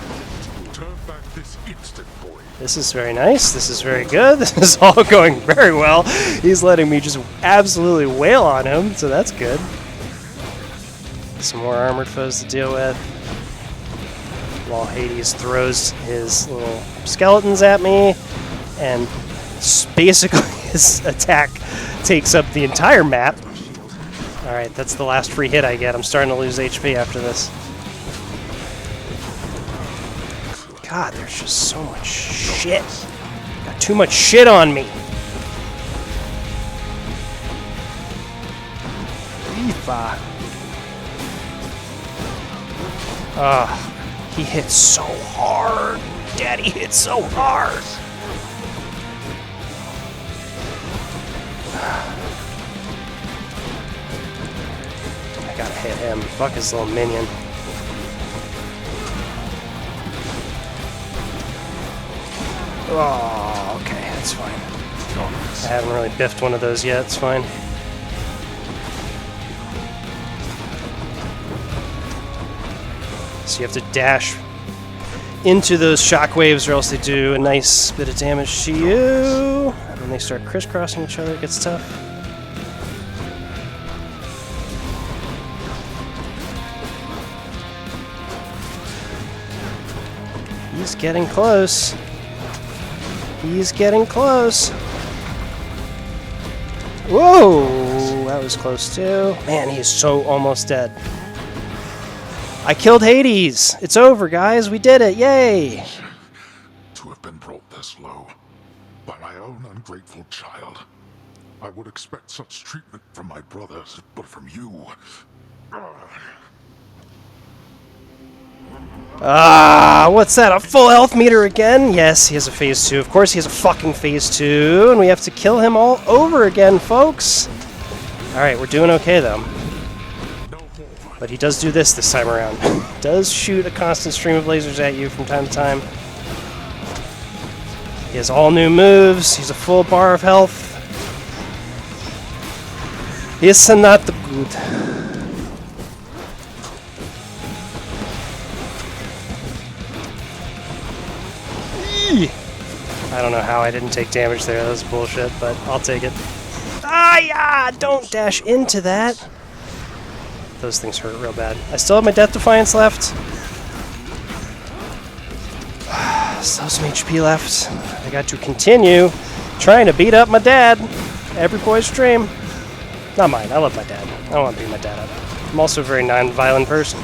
Turn back this instant, boy. This is very nice. This is very good. This is all going very well. He's letting me just absolutely wail on him, so that's good. Some more armored foes to deal with. While Hades throws his little skeletons at me, and basically his attack takes up the entire map. Alright, that's the last free hit I get. I'm starting to lose HP after this. God, there's just so much shit. Got too much shit on me. Reefa. He hits so hard. Daddy hits so hard. I gotta hit him. Fuck his little minion. Oh, okay, that's fine. I haven't really biffed one of those yet, it's fine. So you have to dash. into those shockwaves, or else they do a nice bit of damage to you. And when they start crisscrossing each other, it gets tough. He's getting close. He's getting close. Whoa! That was close too. Man, he is so almost dead. I killed Hades! It's over, guys! We did it! Yay! To have been brought this low by my own ungrateful child. I would expect such treatment from my brothers, but from you... What's that? A full health meter again? Yes, he has a phase 2. Of course he has a fucking phase 2, and we have to kill him all over again, folks. Alright, we're doing okay, though. But he does do this time around. Does shoot a constant stream of lasers at you from time to time. He has all new moves. He's a full bar of health. It's not good. I don't know how I didn't take damage there. That was bullshit, but I'll take it. Yeah! Don't dash into that. Those things hurt real bad. I still have my Death Defiance left. Still have some HP left. I got to continue trying to beat up my dad. Every boy's dream. Not mine. I love my dad. I don't want to beat my dad up. I'm also a very non-violent person.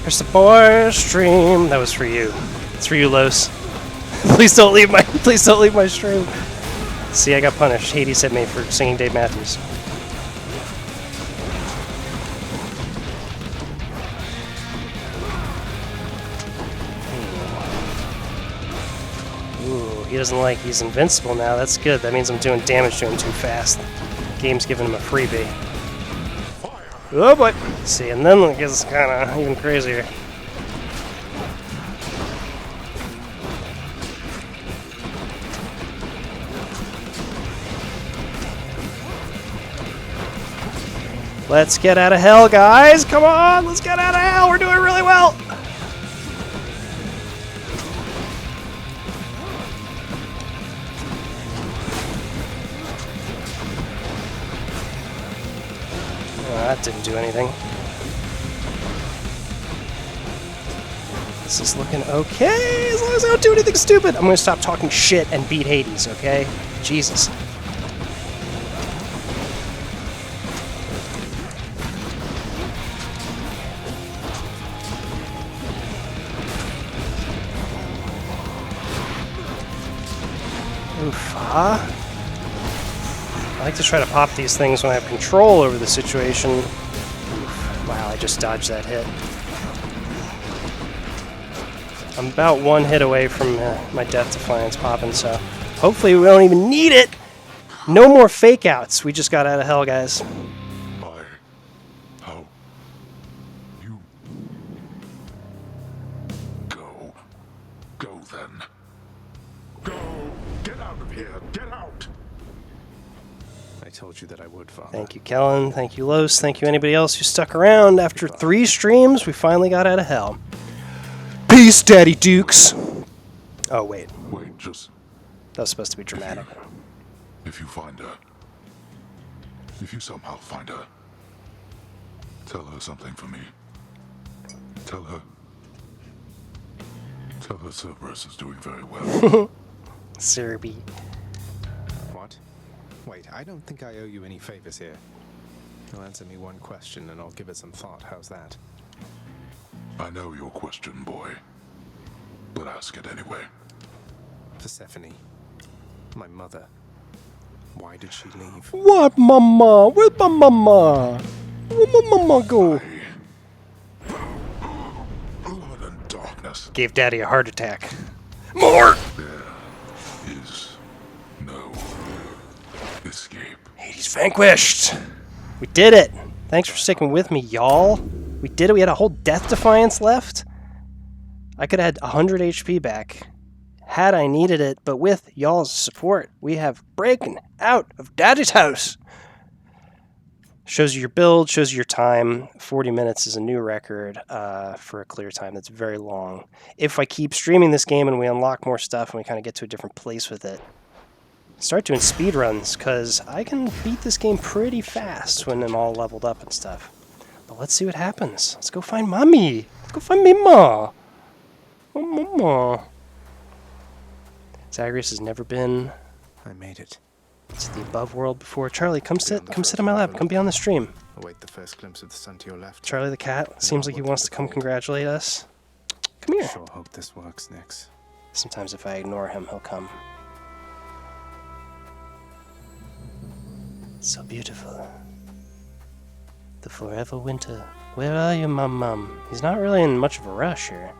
There's the boy's dream. That was for you. It's for you, Los. Please don't leave my stream. See, I got punished. Hades hit me for singing Dave Matthews. Ooh, he doesn't like he's invincible now. That's good. That means I'm doing damage to him too fast. Game's giving him a freebie. Oh boy! See, and then it gets kind of even crazier. Let's get out of hell, guys! Come on! Let's get out of hell! We're doing really well! That didn't do anything. This is looking okay, as long as I don't do anything stupid. I'm gonna stop talking shit and beat Hades, okay? Jesus. Oof-ah. I like to try to pop these things when I have control over the situation. Oof. Wow, I just dodged that hit. I'm about one hit away from my Death Defiance popping, so hopefully we don't even need it! No more fake outs. We just got out of hell, guys. How? You... Go. Go then. Go! Get out of here! Get out! I told you that I would, Father. Thank you, Kellen. Thank you, Los. Thank you, anybody else who stuck around. After 3 streams, we finally got out of hell. Peace, Daddy Dukes! Oh, wait. Wait, just... That was supposed to be dramatic. If you find her... If you somehow find her... Tell her something for me. Tell her... Tell her Cerberus is doing very well. Serby. What? Wait, I don't think I owe you any favors here. You'll answer me one question and I'll give it some thought. How's that? I know your question, boy. But ask it anyway. Persephone. My mother. Why did she leave? What, Mama? Where's my Mama? Where'd my Mama go? Blood and darkness. Gave Daddy a heart attack. More! There is no escape. Hades vanquished! We did it! Thanks for sticking with me, y'all. We did it. We had a whole Death Defiance left. I could have had 100 HP back had I needed it, but with y'all's support, we have breaking out of Daddy's house. Shows you your build, shows you your time. 40 minutes is a new record for a clear time. That's very long. If I keep streaming this game and we unlock more stuff and we kind of get to a different place with it, start doing speed runs, because I can beat this game pretty fast when I'm all leveled up and stuff. But let's see what happens. Let's go find Mommy. Let's go find Mima. Oh, Mama. Zagreus has never been... I made it. It's the above world before. Charlie, come sit on my lap. Come be on the stream. Await the first glimpse of the sun to your left. Charlie the cat seems like he wants to come congratulate us. Come here. Sure hope this works, Nix. Sometimes if I ignore him, he'll come. So beautiful. The forever winter. Where are you, Mum? He's not really in much of a rush here.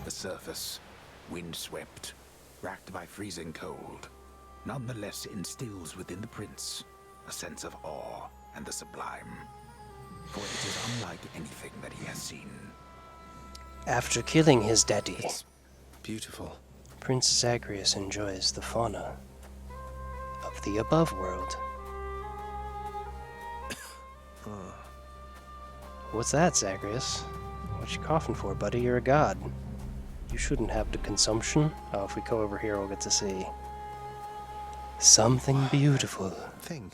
The surface, windswept, racked by freezing cold, nonetheless instills within the prince a sense of awe and the sublime, for it is unlike anything that he has seen. After killing his daddy, it's beautiful. Prince Zagreus enjoys the fauna of the above world. What's that, Zagreus? What you coughing for, buddy? You're a god. You shouldn't have the consumption. Oh, if we go over here, we'll get to see something beautiful. Thing.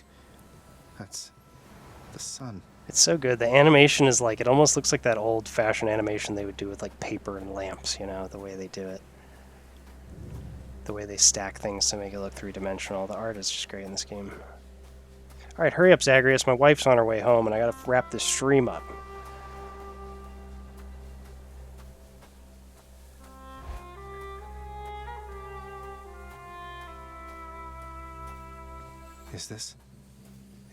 That's the sun. It's so good. The animation is like, it almost looks like that old-fashioned animation they would do with like paper and lamps, you know, the way they do it. The way they stack things to make it look three-dimensional. The art is just great in this game. Alright, hurry up, Zagreus. My wife's on her way home, and I gotta wrap this stream up. Is this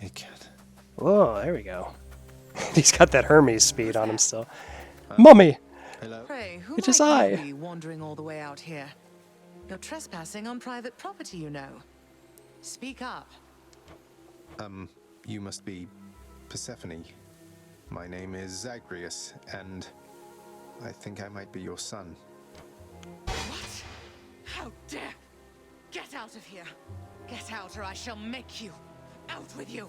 a cat? Whoa, there we go. He's got that Hermes speed on him still. Mummy! Hello? Pray, who It might is I. you be wandering all the way out here? You're trespassing on private property, you know. Speak up. You must be Persephone. My name is Zagreus, and I think I might be your son. What? How dare! Get out of here! Get out, or I shall make you! Out with you!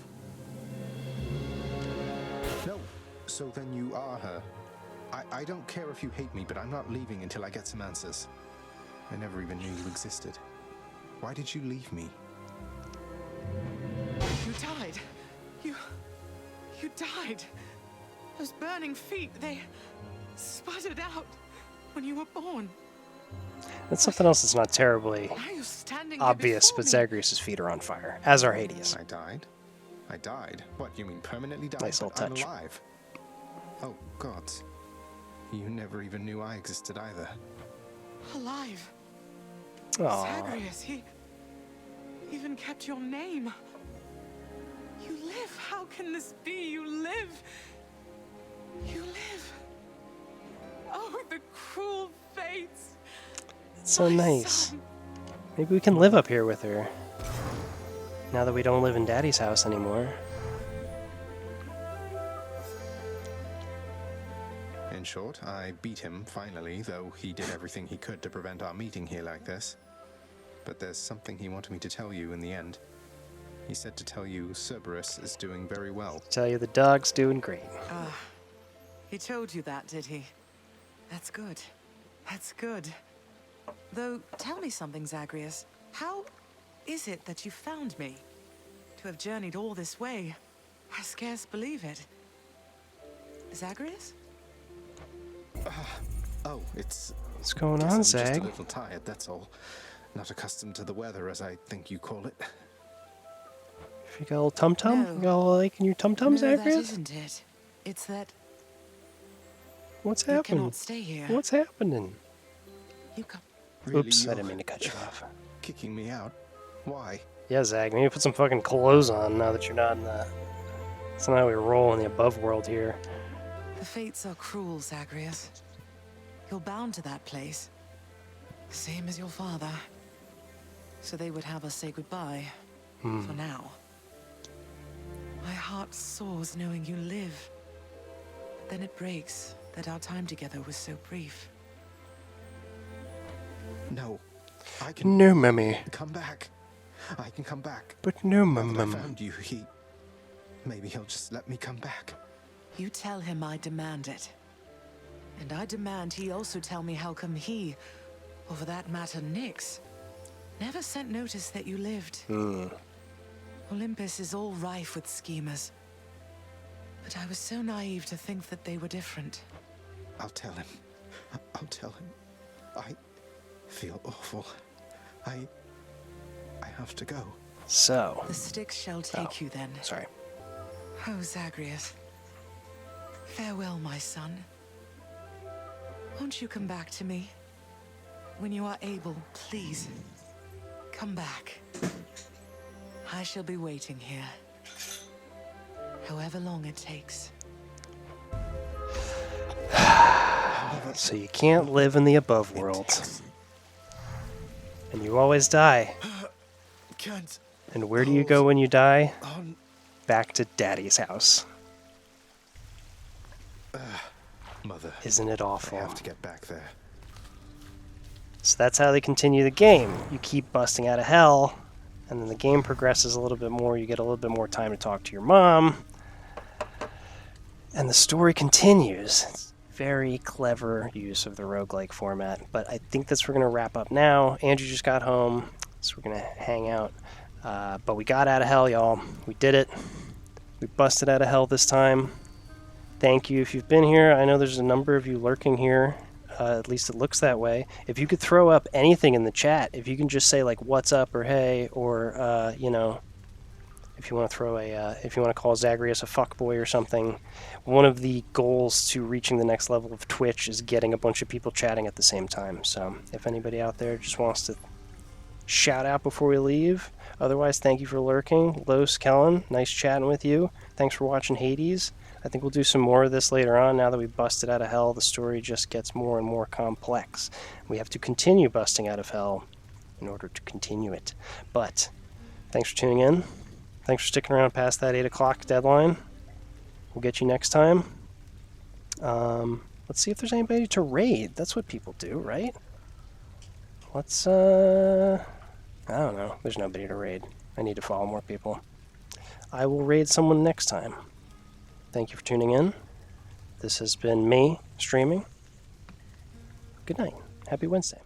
No, so then you are her. I don't care if you hate me, but I'm not leaving until I get some answers. I never even knew you existed. Why did you leave me? You died. You died. Those burning feet, they sputtered out when you were born. That's something else that's not terribly Now you're standing obvious, here but before me. Zagreus' feet are on fire, as are Hades. I died? I died? What, you mean permanently died? Nice But little I'm touch. alive. Oh, gods. You never even knew I existed either. Alive. Aww. Zagreus, he even kept your name. You live. How can this be? You live. You live. Oh, the cruel fates. It's so nice. Maybe we can live up here with her. Now that we don't live in Daddy's house anymore. In short, I beat him, finally, though he did everything he could to prevent our meeting here like this. But there's something he wanted me to tell you in the end. He said to tell you Cerberus is doing very well. Tell you the dog's doing great. He told you that, did he? That's good. That's good. Though, tell me something, Zagreus. How is it that you found me? To have journeyed all this way, I scarce believe it. Zagreus? Oh, it's... What's going guess on, I'm just Zag? a little tired, that's all. Not accustomed to the weather, as I think you call it. You got a little tum-tum? No. You got a little ache in your tum-tum, No, that Zagreus? isn't it. It's that What's you happening? cannot stay here. What's happening? You come. Really, Oops, I you're didn't mean to cut you off. Kicking me out? Why? Yeah, Zag, maybe put some fucking clothes on now that you're not in the... That's not how we roll in the above world here. The fates are cruel, Zagreus. You're bound to that place. Same as your father. So they would have us say goodbye. For now. My heart soars knowing you live. Then it breaks that our time together was so brief. No. I can... No, Mummy. Come back. I can come back. But no, Now that I Mum. found you, maybe he'll just let me come back. You tell him I demand it. And I demand he also tell me how come he, or for that matter Nyx, never sent notice that you lived. Olympus is all rife with schemers. But I was so naive to think that they were different. I'll tell him. I'll tell him. I feel awful. I have to go. So. The Styx shall take you then. Sorry. Oh, Zagreus. Farewell, my son. Won't you come back to me? When you are able, please. Come back. I shall be waiting here. However long it takes. So you can't live in the above world. And you always die. And where do you go when you die? Back to Daddy's house. Mother. Isn't it awful? I have to get back there. So that's how they continue the game. You keep busting out of hell, and then the game progresses a little bit more. You get a little bit more time to talk to your mom. And the story continues. It's very clever use of the roguelike format. But I think that's where we're going to wrap up now. Andrew just got home, so we're going to hang out. But we got out of hell, y'all. We did it. We busted out of hell this time. Thank you if you've been here. I know there's a number of you lurking here. At least it looks that way. If you could throw up anything in the chat, if you can just say like "what's up" or "hey" or you know, if you want to throw if you want to call Zagreus a fuckboy or something. One of the goals to reaching the next level of Twitch is getting a bunch of people chatting at the same time. So if anybody out there just wants to shout out before we leave. Otherwise, thank you for lurking. Los, Kellen, nice chatting with you. Thanks for watching Hades. I think we'll do some more of this later on. Now that we've busted out of hell, the story just gets more and more complex. We have to continue busting out of hell in order to continue it. But thanks for tuning in. Thanks for sticking around past that 8 o'clock deadline. We'll get you next time. Let's see if there's anybody to raid. That's what people do, right? Let's, I don't know. There's nobody to raid. I need to follow more people. I will raid someone next time. Thank you for tuning in. This has been me streaming. Good night. Happy Wednesday.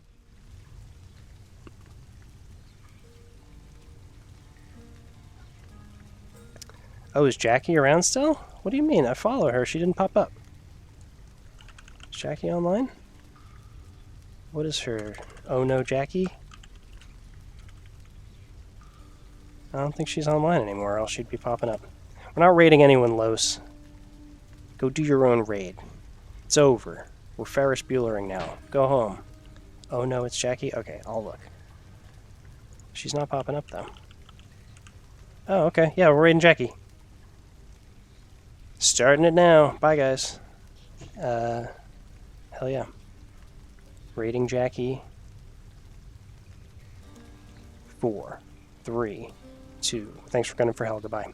Oh, is Jackie around still? What do you mean? I follow her. She didn't pop up. Is Jackie online? What is her? Oh no, Jackie? I don't think she's online anymore, or else she'd be popping up. We're not raiding anyone, Los. Go do your own raid. It's over. We're Ferris Buellering now. Go home. Oh no, it's Jackie? Okay, I'll look. She's not popping up, though. Oh, okay. Yeah, we're raiding Jackie. Starting it now. Bye, guys. Hell yeah. Raiding Jackie. 4, 3, 2. Thanks for gunning for hell. Goodbye.